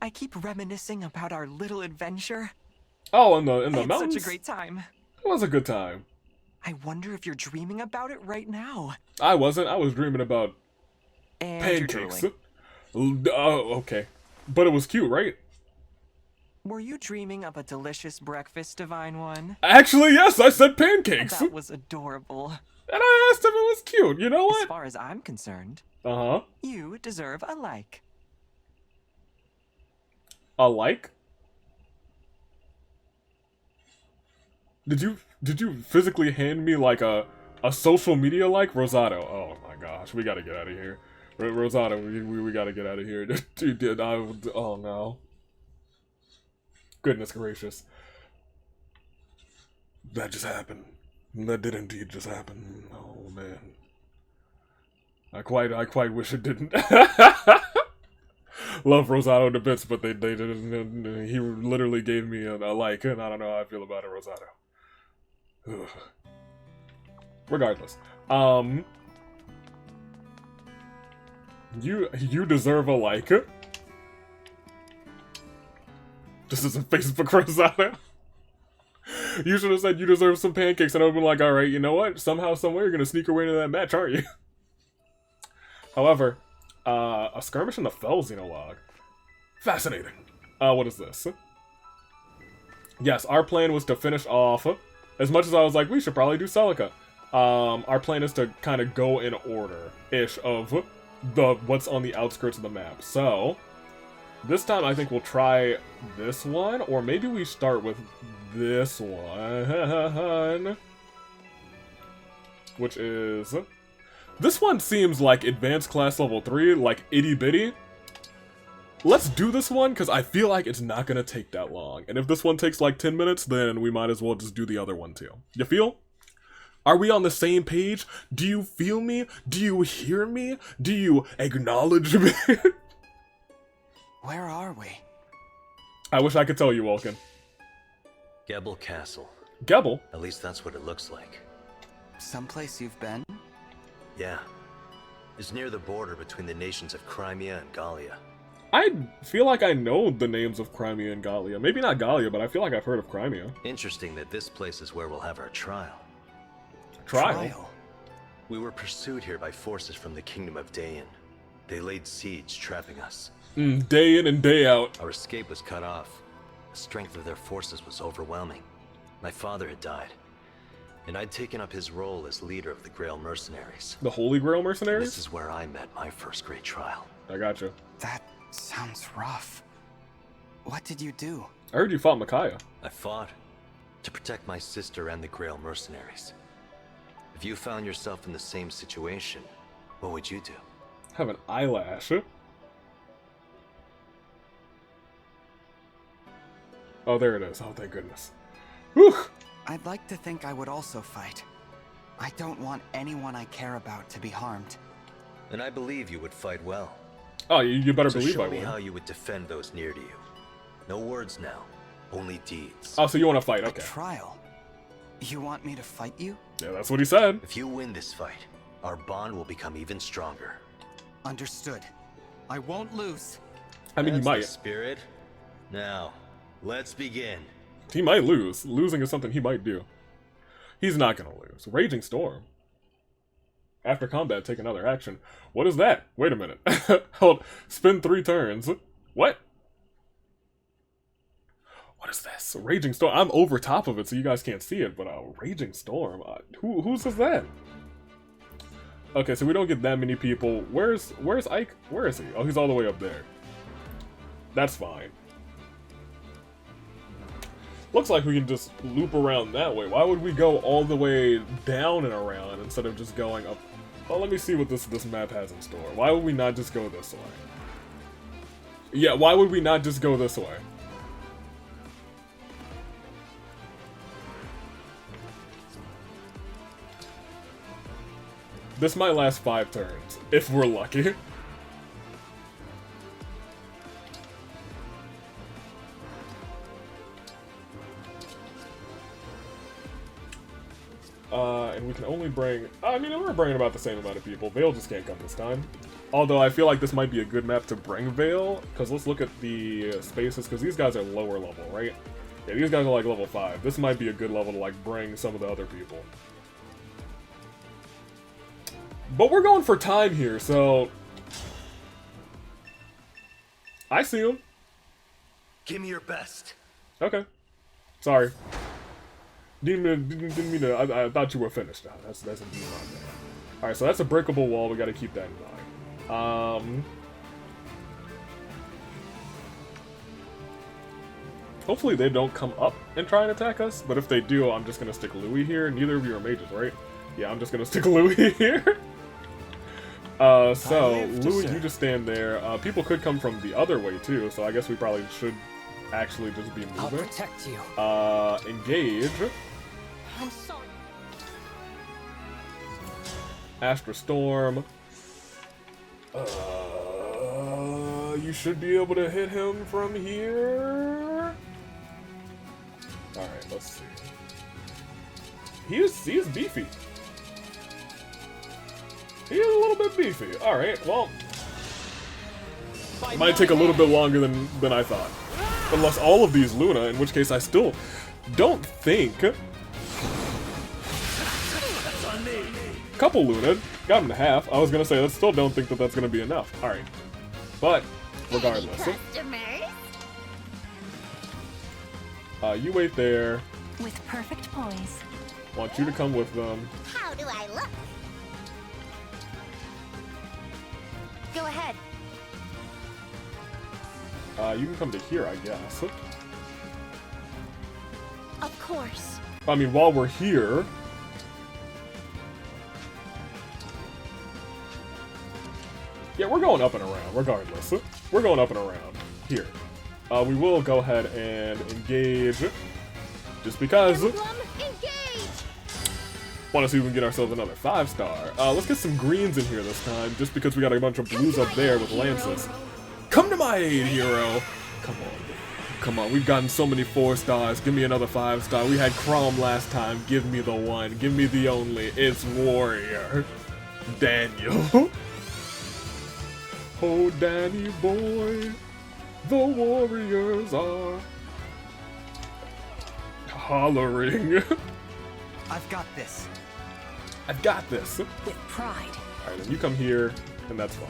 I keep reminiscing about our little adventure. Oh, in the I had mountains? such a great time. It was a good time. I wonder if you're dreaming about it right now. I wasn't. I was dreaming about And pancakes. you're drooling. Oh, okay. But it was cute, right? Were you dreaming of a delicious breakfast, Divine One? Actually, yes, I said pancakes. That was adorable. And I asked if it was cute. You know what? As far as I'm concerned, Uh-huh. you deserve a like. A like? Did you physically hand me like a social media like? Rosado? Oh my gosh, we gotta get out of here. Rosado, we gotta get out of here. You did. Oh no. Goodness gracious. That just happened. That did indeed just happen. Oh man. I quite wish it didn't. Love Rosado to bits, but they didn't. He literally gave me a like, and I don't know how I feel about it, Rosado. Ugh. Regardless, you deserve a like. This isn't Facebook, Rosado. You should have said you deserve some pancakes, and I would have been like, all right, you know what? Somehow, somewhere, you're gonna sneak your way into that match, aren't you? However, a skirmish in the Fell Xenologue. Fascinating. What is this? Yes, our plan was to finish off. As much as I was like, we should probably do Celica. Our plan is to kind of go in order-ish of what's on the outskirts of the map. So, this time I think we'll try this one, or maybe we start with this one. Which is... This one seems like advanced class level 3, like itty-bitty. Let's do this one, because I feel like it's not going to take that long. And if this one takes like 10 minutes, then we might as well just do the other one too. You feel? Are we on the same page? Do you feel me? Do you hear me? Do you acknowledge me? Where are we? I wish I could tell you, Vulcan. Gebel Castle. Gebel? At least that's what it looks like. Someplace you've been? Yeah. It's near the border between the nations of Crimea and Gallia. I feel like I know the names of Crimea and Gallia. Maybe not Gallia, but I feel like I've heard of Crimea. Interesting that this place is where we'll have our trial. Trial? We were pursued here by forces from the Kingdom of Dayan. They laid siege, trapping us. Day in and day out. Our escape was cut off. The strength of their forces was overwhelming. My father had died, and I'd taken up his role as leader of the Grail Mercenaries. The Holy Grail Mercenaries? This is where I met my first great trial. I gotcha. That sounds rough. What did you do? I heard you fought Micaiah. I fought to protect my sister and the Grail Mercenaries. If you found yourself in the same situation, what would you do? Have an eyelash. Oh, there it is. Oh, thank goodness. Whew! I'd like to think I would also fight. I don't want anyone I care about to be harmed. And I believe you would fight well. Oh, you better So believe I show me would. how you would defend those near to you. No words now, only deeds. Oh, so you want to fight? Okay. A trial? You want me to fight you? Yeah, that's what he said. If you win this fight, our bond will become even stronger. Understood. I won't lose. I mean, That's he might. the spirit. Now, let's begin. He might lose. Losing is something he might do. He's not gonna lose. Raging Storm. After combat, take another action. What is that? Wait a minute. Hold. Spin 3 turns. What? What is this? Raging Storm. I'm over top of it, so you guys can't see it, but Raging Storm. Whose is that? Okay, so we don't get that many people. Where's Ike? Where is he? Oh, he's all the way up there. That's fine. Looks like we can just loop around that way. Why would we go all the way down and around instead of just going up? Well, let me see what this map has in store. Why would we not just go this way? Yeah, why would we not just go this way? This might last 5 turns, if we're lucky. And we can only bring... I mean, we're bringing about the same amount of people. Veyle just can't come this time. Although I feel like this might be a good map to bring Veyle, because let's look at the spaces, because these guys are lower level, right? Yeah, these guys are like level 5. This might be a good level to like bring some of the other people. But we're going for time here, so... I see him. Give me your best. Okay. Sorry. Didn't mean to, I thought you were finished now. That's indeed not bad. Alright, so that's a breakable wall. We gotta keep that in mind. Hopefully they don't come up and try and attack us, but if they do, I'm just gonna stick Louis here. Neither of you are mages, right? Yeah, I'm just gonna stick Louis here. So, Louis, you just stand there. People could come from the other way, too, so I guess we probably should actually just be moving. I'll protect you. Engage. I'm sorry. Astra Storm. You should be able to hit him from here. Alright, let's see. He is beefy. He is a little bit beefy. Alright, well. It might take a little bit longer than I thought. Unless all of these Luna, in which case I still don't think. Couple Luna, got him to half. I was gonna say, I still don't think that that's gonna be enough. Alright. But, regardless. You wait there. With perfect poise. Want you to come with them. How do I look? Go ahead. You can come to here, I guess. Of course. I mean, while we're here... Yeah, we're going up and around, regardless. We're going up and around. Here. We will go ahead and engage. Just because... Emblem, engage! Want to see if we can get ourselves another 5-star. Let's get some greens in here this time, just because we got a bunch of blues up there with lances. Come to my aid, hero! Come on. Come on, we've gotten so many 4-stars. Give me another 5-star. We had Chrome last time. Give me the one. Give me the only. It's Warrior. Daniel. Oh, Danny boy. The warriors are hollering. I've got this. I've got this. With pride. Alright, then you come here, and that's fine.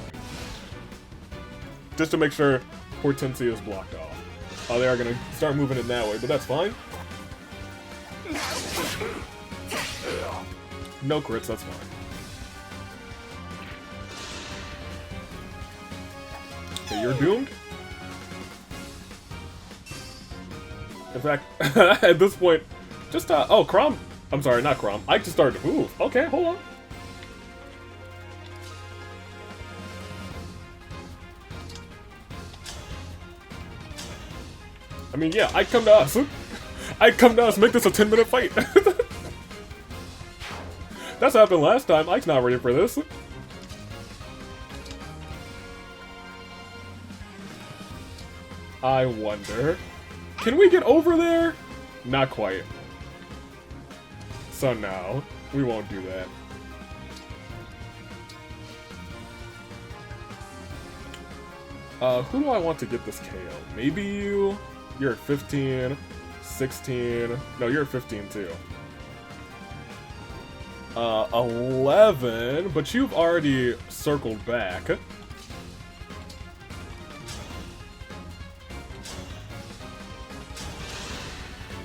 Just to make sure Hortensia is blocked off. Oh, they are gonna start moving it that way, but that's fine. No crits, that's fine. Okay, you're doomed? In fact, at this point, just, oh, Crom. I'm sorry, not Crom. I just started to move. Okay, hold on. I mean, yeah, I'd come to us. I'd come to us, make this a 10-minute fight. That's happened last time. Ike's not ready for this. I wonder... Can we get over there? Not quite. So no, we won't do that. Who do I want to get this KO? Maybe you? You're at 15, 16. No, you're at 15 too. 11, but you've already circled back.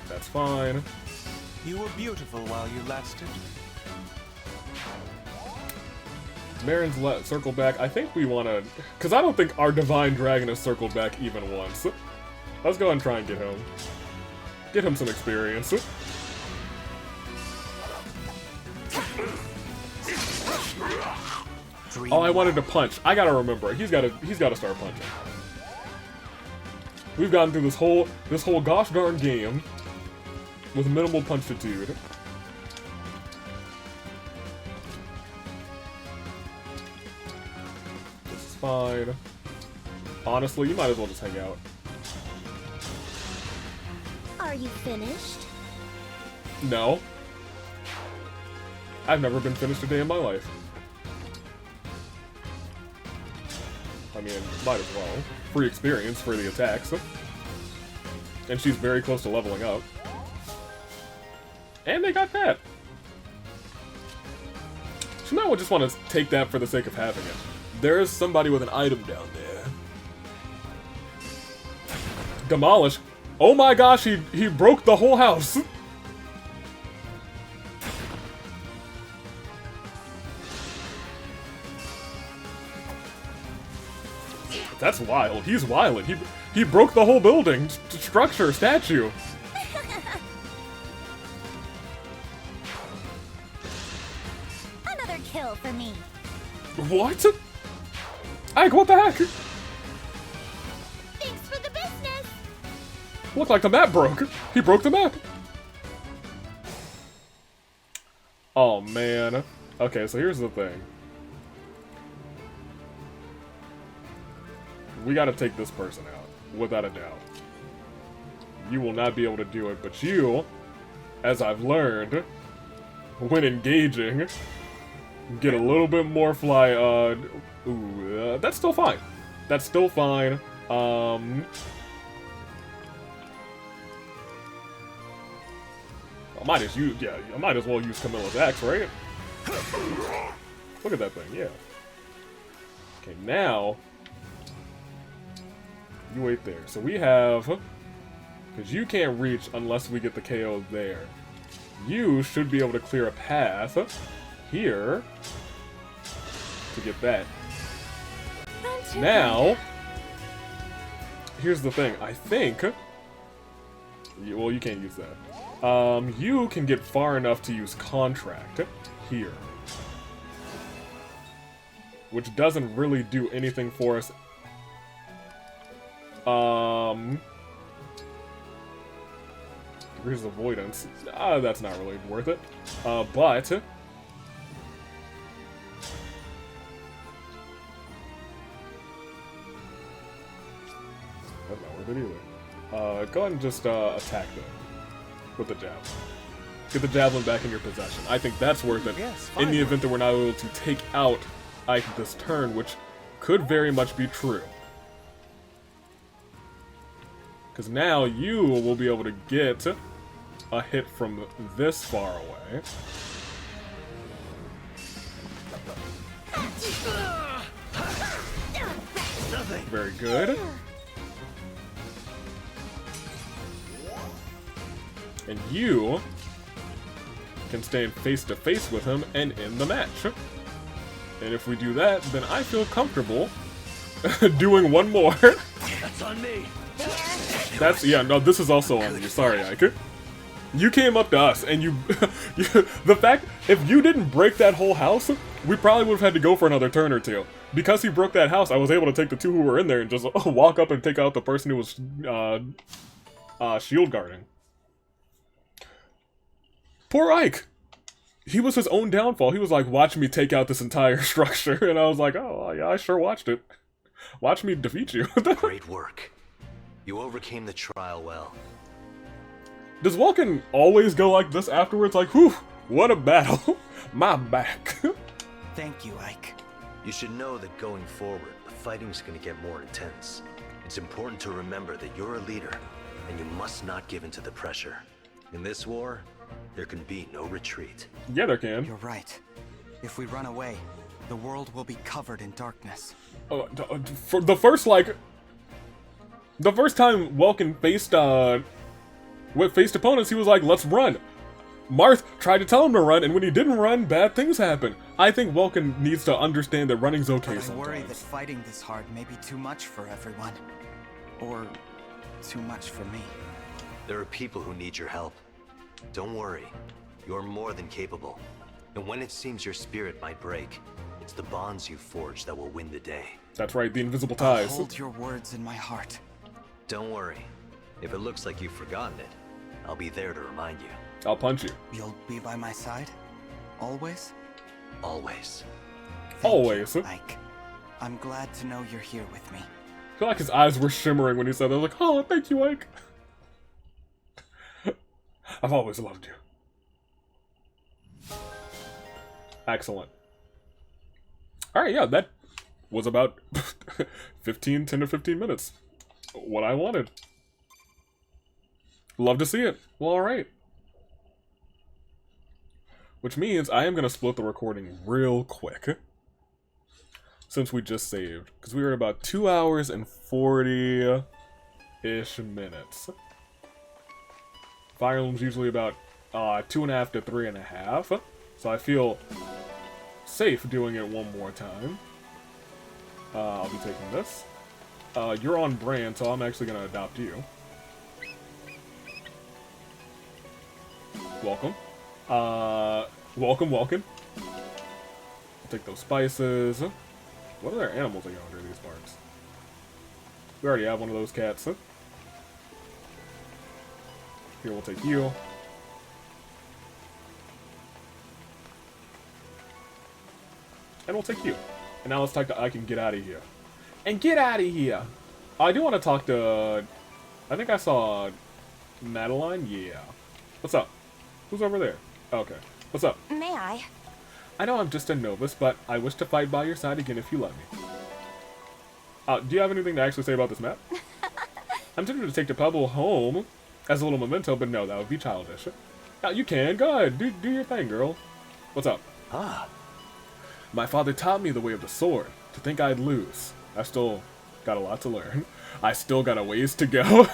That's fine. You were beautiful while you lasted. Marin's circle back. I think we want to... Because I don't think our Divine Dragon has circled back even once. Let's go ahead and try and get him. Get him some experience. Oh, I wanted to punch. I gotta remember. He's gotta start punching. We've gotten through this whole gosh darn game with minimal punchitude. This is fine. Honestly, you might as well just hang out. Are you finished? No. I've never been finished a day in my life. I mean, might as well. Free experience for the attacks. And she's very close to leveling up. And they got that. She might just want to take that for the sake of having it. There is somebody with an item down there. Demolish. Oh my gosh, he broke the whole house. That's wild. He's wild. He He broke the whole building, structure, statue. Another kill for me. What? Ike, what the heck? Thanks for the business. Looked like the map broke. He broke the map. Oh, man. Okay, so here's the thing. We gotta take this person out, without a doubt. You will not be able to do it, but you, as I've learned, when engaging, get a little bit more fly, that's still fine. That's still fine. I might as well use Camilla's axe, right? Look at that thing, yeah. Okay, now you wait there. So we have, because you can't reach unless we get the KO there. You should be able to clear a path here to get that. Now, here's the thing. I think, well, you can't use that. You can get far enough to use Contract here, which doesn't really do anything for us. Here's Avoidance. That's not really worth it. But that's not worth it either. Go ahead and just attack them with the javelin. Get the javelin back in your possession. I think that's worth it in the event that we're not able to take out Ike this turn, which could very much be true. Because now you will be able to get a hit from this far away. Very good. And you can stand face to face with him and end the match. And if we do that, then I feel comfortable doing one more. That's on me. That's, yeah, no, this is also on you. Sorry, Ike. You came up to us, and the fact, if you didn't break that whole house, we probably would have had to go for another turn or two. Because he broke that house, I was able to take the two who were in there and just walk up and take out the person who was shield guarding. Poor Ike. He was his own downfall. He was like, watch me take out this entire structure. And I was like, oh, yeah, I sure watched it. Watch me defeat you. Great work. You overcame the trial well. Does Vulcan always go like this afterwards? Like, whew, what a battle. My back. Thank you, Ike. You should know that going forward, the fighting's gonna get more intense. It's important to remember that you're a leader, and you must not give in to the pressure. In this war, there can be no retreat. Yeah, there can. You're right. If we run away, the world will be covered in darkness. For the first, the first time Welkin faced opponents, he was like, let's run. Marth tried to tell him to run, and when he didn't run, bad things happen. I think Welkin needs to understand that running's okay but I sometimes. worry that fighting this hard may be too much for everyone. Or too much for me. There are people who need your help. Don't worry. You're more than capable. And when it seems your spirit might break, it's the bonds you forge that will win the day. That's right, the invisible ties. I'll hold your words in my heart. Don't worry. If it looks like you've forgotten it, I'll be there to remind you. I'll punch you. You'll be by my side? Always? Always. Always. You, Ike. I'm glad to know you're here with me. I feel like his eyes were shimmering when he said that. I was like, oh, thank you, Ike. I've always loved you. Excellent. Alright, yeah, that was about 10 to 15 minutes. What I wanted. Love to see it. Well, alright. Which means I am going to split the recording real quick. Since we just saved. Because we were at about 2 hours and 40-ish minutes. Fire Emblem's usually about 2.5 to 3.5. So I feel safe doing it one more time. I'll be taking this. You're on brand, so I'm actually gonna adopt you. Welcome. Welcome. I'll take those spices. What other animals are under these parks? We already have one of those cats. Here, we'll take you. And we'll take you. And now let's talk to I can get out of here. And get out of here! I do want to talk to... I think I saw... Madeline? Yeah. What's up? Who's over there? Okay. What's up? May I? I know I'm just a novice, but I wish to fight by your side again if you let me. Do you have anything to actually say about this map? I'm tempted to take the pebble home as a little memento, but no, that would be childish. You can. Go ahead. Do your thing, girl. What's up? My father taught me the way of the sword. To think I'd lose. I still got a lot to learn. I still got a ways to go.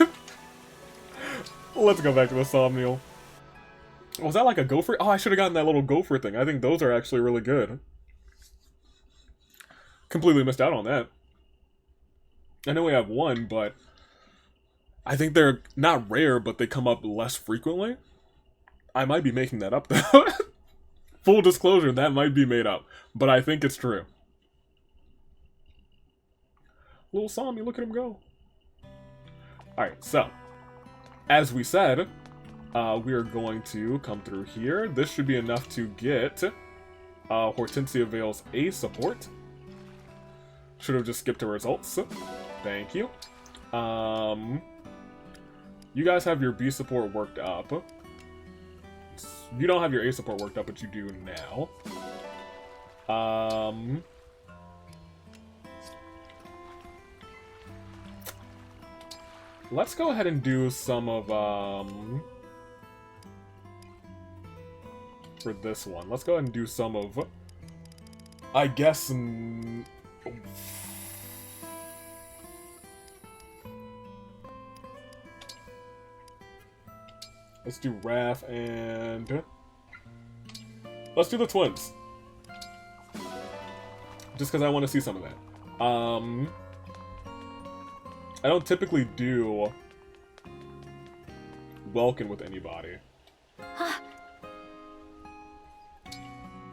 Let's go back to the Somniel. Was that like a gopher? Oh, I should have gotten that little gopher thing. I think those are actually really good. Completely missed out on that. I know we have one, but I think they're not rare, but they come up less frequently. I might be making that up, though. Full disclosure, that might be made up, but I think it's true. Little Somniel, look at him go. Alright, so, as we said, we are going to come through here. This should be enough to get Hortensia Vale's A support. Should have just skipped to results. Thank you. You guys have your B support worked up. You don't have your A support worked up, but you do now. Let's go ahead and do some of, for this one. Let's go ahead and do some of, I guess, let's do Raph and let's do the twins. Just because I want to see some of that. I don't typically do Welkin with anybody.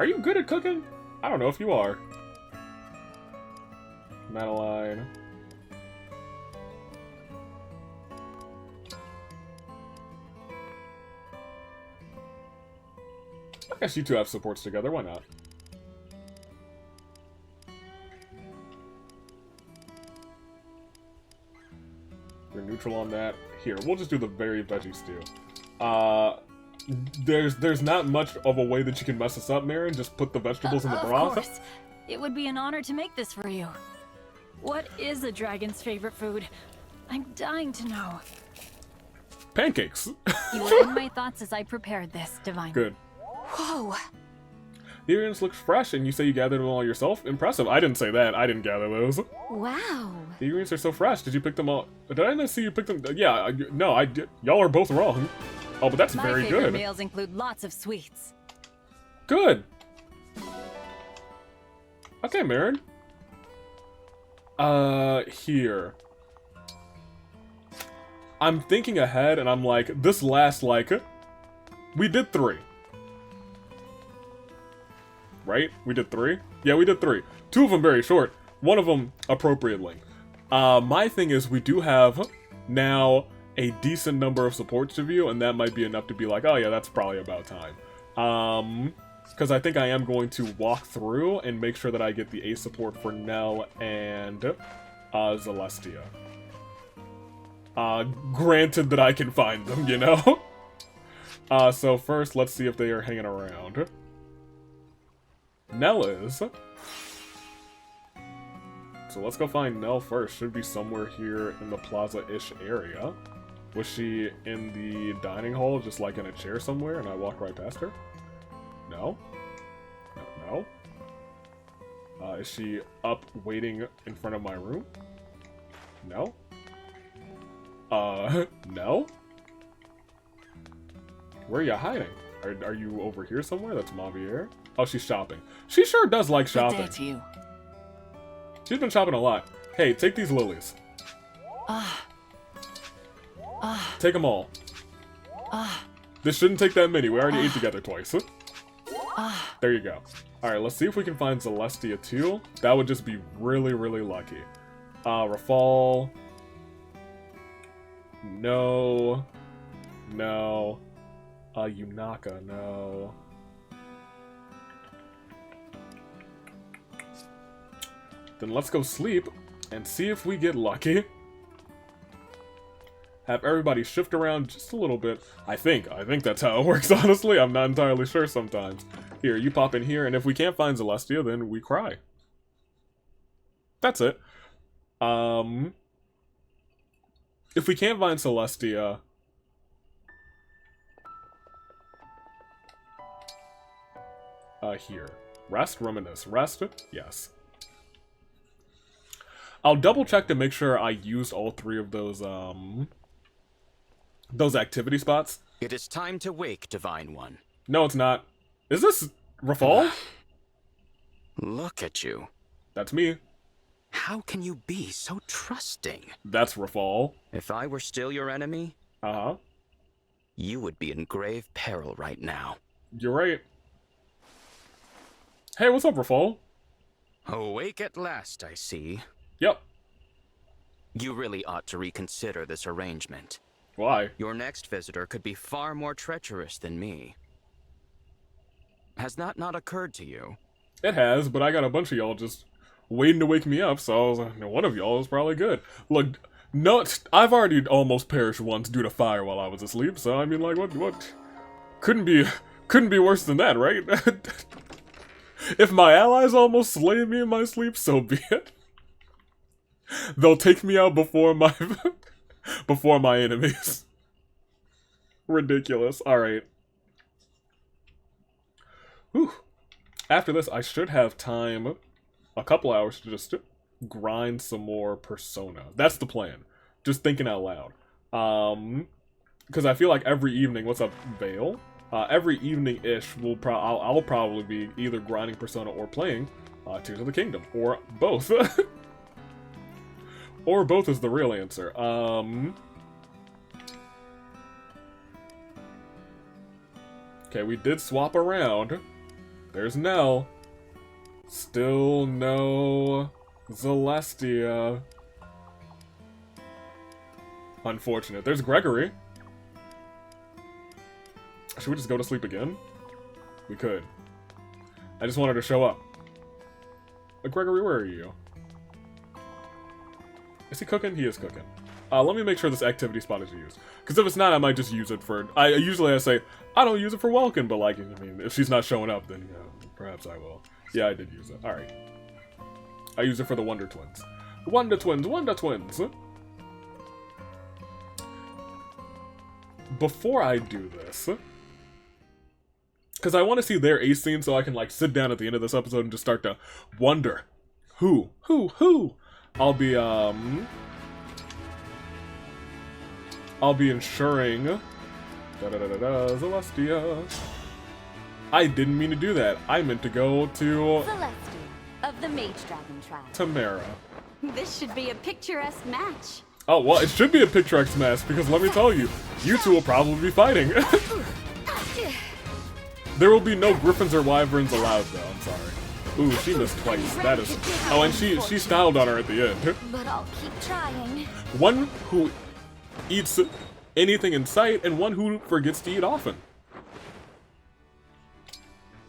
Are you good at cooking? I don't know if you are. Madeline. I guess you two have supports together, why not? You're neutral on that. Here, we'll just do the berry veggie stew. There's not much of a way that you can mess this up, Marin. Just put the vegetables in the broth. Of course. It would be an honor to make this for you. What is a dragon's favorite food? I'm dying to know. Pancakes. You were in my thoughts as I prepared this, Divine. Good. Whoa. The earrings look fresh, and you say you gathered them all yourself? Impressive. I didn't say that. I didn't gather those. Wow. The earrings are so fresh. Did you pick them all? Did I not see you pick them? Yeah, no, I did. Y'all are both wrong. Oh, but that's very good. My favorite meals include lots of sweets. Good. Okay, Marin. Here. I'm thinking ahead, and I'm like, this last, like, we did 3. Right? We did 3? Yeah, we did 3. 2 of them very short. 1 of them appropriate length. My thing is, we do have now a decent number of supports to view, and that might be enough to be like, oh yeah, that's probably about time. Because I think I am going to walk through and make sure that I get the A support for Nell and Zelestia. Granted that I can find them, you know? So first, let's see if they are hanging around. Nell is. So let's go find Nell first. Should be somewhere here in the plaza-ish area. Was she in the dining hall, just like in a chair somewhere, and I walked right past her? No. No. Is she up waiting in front of my room? No. No? Where are you hiding? Are you over here somewhere? That's Mavier. Oh, she's shopping. She sure does like shopping. Good day to you. She's been shopping a lot. Hey, take these lilies. Take them all. This shouldn't take that many. We already ate together twice. There you go. Alright, let's see if we can find Zelestia too. That would just be really, really lucky. Rafal. No. No. Yunaka, no. Then let's go sleep and see if we get lucky. Have everybody shift around just a little bit. I think that's how it works, honestly. I'm not entirely sure sometimes. Here, you pop in here, and if we can't find Zelestia, then we cry. That's it. If we can't find Zelestia... here. Rest, reminisce. Rest? Yes. I'll double check to make sure I used all 3 of those activity spots. It is time to wake, Divine One. No, it's not. Is this Rafal? Look at you. That's me. How can you be so trusting? That's Rafal. If I were still your enemy, you would be in grave peril right now. You're right. Hey, what's up, Rafal? Awake at last, I see. Yep. You really ought to reconsider this arrangement. Why? Your next visitor could be far more treacherous than me. Has that not occurred to you? It has, but I got a bunch of y'all just waiting to wake me up, so I was like, one of y'all is probably good. Look, no, I've already almost perished once due to fire while I was asleep, so I mean, like, what? Couldn't be worse than that, right? If my allies almost slay me in my sleep, so be it. They'll take me out before my enemies. Ridiculous. Alright. Whew. After this, I should have time, a couple hours, to just grind some more Persona. That's the plan. Just thinking out loud. Because I feel like every evening, what's up, Veyle? Every evening-ish, I'll probably be either grinding Persona or playing Tears of the Kingdom. Or both. Or both is the real answer. Okay, we did swap around. There's Nell. Still no Zelestia. Unfortunate. There's Gregory. Should we just go to sleep again? We could. I just wanted to show up. Gregory, where are you? Is he cooking? He is cooking. Let me make sure this activity spot is used. Because if it's not, I might just use it for... Usually I say, I don't use it for Welkin, but like, I mean, if she's not showing up, then, you know, perhaps I will. Yeah, I did use it. Alright. I use it for the Wonder Twins. Wonder Twins, Wonder Twins! Before I do this... Because I want to see their ace scene so I can, like, sit down at the end of this episode and just start to wonder. Who? I'll be ensuring... Zelestia. I didn't mean to do that. I meant to go to... Zelestia, of the Mage Dragon tribe. Tamara. This should be a picturesque match. Oh, well, it should be a picturesque match, because let me tell you, you two will probably be fighting. There will be no griffins or wyverns allowed, though. I'm sorry. Ooh, she missed twice. That is... Oh, and she styled on her at the end. But I'll keep trying. One who eats anything in sight, and one who forgets to eat often.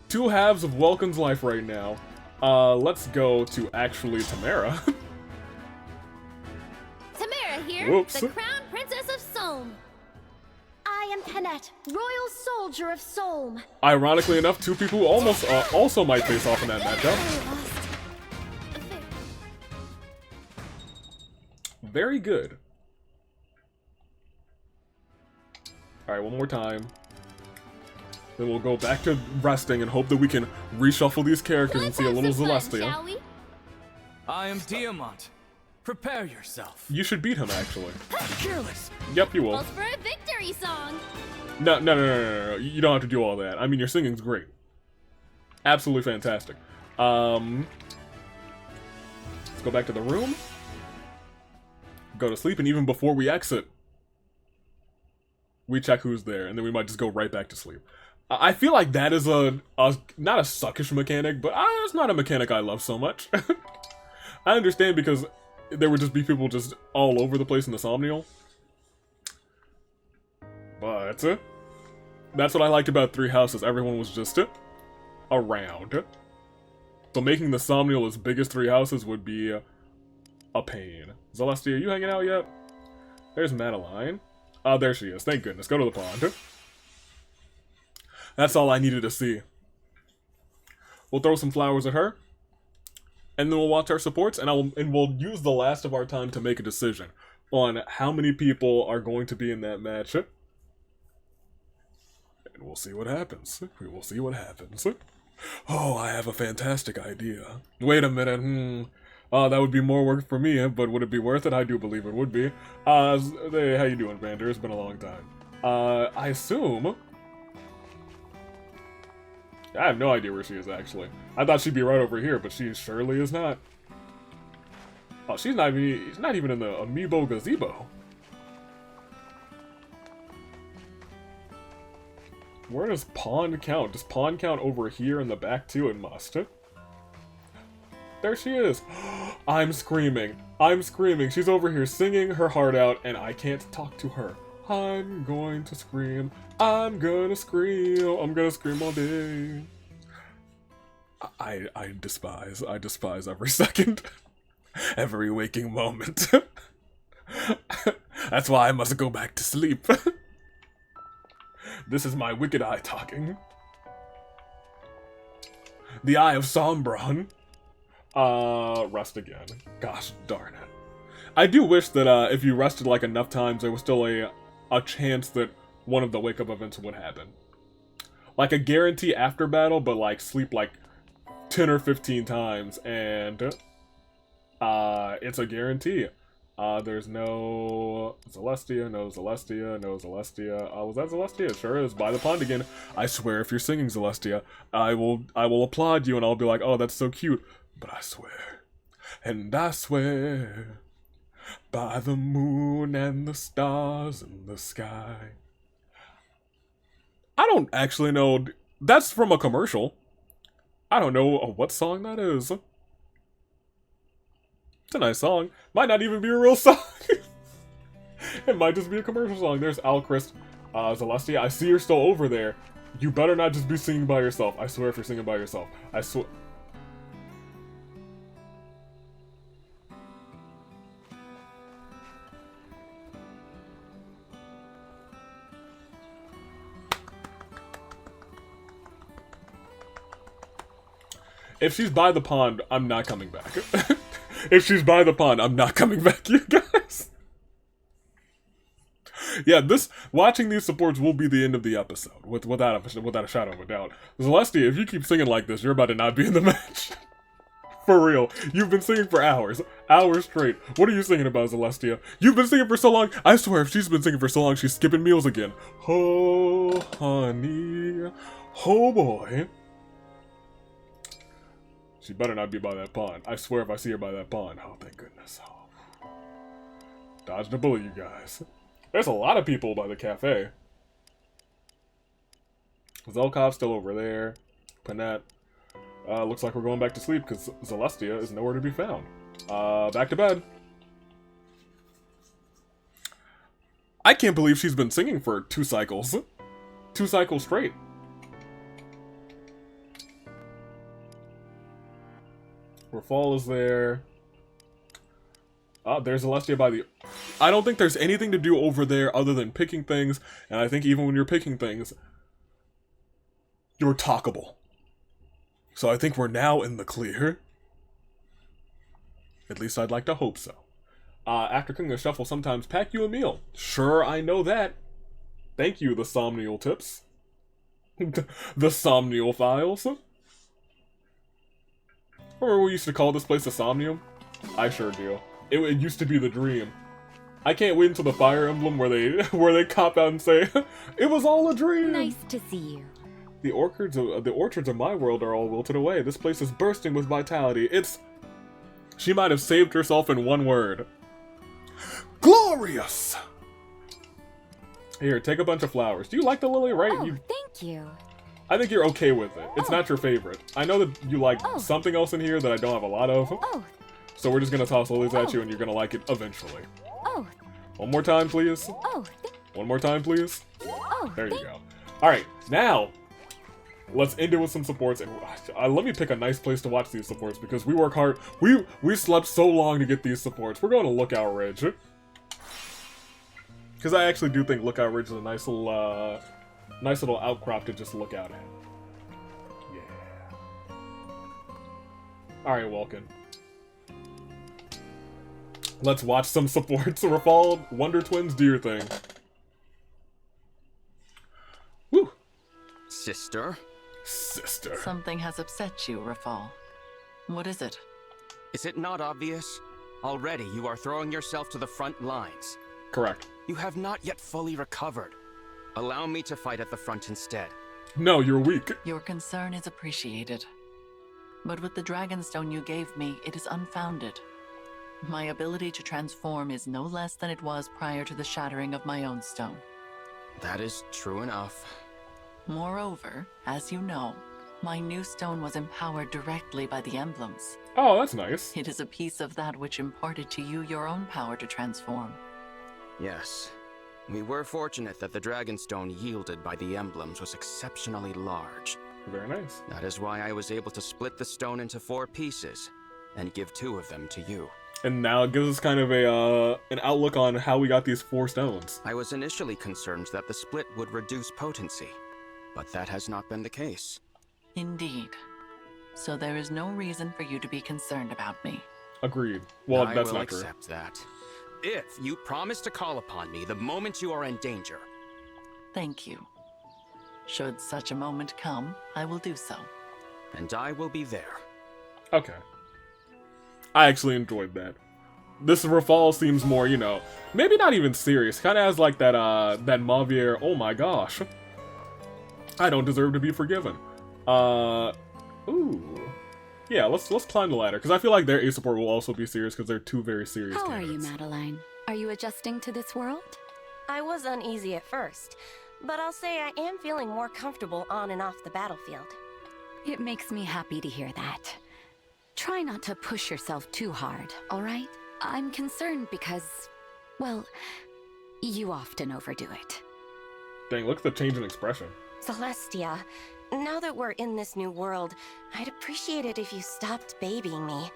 Two halves of Welkin's life right now. Let's go to actually Tamara. Tamara here, Whoops. the crown princess of Solm. I am Penette, royal soldier of Solm. Ironically enough, two people who almost also might face off in that matchup. Very good. Alright, one more time. Then we'll go back to resting and hope that we can reshuffle these characters and see a little Zelestia. I am Diamant. Prepare yourself. You should beat him, actually. Fearless. Yep, you will. Calls for a victory song. No. You don't have to do all that. I mean, your singing's great. Absolutely fantastic. Let's go back to the room. go to sleep, and even before we exit, we check who's there, and then we might just go right back to sleep. I feel like that is not a suckish mechanic, but it's not a mechanic I love so much. I understand because there would just be people just all over the place in the Somniel. But that's what I liked about Three Houses. Everyone was just around. So making the Somniel as big as Three Houses would be a pain. Zelestia, you hanging out yet? There's Madeline. Oh, there she is. Thank goodness. Go to the pond. That's all I needed to see. We'll throw some flowers at her. And then we'll watch our supports, and we'll use the last of our time to make a decision on how many people are going to be in that match. And we'll see what happens. We will see what happens. Oh, I have a fantastic idea. Wait a minute. That would be more work for me, but would it be worth it? I do believe it would be. Hey, how you doing, Vander? It's been a long time. I assume... I have no idea where she is, actually. I thought she'd be right over here, but she surely is not. Oh, she's not even in the Amiibo gazebo. Where does pawn count? Does pawn count over here in the back, too? It must. There she is. I'm screaming. I'm screaming. She's over here singing her heart out, and I can't talk to her. I'm going to scream. I'm gonna scream. I'm gonna scream all day. I despise every second. Every waking moment. That's why I must go back to sleep. This is my wicked eye talking. The Eye of Sombron. Rest again. Gosh darn it. I do wish that if you rested like enough times, there was still a chance that one of the wake-up events would happen. Like a guarantee after battle, but like sleep like 10 or 15 times, and it's a guarantee. There's no Zelestia, no Zelestia, no Zelestia. Was that Zelestia? It sure is. By the pond again. I swear, if you're singing Zelestia, I will applaud you, and I'll be like, oh, that's so cute. But I swear, and I swear, by the moon and the stars in the sky. I don't actually know. That's from a commercial. I don't know what song that is. It's a nice song. Might not even be a real song. It might just be a commercial song. There's Alchrist. Zelestia, I see you're still over there. You better not just be singing by yourself. I swear if you're singing by yourself. I swear. If she's by the pond, I'm not coming back. If she's by the pond, I'm not coming back, you guys. Yeah, watching these supports will be the end of the episode, without a shadow of a doubt. Zelestia, if you keep singing like this, you're about to not be in the match. For real. You've been singing for hours straight. What are you singing about, Zelestia? You've been singing for so long. I swear, if she's been singing for so long, she's skipping meals again. Oh, honey. Oh, boy. She better not be by that pond. I swear if I see her by that pond. Oh, thank goodness. Oh. Dodged a bullet, you guys. There's a lot of people by the cafe. Zelkov's still over there. Panette. Looks like we're going back to sleep because Zelestia is nowhere to be found. Back to bed. I can't believe she's been singing for 2 cycles. 2 cycles straight. Fall is there. There's Zelestia by the... I don't think there's anything to do over there other than picking things, and I think even when you're picking things, you're talkable. So I think we're now in the clear. At least I'd like to hope so. After cooking a chef will sometimes pack you a meal. Sure, I know that. Thank you, the Somniel tips. The Somniel files. Remember we used to call this place a Somnium? I sure do. It used to be the dream. I can't wait until the Fire Emblem where they cop out and say, it was all a dream! Nice to see you. The orchards of my world are all wilted away. This place is bursting with vitality. She might have saved herself in one word. Glorious! Here, take a bunch of flowers. Do you like the lily, right? Oh, thank you. I think you're okay with it. It's not your favorite. I know that you like something else in here that I don't have a lot of. Oh. So we're just gonna toss lilies at you and you're gonna like it eventually. Oh. One more time, please. Oh. One more time, please. Oh. There you go. Alright, now, let's end it with some supports. And let me pick a nice place to watch these supports because we work hard. We slept so long to get these supports. We're going to Lookout Ridge. Because I actually do think Lookout Ridge is a nice little outcrop to just look out at. Yeah. Alright, Welkin. Let's watch some supports. Rafal, Wonder Twins, do your thing. Woo! Sister? Sister. Something has upset you, Rafal. What is it? Is it not obvious? Already you are throwing yourself to the front lines. Correct. You have not yet fully recovered. Allow me to fight at the front instead. No, you're weak. Your concern is appreciated. But with the Dragonstone you gave me, it is unfounded. My ability to transform is no less than it was prior to the shattering of my own stone. That is true enough. Moreover, as you know, my new stone was empowered directly by the emblems. Oh, that's nice. It is a piece of that which imparted to you your own power to transform. Yes. We were fortunate that the Dragonstone yielded by the emblems was exceptionally large. Very nice. That is why I was able to split the stone into 4 pieces, and give 2 of them to you. And now it gives us kind of an outlook on how we got these 4 stones. I was initially concerned that the split would reduce potency, but that has not been the case. Indeed. So there is no reason for you to be concerned about me. Agreed. Well, I that's will not true. accept that. If you promise to call upon me the moment you are in danger. Thank you. Should such a moment come, I will do so. And I will be there. Okay. I actually enjoyed that. This Rafal seems more, you know, maybe not even serious. Kind of has like that that Mavier, oh my gosh. I don't deserve to be forgiven. Ooh. Yeah, let's climb the ladder, because I feel like their A support will also be serious, because they're 2 very serious How candidates. are you, Madeline? Are you adjusting to this world? I was uneasy at first, but I'll say I am feeling more comfortable on and off the battlefield. It makes me happy to hear that. Try not to push yourself too hard, alright? I'm concerned because, well, you often overdo it. Dang, look at the change in expression. Zelestia, now that we're in this new world, I'd appreciate it if you stopped babying me.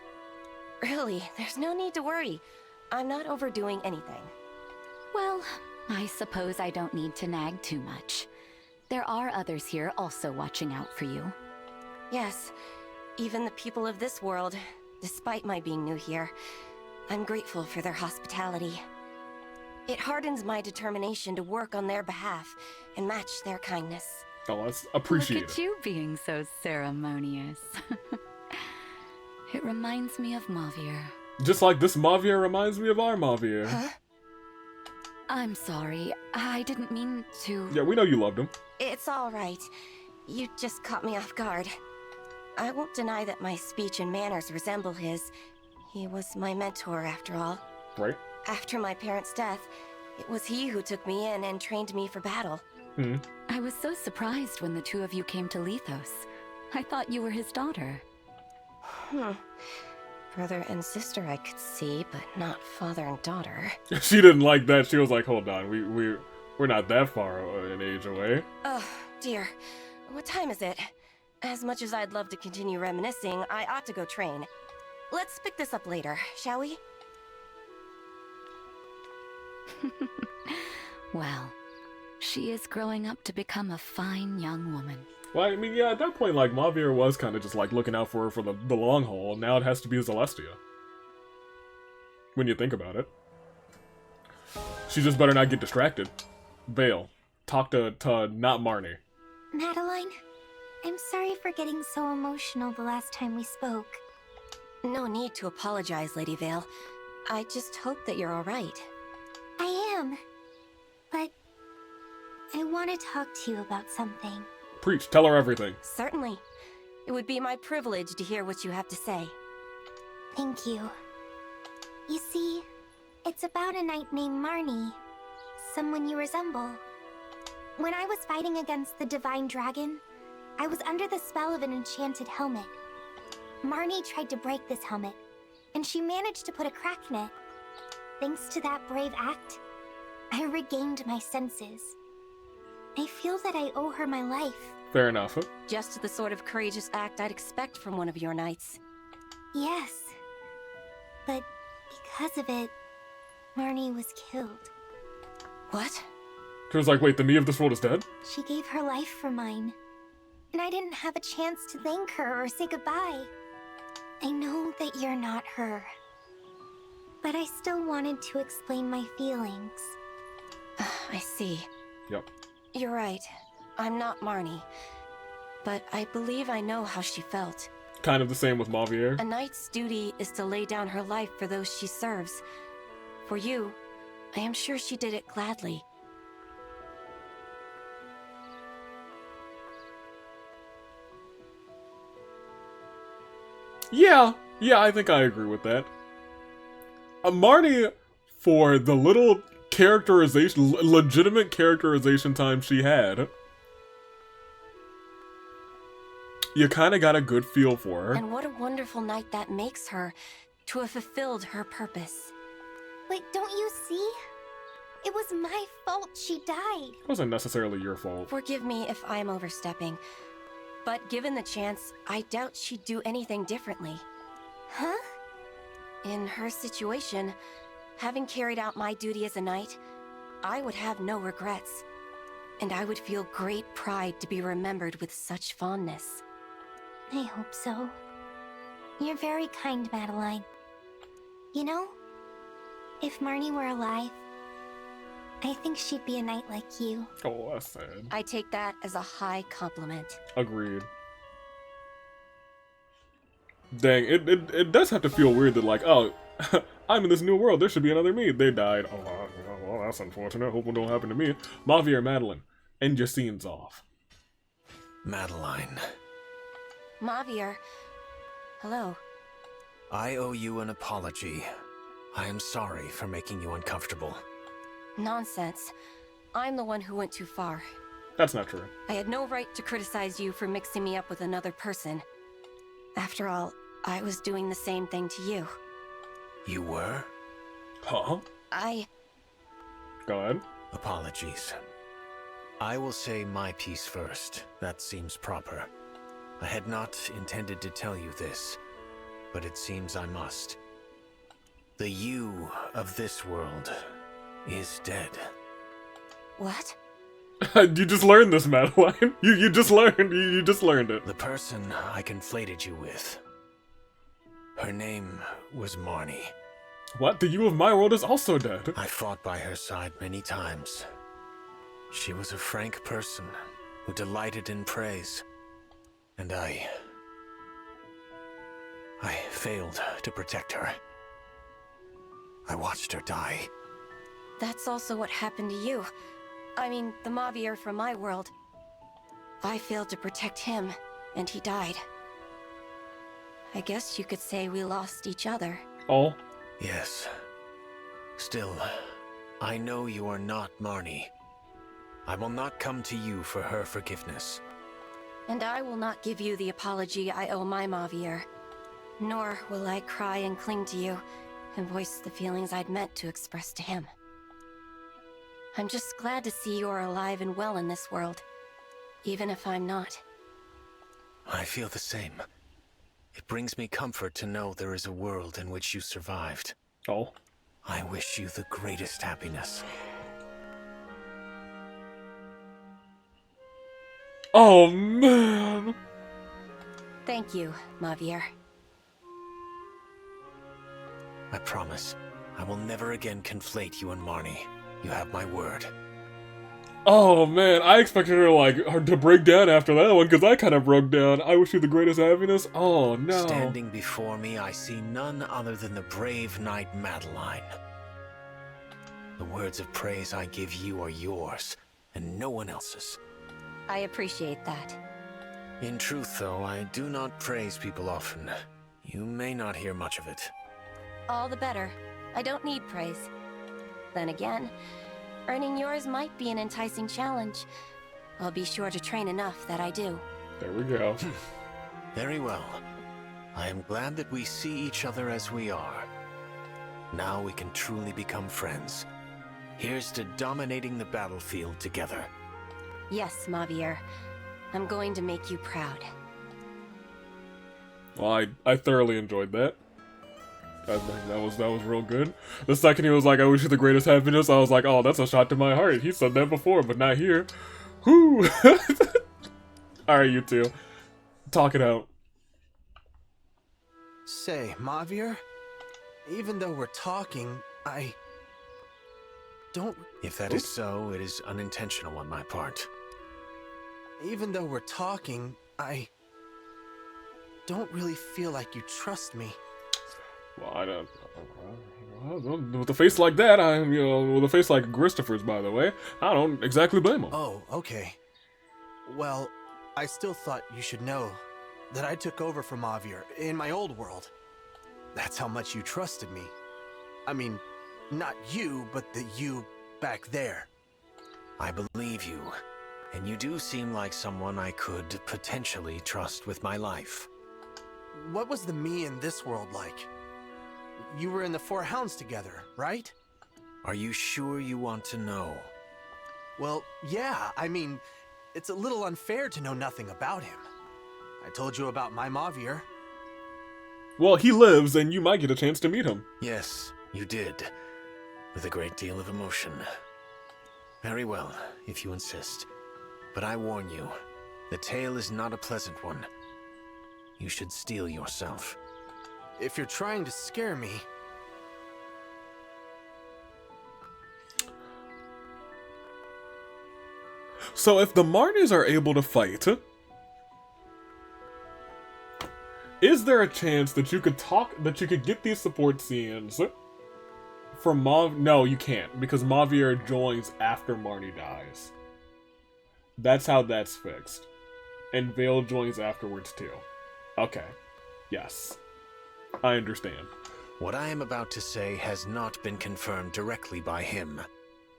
Really, there's no need to worry. I'm not overdoing anything. Well, I suppose I don't need to nag too much. There are others here also watching out for you. Yes, even the people of this world, despite my being new here, I'm grateful for their hospitality. It hardens my determination to work on their behalf and match their kindness. Oh, that's appreciated. Look at you being so ceremonious. It reminds me of Mavier. Just like this Mavier reminds me of our Mavier. Huh? I'm sorry, I didn't mean to... Yeah, we know you loved him. It's all right. You just caught me off guard. I won't deny that my speech and manners resemble his. He was my mentor, after all. Right. After my parents' death, it was he who took me in and trained me for battle. I was so surprised when the 2 of you came to Lethos. I thought you were his daughter. Brother and sister I could see, but not father and daughter. She didn't like that. She was like, hold on, we're not that far in age away. Oh, dear. What time is it? As much as I'd love to continue reminiscing, I ought to go train. Let's pick this up later, shall we? Well, she is growing up to become a fine young woman. Well, I mean, yeah, at that point, like, Mavier was kind of just, like, looking out for her for the long haul, and now it has to be Zelestia. When you think about it. She just better not get distracted. Veyle, talk to not Marnie. Madeline, I'm sorry for getting so emotional the last time we spoke. No need to apologize, Lady Veyle. I just hope that you're alright. I am. But I want to talk to you about something. Preach, tell her everything. Certainly. It would be my privilege to hear what you have to say. Thank you. You see, It's about a knight named Marnie. Someone you resemble. When I was fighting against the Divine Dragon, I was under the spell of an enchanted helmet. Marnie tried to break this helmet, and she managed to put a crack in it. Thanks to that brave act, I regained my senses. I feel that I owe her my life. Fair enough. Just the sort of courageous act I'd expect from one of your knights. Yes. But because of it, Marnie was killed. What? She was like, wait, the me of this world is dead? She gave her life for mine. And I didn't have a chance to thank her or say goodbye. I know that you're not her. But I still wanted to explain my feelings. I see. Yep. You're right. I'm not Marnie. But I believe I know how she felt. Kind of the same with Mavier. A knight's duty is to lay down her life for those she serves. For you, I am sure she did it gladly. Yeah, I think I agree with that. Marnie, for the little characterization, legitimate characterization time she had, you kind of got a good feel for her. And what a wonderful knight that makes her, to have fulfilled her purpose. But don't you see? It was my fault she died. It wasn't necessarily your fault. Forgive me if I am overstepping. But given the chance, I doubt she'd do anything differently. Huh? In her situation, having carried out my duty as a knight, I would have no regrets. And I would feel great pride to be remembered with such fondness. I hope so. You're very kind, Madeline. You know, if Marnie were alive, I think she'd be a knight like you. Oh, that's sad. I take that as a high compliment. Agreed. Dang, it does have to feel weird that, like, oh, I'm in this new world, there should be another me. They died. Oh, well, that's unfortunate. Hope it don't happen to me. Mavier, Madeline, end your scenes off. Madeline. Mavier. Hello. I owe you an apology. I am sorry for making you uncomfortable. Nonsense. I'm the one who went too far. That's not true. I had no right to criticize you for mixing me up with another person. After all, I was doing the same thing to you. You were? Huh? Go ahead. Apologies. I will say my piece first. That seems proper. I had not intended to tell you this, but it seems I must. The you of this world is dead. What? You just learned this, Madeline. You just learned. You just learned it. The person I conflated you with. Her name was Marnie. What? The you of my world is also dead. I fought by her side many times. She was a frank person who delighted in praise. And I failed to protect her. I watched her die. That's also what happened to you. I mean, the Mavier from my world. I failed to protect him, and he died. I guess you could say we lost each other. Oh? Yes. Still, I know you are not Marnie. I will not come to you for her forgiveness. And I will not give you the apology I owe my Mavier. Nor will I cry and cling to you, and voice the feelings I'd meant to express to him. I'm just glad to see you are alive and well in this world, even if I'm not. I feel the same. It brings me comfort to know there is a world in which you survived. Oh? I wish you the greatest happiness. Oh, man! Thank you, Mavier. I promise, I will never again conflate you and Marnie. You have my word. Oh man, I expected her to break down after that one, because I kind of broke down. I wish you the greatest happiness. Oh no. Standing before me, I see none other than the brave knight Madeline. The words of praise I give you are yours, and no one else's. I appreciate that. In truth, though, I do not praise people often. You may not hear much of it. All the better. I don't need praise. Then again, earning yours might be an enticing challenge. I'll be sure to train enough that I do. There we go. Very well. I am glad that we see each other as we are. Now we can truly become friends. Here's to dominating the battlefield together. Yes, Mavier. I'm going to make you proud. Well, I thoroughly enjoyed that. I think that was real good. The second he was like, I wish you the greatest happiness, I was like, oh, that's a shot to my heart. He said that before, but not here. Whoo! Alright, you two. Talk it out. Say, Mavier, even though we're talking, I don't... If that is so, it is unintentional on my part. Even though we're talking, I don't really feel like you trust me. Well, I don't... With a face like that, with a face like Christopher's, by the way, I don't exactly blame him. Oh, okay. Well, I still thought you should know that I took over from Mavier in my old world. That's how much you trusted me. I mean, not you, but the you back there. I believe you, and you do seem like someone I could potentially trust with my life. What was the me in this world like? You were in the Four Hounds together, right? Are you sure you want to know? Well, yeah, I mean, it's a little unfair to know nothing about him. I told you about my Mavier. Well, he lives, and you might get a chance to meet him. Yes, you did. With a great deal of emotion. Very well, if you insist. But I warn you, the tale is not a pleasant one. You should steel yourself. If you're trying to scare me... So if the Marnies are able to fight, is there a chance that you could get these support scenes from Mav? No, you can't, because Mavier joins after Marnie dies. That's how that's fixed. And Veyle joins afterwards too. Okay. Yes. I understand. What I am about to say has not been confirmed directly by him,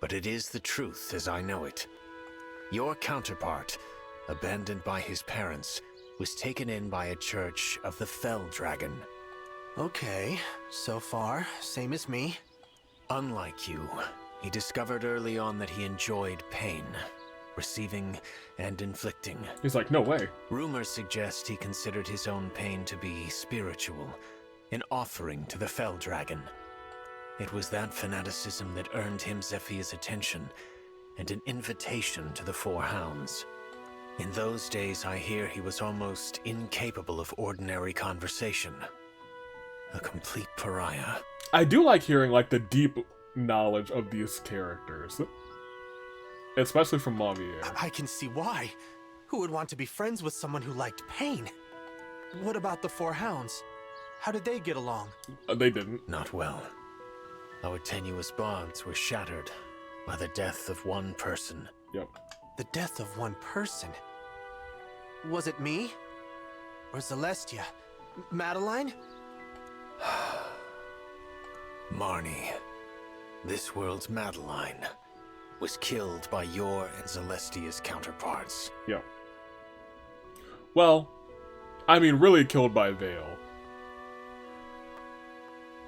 but it is the truth as I know it. Your counterpart, abandoned by his parents, was taken in by a church of the Fell Dragon. Okay, so far, same as me. Unlike you, he discovered early on that he enjoyed pain, receiving and inflicting. He's like, no way. Rumors suggest he considered his own pain to be spiritual, an offering to the Fell Dragon. It was that fanaticism that earned him Zephia's attention, and an invitation to the Four Hounds. In those days, I hear he was almost incapable of ordinary conversation. A complete pariah. I do like hearing, like, the deep knowledge of these characters. Especially from Mavier. I can see why. Who would want to be friends with someone who liked pain? What about the Four Hounds? How did they get along? They didn't. Not well. Our tenuous bonds were shattered by the death of one person. Yep. The death of one person? Was it me? Or Zelestia? Madeline? Marnie, this world's Madeline, was killed by your and Zelestia's counterparts. Yep. Well, I mean, really killed by Veyle.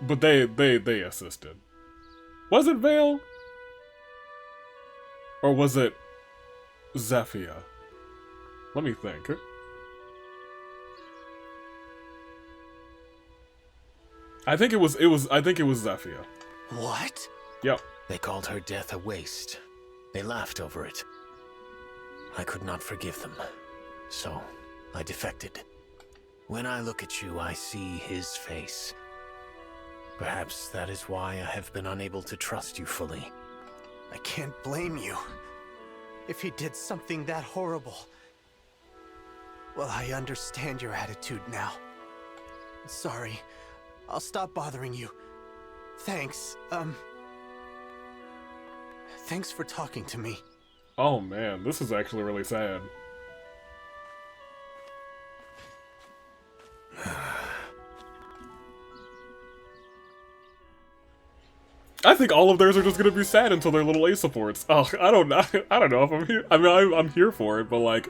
But they assisted. Was it Veyle? Or was it Zephia? Let me think. I think it was Zephia. What? Yep. They called her death a waste. They laughed over it. I could not forgive them. So, I defected. When I look at you, I see his face. Perhaps that is why I have been unable to trust you fully. I can't blame you. If he did something that horrible. Well, I understand your attitude now. Sorry. I'll stop bothering you. Thanks, thanks for talking to me. Oh man, this is actually really sad. I think all of theirs are just gonna be sad until they're little A supports. Oh, I don't know. I don't know if I'm here. I mean, I'm here for it, but like,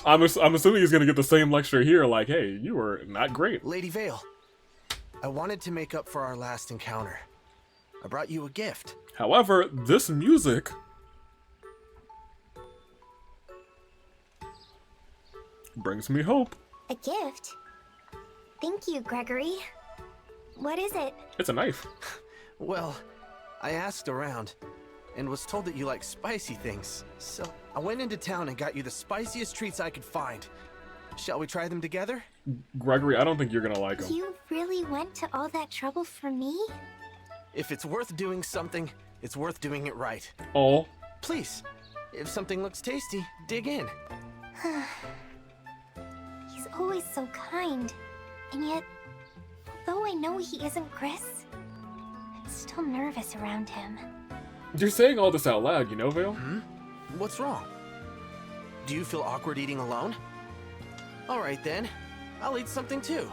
I'm assuming he's gonna get the same lecture here. Like, hey, you were not great. Lady Veyle, I wanted to make up for our last encounter. I brought you a gift. However, this music brings me hope. A gift? Thank you, Gregory. What is it? It's a knife. Well, I asked around and was told that you like spicy things. So I went into town and got you the spiciest treats I could find. Shall we try them together? Gregory, I don't think you're gonna like them. You really went to all that trouble for me? If it's worth doing something, it's worth doing it right. Oh. Please, if something looks tasty, dig in. He's always so kind. And yet, although I know he isn't Chris, I'm still nervous around him. You're saying all this out loud, you know, Veyle? What's wrong? Do you feel awkward eating alone? Alright then, I'll eat something too.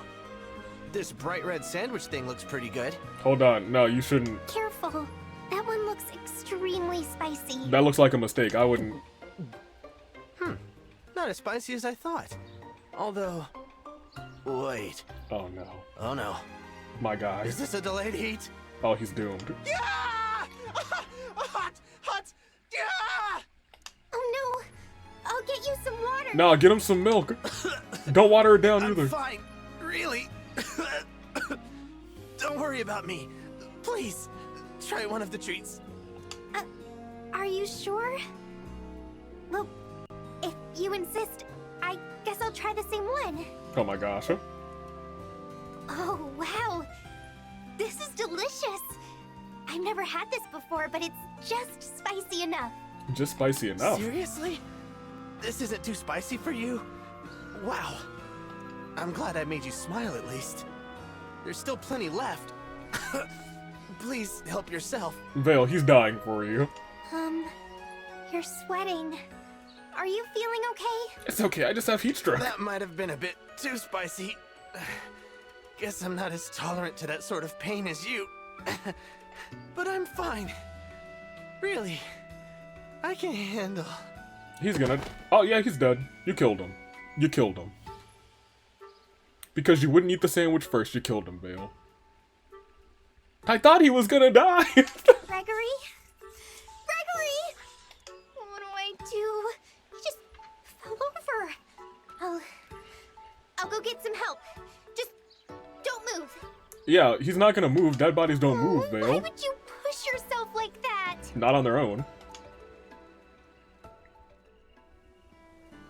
This bright red sandwich thing looks pretty good. Hold on, no, you shouldn't. Careful, that one looks extremely spicy. That looks like a mistake, I wouldn't. Not as spicy as I thought. Although, wait. Oh no. Oh no. My guy. Is this a delayed heat? Oh, he's doomed. Yeah! Hot! Yeah! Oh no! I'll get you some water! Nah, get him some milk. Don't water it down either. I'm fine. Really? Don't worry about me. Please, try one of the treats. Are you sure? Well, if you insist, I guess I'll try the same one. Oh my gosh. Oh, wow. This is delicious. I've never had this before, but it's just spicy enough. Just spicy enough. Seriously? This isn't too spicy for you? Wow. I'm glad I made you smile at least. There's still plenty left. Please help yourself. Veyle, he's dying for you. You're sweating. Are you feeling okay? It's okay, I just have heat stroke. That might have been a bit too spicy. Guess I'm not as tolerant to that sort of pain as you. But I'm fine. Really. I can handle. He's gonna... Oh yeah, he's dead. You killed him. You killed him. Because you wouldn't eat the sandwich first, you killed him, Veyle. I thought he was gonna die! Gregory? Gregory! What do I do? He just fell over. I'll go get some help. Just don't move. Yeah, he's not gonna move. Dead bodies don't move, Veyle. Why would you push yourself like that? Not on their own.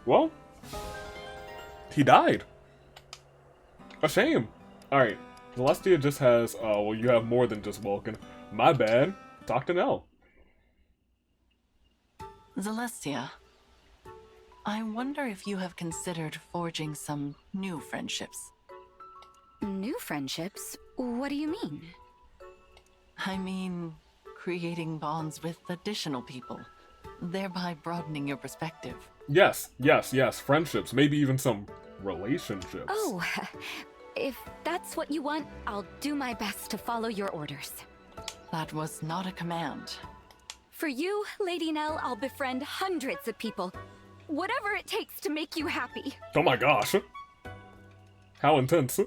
Well, he died. A shame. Alright, Zelestia just has, well, you have more than just Vulcan. My bad. Talk to Nell. Zelestia, I wonder if you have considered forging some new friendships. New friendships? What do you mean? I mean, creating bonds with additional people, thereby broadening your perspective. Yes, yes, yes. Friendships. Maybe even some relationships. Oh, if that's what you want, I'll do my best to follow your orders. That was not a command. For you, Lady Nell, I'll befriend hundreds of people. Whatever it takes to make you happy. Oh my gosh. How intense.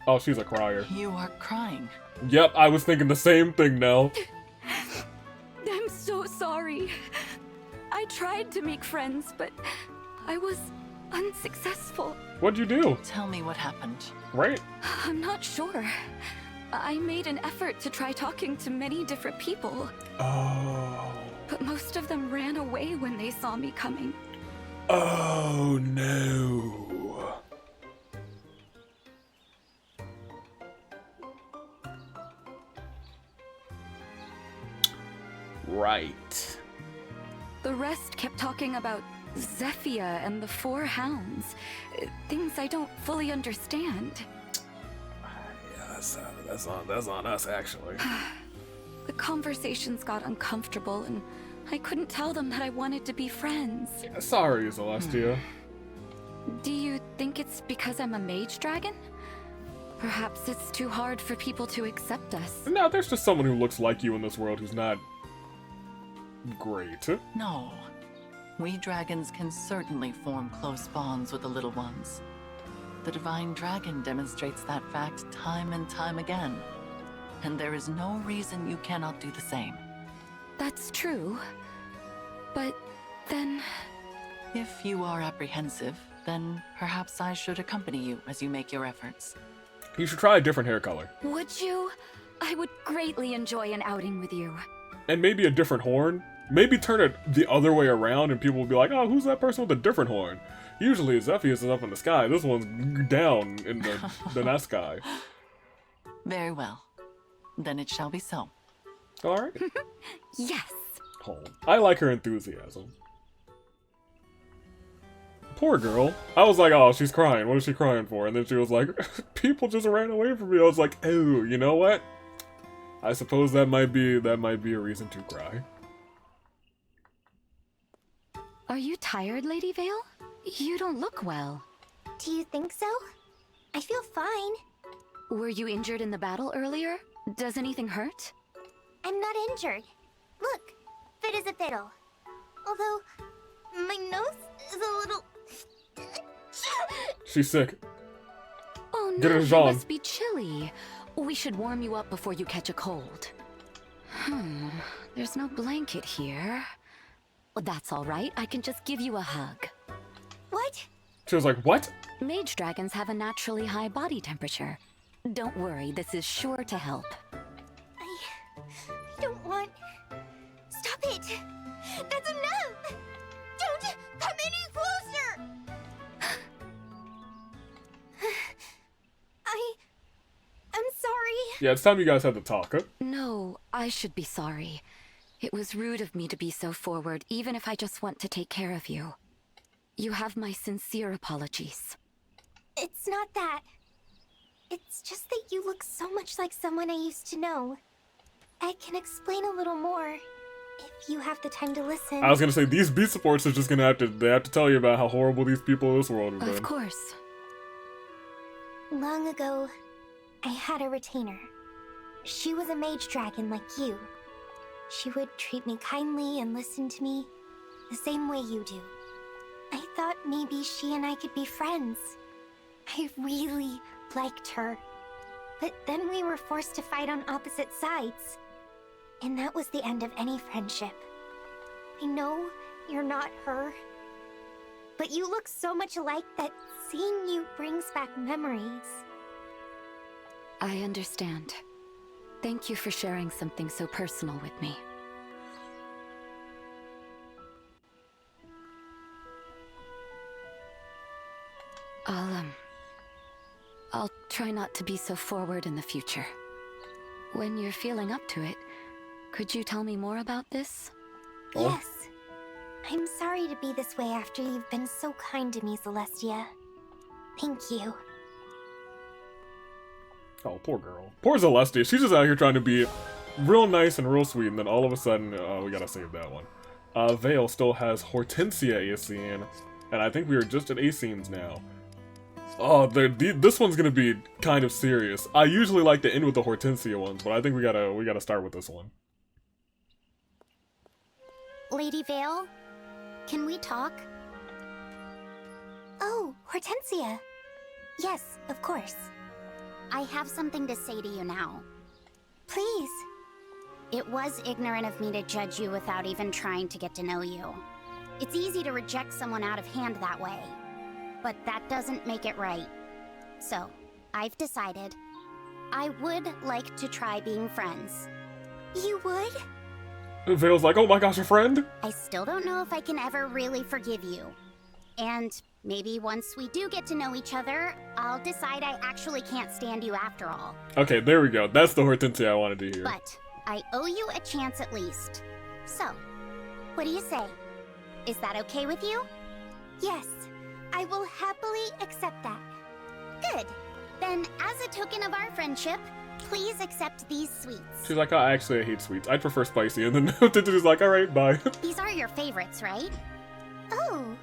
Oh, she's a crier. You are crying. Yep, I was thinking the same thing, Nell. I'm so sorry. I tried to make friends, but I was unsuccessful. What'd you do? Tell me what happened. Right? I'm not sure. I made an effort to try talking to many different people. Oh. But most of them ran away when they saw me coming. Oh no. Right. The rest kept talking about Zephia and the 4 hounds. Things I don't fully understand. Yeah, that's on us, actually. The conversations got uncomfortable, and I couldn't tell them that I wanted to be friends. Sorry, Zelestia. Do you think it's because I'm a mage dragon? Perhaps it's too hard for people to accept us. No, there's just someone who looks like you in this world who's not great. No. We dragons can certainly form close bonds with the little ones. The Divine Dragon demonstrates that fact time and time again. And there is no reason you cannot do the same. That's true. But then... If you are apprehensive, then perhaps I should accompany you as you make your efforts. You should try a different hair color. Would you? I would greatly enjoy an outing with you. And maybe a different horn. Maybe turn it the other way around and people will be like, oh, who's that person with a different horn? Usually Zephyr is up in the sky. This one's down in the night sky. Very well. Then it shall be so. Alright. Yes. Oh, I like her enthusiasm. Poor girl. I was like, oh, she's crying. What is she crying for? And then she was like, people just ran away from me. I was like, oh, you know what? I suppose that might be a reason to cry. Are you tired, Lady Veyle? You don't look well. Do you think so? I feel fine. Were you injured in the battle earlier? Does anything hurt? I'm not injured. Look, fit as a fiddle. Although, my nose is a little... She's sick. Oh no, Get her you Jean. must be chilly. We should warm you up before you catch a cold. There's no blanket here. Well, that's all right. I can just give you a hug. What? She was like, what? Mage dragons have a naturally high body temperature. Don't worry, this is sure to help. I don't want... Stop it! That's enough! Don't come any closer! I'm sorry. Yeah, it's time you guys had to talk, huh? No, I should be sorry. It was rude of me to be so forward, even if I just want to take care of you. You have my sincere apologies. It's not that. It's just that you look so much like someone I used to know. I can explain a little more, if you have the time to listen. I was gonna say, these beat supports are just gonna have to tell you about how horrible these people in this world have been. Of course. Long ago, I had a retainer. She was a mage dragon like you. She would treat me kindly and listen to me, the same way you do. I thought maybe she and I could be friends. I really liked her. But then we were forced to fight on opposite sides. And that was the end of any friendship. I know you're not her, but you look so much alike that seeing you brings back memories. I understand. Thank you for sharing something so personal with me. I'll try not to be so forward in the future. When you're feeling up to it, could you tell me more about this? Yes. I'm sorry to be this way after you've been so kind to me, Zelestia. Thank you. Oh, poor girl. Poor Zelestia. She's just out here trying to be real nice and real sweet, and then all of a sudden, we gotta save that one. Veyle still has Hortensia Ascene, and I think we are just at Ascenes now. Oh, this one's gonna be kind of serious. I usually like to end with the Hortensia ones, but I think we gotta start with this one. Lady Veyle, can we talk? Oh, Hortensia. Yes, of course. I have something to say to you now. Please. It was ignorant of me to judge you without even trying to get to know you. It's easy to reject someone out of hand that way, but that doesn't make it right. So, I've decided I would like to try being friends. You would? Veyle's like, oh my gosh, a friend? I still don't know if I can ever really forgive you. And maybe once we do get to know each other, I'll decide I actually can't stand you after all. Okay, there we go. That's the Hortensia I wanted to hear. But I owe you a chance at least. So, what do you say? Is that okay with you? Yes, I will happily accept that. Good. Then, as a token of our friendship, please accept these sweets. She's like, oh, actually, I hate sweets. I prefer spicy. And then Hortensia's like, alright, bye. These are your favorites, right? Oh.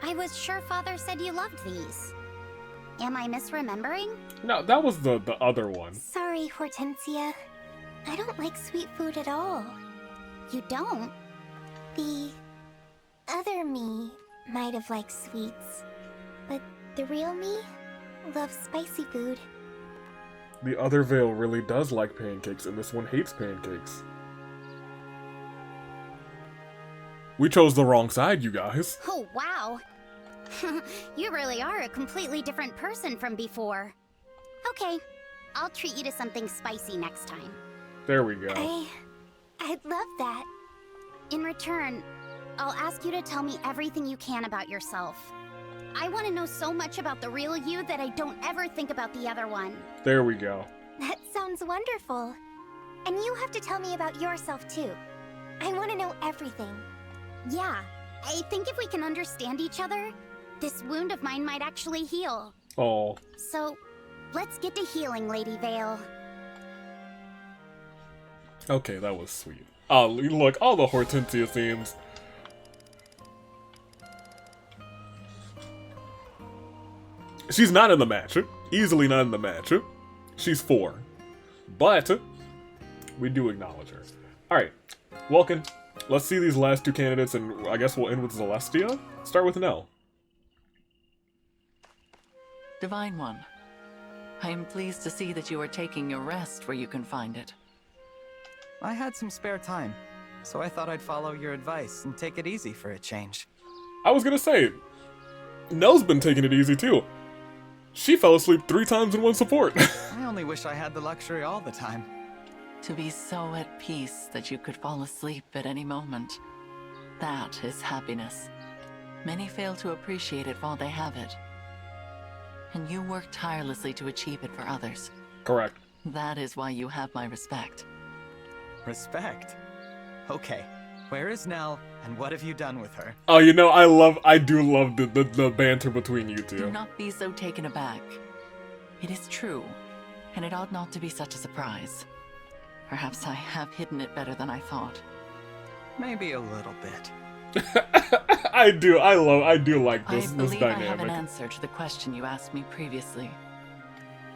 I was sure Father said you loved these. Am I misremembering? No, that was the other one. Sorry, Hortensia. I don't like sweet food at all. You don't? The other me might have liked sweets, but the real me loves spicy food. The other Veyle really does like pancakes, and this one hates pancakes. We chose the wrong side, you guys. Oh, wow. You really are a completely different person from before. Okay, I'll treat you to something spicy next time. There we go. I'd love that. In return, I'll ask you to tell me everything you can about yourself. I want to know so much about the real you that I don't ever think about the other one. There we go. That sounds wonderful. And you have to tell me about yourself too. I want to know everything. Yeah, I think if we can understand each other, this wound of mine might actually heal. Oh. So, let's get to healing, Lady Veyle. Okay, that was sweet. Oh, look, all the Hortensia themes. She's not in the match. Easily not in the match. She's 4. But, we do acknowledge her. Alright, Welkin, let's see these last 2 candidates, and I guess we'll end with Zelestia. Start with Nell. Divine One, I am pleased to see that you are taking your rest where you can find it. I had some spare time, so I thought I'd follow your advice and take it easy for a change. I was gonna say, Nell's been taking it easy too. She fell asleep 3 times in one support. I only wish I had the luxury all the time. To be so at peace that you could fall asleep at any moment. That is happiness. Many fail to appreciate it while they have it. And you work tirelessly to achieve it for others. Correct. That is why you have my respect. Respect? Okay, where is Nell, and what have you done with her? Oh, you know, I do love the banter between you two. Do not be so taken aback. It is true, and it ought not to be such a surprise. Perhaps I have hidden it better than I thought. Maybe a little bit. I do like this I believe dynamic. I have an answer to the question you asked me previously.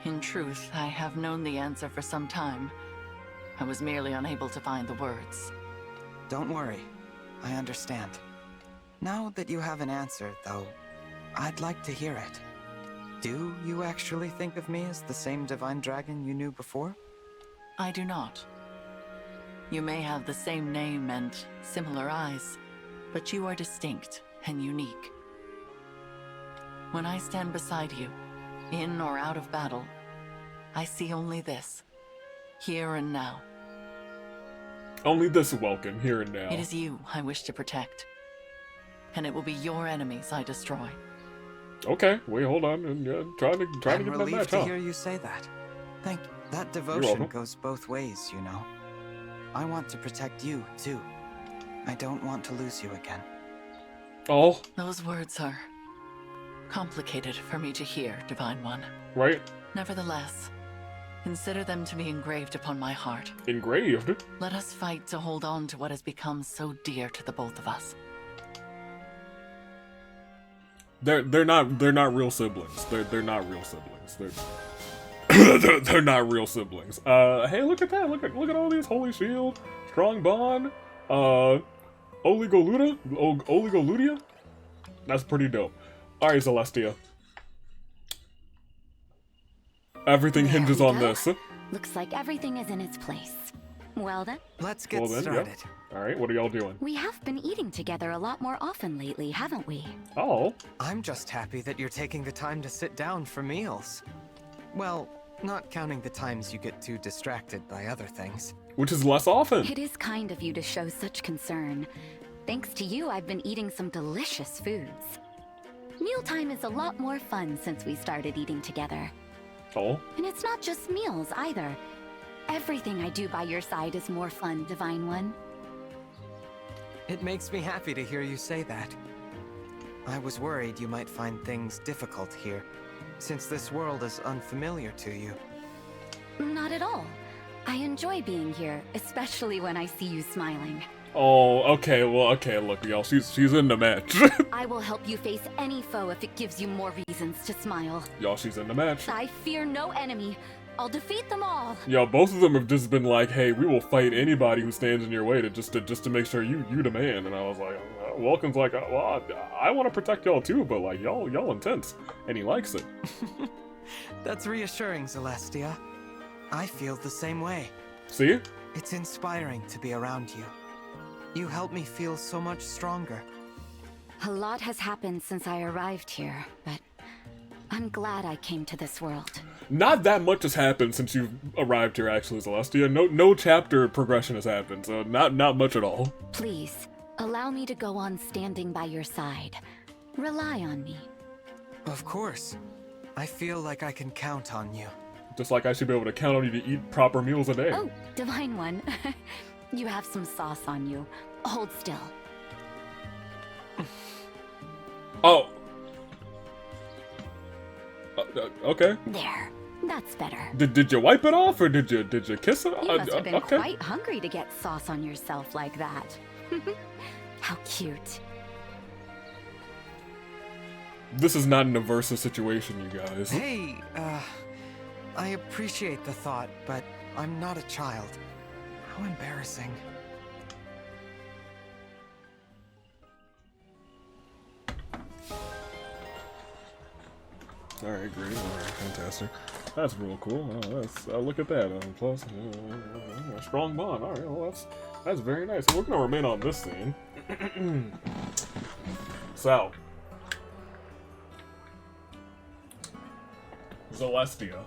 In truth, I have known the answer for some time. I was merely unable to find the words. Don't worry, I understand. Now that you have an answer, though, I'd like to hear it. Do you actually think of me as the same divine dragon you knew before? I do not. You may have the same name and similar eyes, but you are distinct and unique. When I stand beside you, in or out of battle, I see only this, here and now. Only this, Welkin, here and now. It is you I wish to protect, and it will be your enemies I destroy. Okay, wait, hold on, and trying to get that match, I'm relieved to hear you say that. Thank you. That devotion goes both ways, you know. I want to protect you, too. I don't want to lose you again. Oh. Those words are complicated for me to hear, Divine One. Right? Nevertheless, consider them to be engraved upon my heart. Engraved? Let us fight to hold on to what has become so dear to the both of us. They're not real siblings. They're not real siblings. They're not real siblings. Hey, look at that. Look at all these holy shield, strong bond, Oligoludia. That's pretty dope. All right, Zelestia. Everything hinges on this. Looks like everything is in its place. Well then. Let's get started. Yeah. All right, what are y'all doing? We have been eating together a lot more often lately, haven't we? Oh. I'm just happy that you're taking the time to sit down for meals. Well, not counting the times you get too distracted by other things. Which is less often. It is kind of you to show such concern. Thanks to you, I've been eating some delicious foods. Mealtime is a lot more fun since we started eating together. Oh? And it's not just meals, either. Everything I do by your side is more fun, Divine One. It makes me happy to hear you say that. I was worried you might find things difficult here, since this world is unfamiliar to you. Not at all. I enjoy being here, especially when I see you smiling. Oh, okay, well, okay, look, y'all, she's in the match. I will help you face any foe if it gives you more reasons to smile. Y'all, she's in the match. I fear no enemy. I'll defeat them all. Yo, both of them have just been like, hey, we will fight anybody who stands in your way just to make sure you the man. And I was like, Welkin's like, well, I want to protect y'all too, but like, y'all intense. And he likes it. That's reassuring, Zelestia. I feel the same way. See? It's inspiring to be around you. You help me feel so much stronger. A lot has happened since I arrived here, but I'm glad I came to this world. Not that much has happened since you've arrived here, actually, Zelestia. No chapter progression has happened, so not much at all. Please, allow me to go on standing by your side. Rely on me. Of course. I feel like I can count on you. Just like I should be able to count on you to eat proper meals a day. Oh, Divine One. You have some sauce on you. Hold still. Oh. Okay. There. That's better. Did you wipe it off, or did you kiss it? You must have been okay. quite hungry to get sauce on yourself like that. How cute. This is not an aversive situation, you guys. Hey, I appreciate the thought, but I'm not a child. How embarrassing. Alright, great. Alright, fantastic. That's real cool. Oh, that's look at that. Plus, a strong bond. Alright, well, that's very nice. We're gonna remain on this scene. So, Zelestia.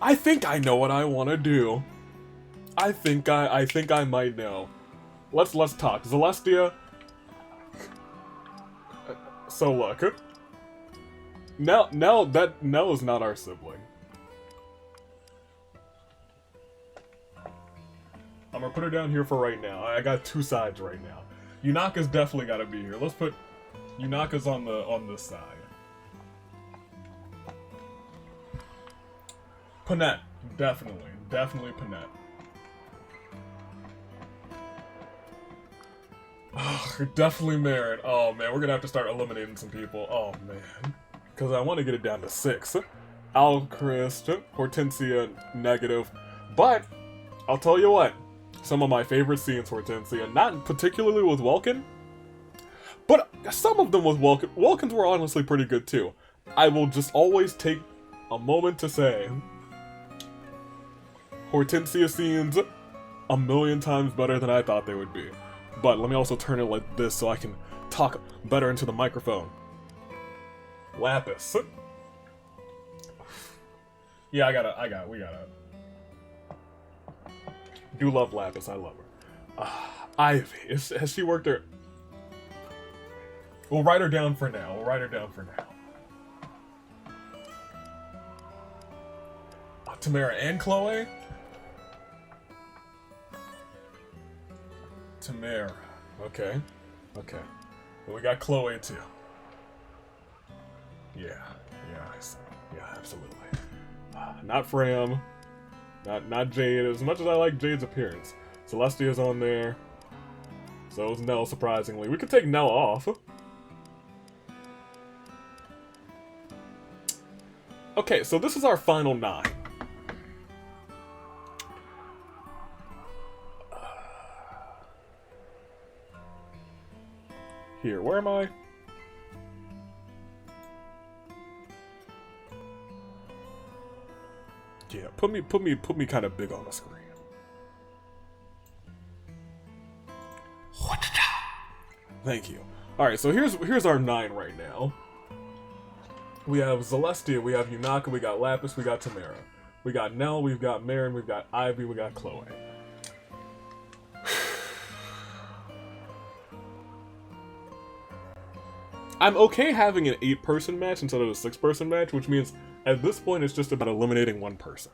I think I know what I want to do. I think I might know. Let's talk. Zelestia. So look. Nell is not our sibling. I'm gonna put her down here for right now. I got two sides right now. Yunaka's definitely gotta be here. Let's put Yunaka's on this side. Panette, definitely Panette. Oh, definitely Marin. Oh man, we're gonna have to start eliminating some people. Oh man, because I want to get it down to 6. Alchrist, Hortensia, negative. But I'll tell you what, some of my favorite scenes, Hortensia, not particularly with Welkin, but some of them with Welkin. Welkin's were honestly pretty good too. I will just always take a moment to say, Hortensia scenes a million times better than I thought they would be. But let me also turn it like this so I can talk better into the microphone. Lapis. Yeah, we gotta. Do love Lapis, I love her. Ivy, has she worked her? We'll write her down for now. Tamara and Chloe? Tamara. Okay. Well, we got Chloe too. Yeah, absolutely. Not Fram. Not Jade. As much as I like Jade's appearance. Zelestia's on there. So is Nell, surprisingly. We could take Nell off. Okay, so this is our final 9. Here, where am I? Yeah, put me kind of big on the screen. Thank you. All right, so here's our 9 right now. We have Zelestia, we have Yunaka, we got Lapis, we got Tamara, we got Nell, we've got Marin, we've got Ivy, we got Chloe. I'm okay having an 8-person match instead of a 6-person match, which means at this point it's just about eliminating one person.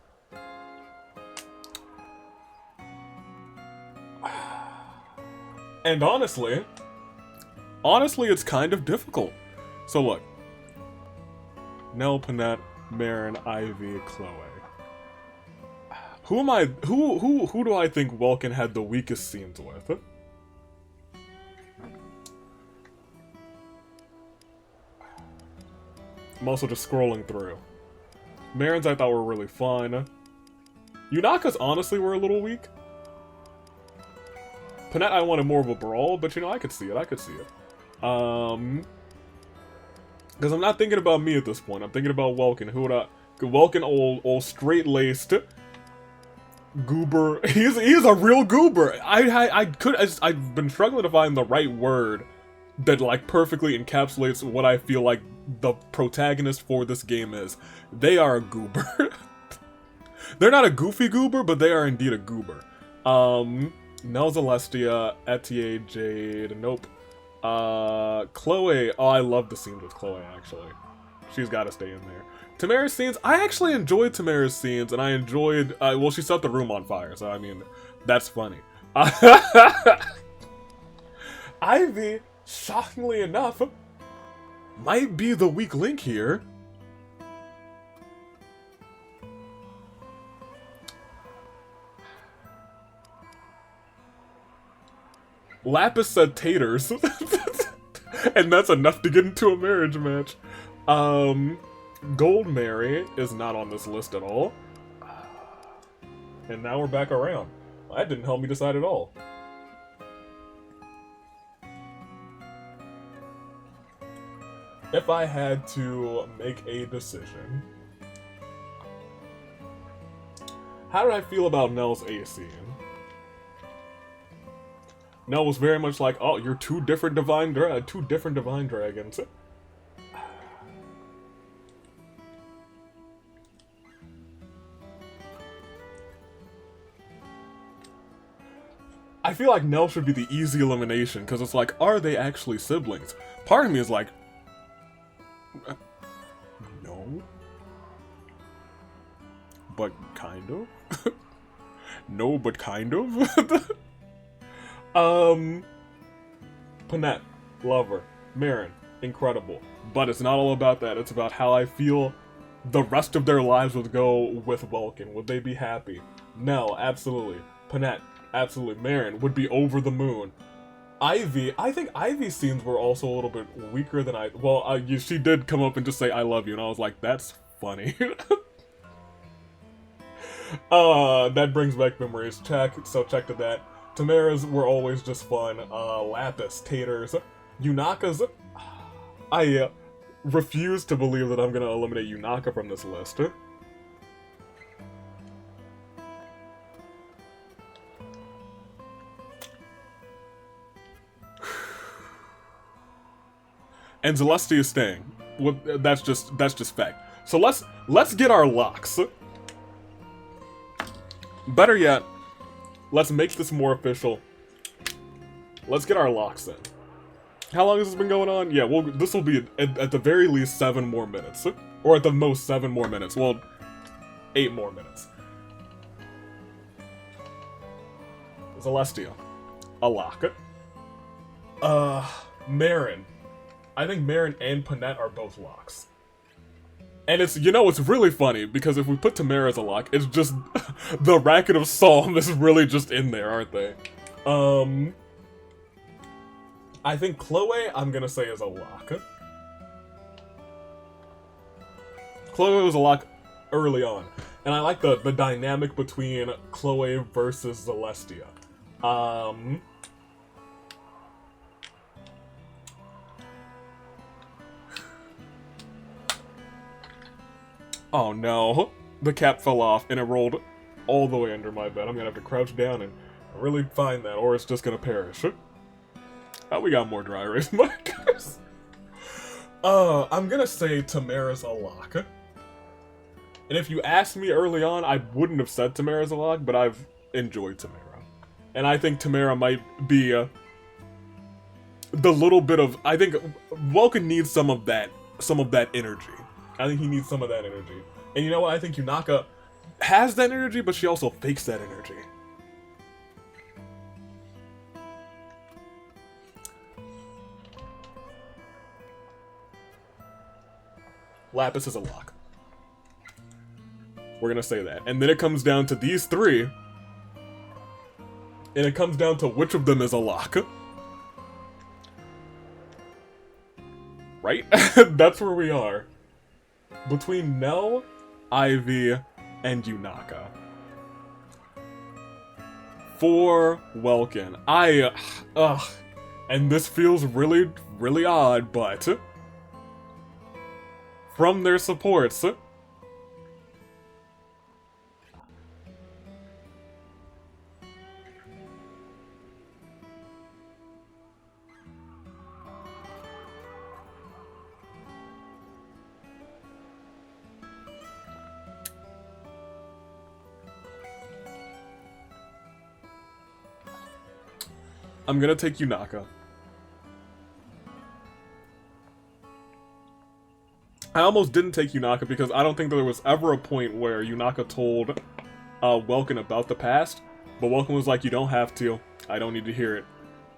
And honestly, honestly, it's kind of difficult. So look. Nell, Panette, Marin, Ivy, Chloe. Who do I think Welkin had the weakest scenes with? I'm also just scrolling through. Marin's I thought were really fun. Yunaka's honestly were a little weak. Panette I wanted more of a brawl, but you know, I could see it, Because I'm not thinking about me at this point, I'm thinking about Welkin. Who would I... Welkin, old straight-laced goober. He's a real goober. I've been struggling to find the right word that like perfectly encapsulates what I feel like the protagonist for this game is. They are a goober. They're not a goofy goober, but they are indeed a goober. Nell, Zelestia, Etier, Jade, nope. Chloe, oh, I love the scenes with Chloe, actually. She's gotta stay in there. Tamara's scenes, I actually enjoyed Tamara's scenes, and I enjoyed, well, she set the room on fire, so I mean, that's funny. Ivy, shockingly enough, might be the weak link here. Lapis said taters. And that's enough to get into a marriage match. Gold Mary is not on this list at all. And now we're back around. That didn't help me decide at all. If I had to make a decision... How did I feel about Nell's A scene? Nell was very much like, oh, you're two different divine dragons. I feel like Nell should be the easy elimination, because it's like, are they actually siblings? Part of me is like, no. But kind of? No, but kind of? Panette, lover, Marin, incredible. But it's not all about that, it's about how I feel the rest of their lives would go with Welkin. Would they be happy? Nell, absolutely. Panette, absolutely. Marin would be over the moon. Ivy, I think Ivy's scenes were also a little bit weaker than she did come up and just say, I love you, and I was like, that's funny. That brings back memories. Check to that. Tamara's were always just fun. Lapis, taters, Yunaka's. I refuse to believe that I'm gonna eliminate Yunaka from this list. And Zelestia is staying. Well, that's just fact. So let's get our locks. Better yet, let's make this more official. Let's get our locks in. How long has this been going on? Yeah, well, this will be at the very least 7 more minutes. Or at the most 7 more minutes. Well, 8 more minutes. Zelestia. A lock. Marin. I think Marin and Panette are both locks. And it's, you know, it's really funny, because if we put Tamara as a lock, it's just, the racket of Psalm is really just in there, aren't they? I think Chloe, I'm gonna say is a lock. Chloe was a lock early on, and I like the dynamic between Chloe versus Zelestia. Oh no, the cap fell off and it rolled all the way under my bed. I'm gonna have to crouch down and really find that, or it's just gonna perish. Oh, we got more dry erase markers. I'm gonna say Tamara's a lock. And if you asked me early on, I wouldn't have said Tamara's a lock, but I've enjoyed Tamara. And I think Tamara might be the little bit of, I think Welkin needs some of that energy. I think he needs some of that energy. And you know what? I think Yunaka has that energy, but she also fakes that energy. Lapis is a lock. We're gonna say that. And then it comes down to these three. And it comes down to which of them is a lock. Right? That's where we are. Between Nell, Ivy, and Yunaka. For Welkin. And this feels really, really odd, but from their supports, I'm gonna take Yunaka. I almost didn't take Yunaka because I don't think there was ever a point where Yunaka told Welkin about the past, but Welkin was like, you don't have to. I don't need to hear it.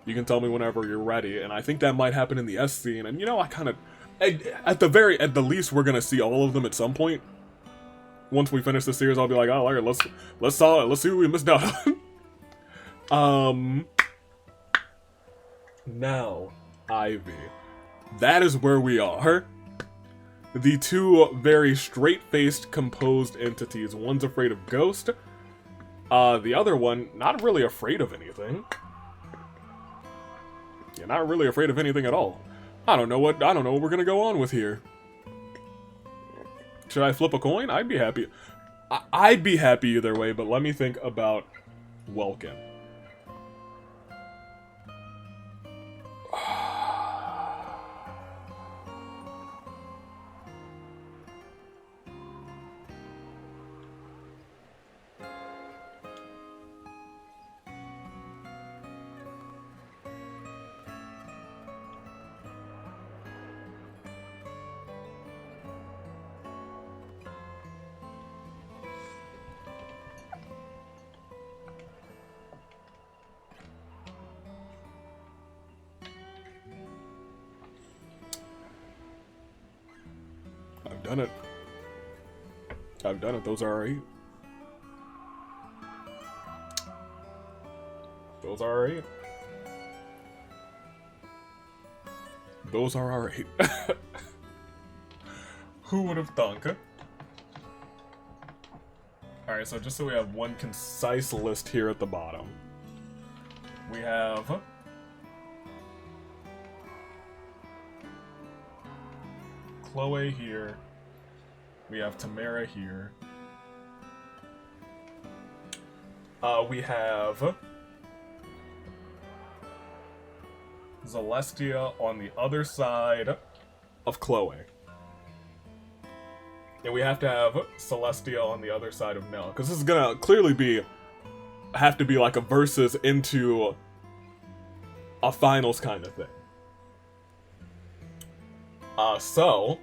You can tell me whenever you're ready. And I think that might happen in the S scene. And you know, I kind of, at the least, we're gonna see all of them at some point. Once we finish the series, I'll be like, oh, alright, let's see what we missed out on. Now, Ivy. That is where we are. The two very straight-faced, composed entities. One's afraid of Ghost. The other one, not really afraid of anything. Yeah, not really afraid of anything at all. I don't know what we're gonna go on with here. Should I flip a coin? I'd be happy. I'd be happy either way, but let me think about Welkin. I've done it. Those are alright. Those are alright. Those are alright. Who would have thunk? Alright, so just so we have one concise list here at the bottom. We have Chloe here. We have Tamara here. We have Zelestia on the other side of Chloe. And we have to have Celestia on the other side of Nell. Because this is gonna clearly have to be like a versus into a finals kind of thing. So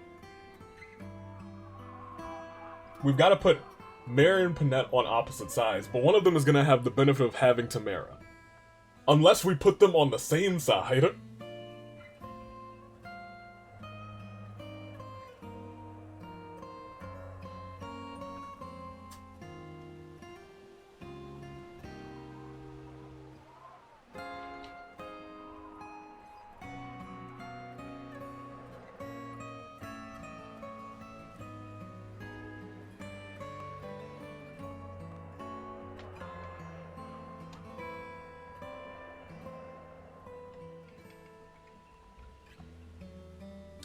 we've got to put Mara and Panette on opposite sides, but one of them is going to have the benefit of having Tamara. Unless we put them on the same side.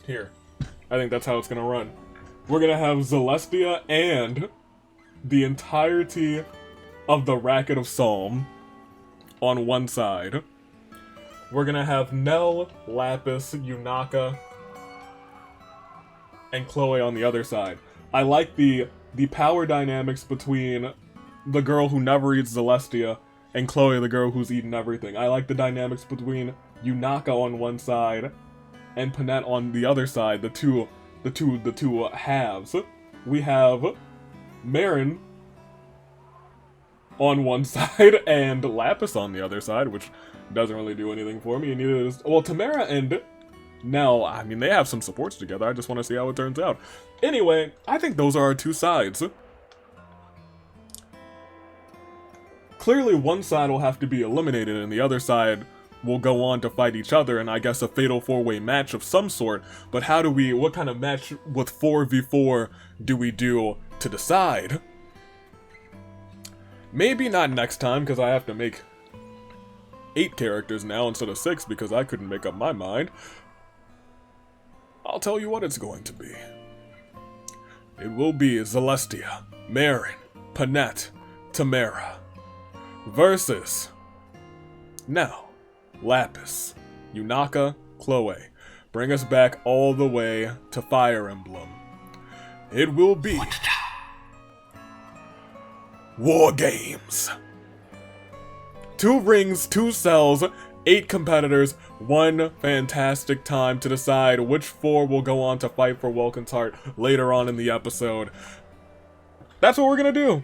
Here. I think that's how it's gonna run. We're gonna have Zelestia and the entirety of the Racket of Psalm on one side. We're gonna have Nell, Lapis, Yunaka, and Chloe on the other side. I like the power dynamics between the girl who never eats Zelestia and Chloe, the girl who's eaten everything. I like the dynamics between Yunaka on one side and Panette on the other side, the two halves. We have Marin on one side and Lapis on the other side, which doesn't really do anything for me. And neither does, well, Tamara and Now, I mean, they have some supports together. I just want to see how it turns out. Anyway, I think those are our two sides. Clearly, one side will have to be eliminated, and the other side will go on to fight each other, and I guess a fatal 4-way match of some sort. But how do we, what kind of match with 4v4 do we do to decide? Maybe not next time, because I have to make 8 characters now instead of 6, because I couldn't make up my mind. I'll tell you what it's going to be. It will be Zelestia, Marin, Panette, Tamara, versus, now, Lapis, Yunaka, Chloe. Bring us back all the way to Fire Emblem. It will be War Games. 2 rings, 2 cells, 8 competitors, 1 fantastic time to decide which 4 will go on to fight for Welkin's heart later on in the episode. That's what we're gonna do.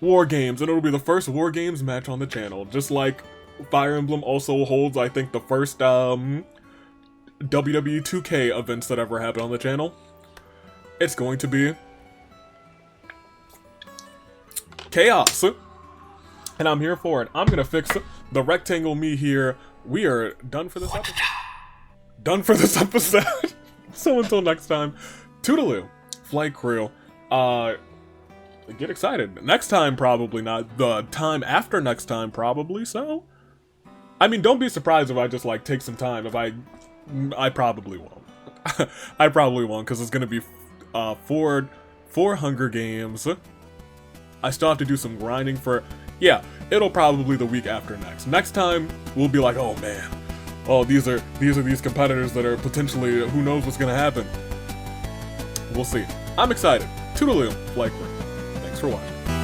War Games, and it'll be the first War Games match on the channel, just like Fire Emblem also holds, I think, the first WWE 2K events that ever happened on the channel. It's going to be chaos, and I'm here for it. I'm gonna fix the rectangle me here. We are done for this episode. Done for this episode. So until next time, toodaloo, flight crew. Get excited. Next time, probably not. The time after next time, probably so. I mean, don't be surprised if I just, like, take some time. If I probably won't. I probably won't, because it's gonna be 4 Hunger Games. I still have to do some grinding for... Yeah, it'll probably the week after next. Next time, we'll be like, oh man. Oh, these are these competitors that are potentially... Who knows what's gonna happen. We'll see. I'm excited. Toodaloo, flight crew. Thanks for watching.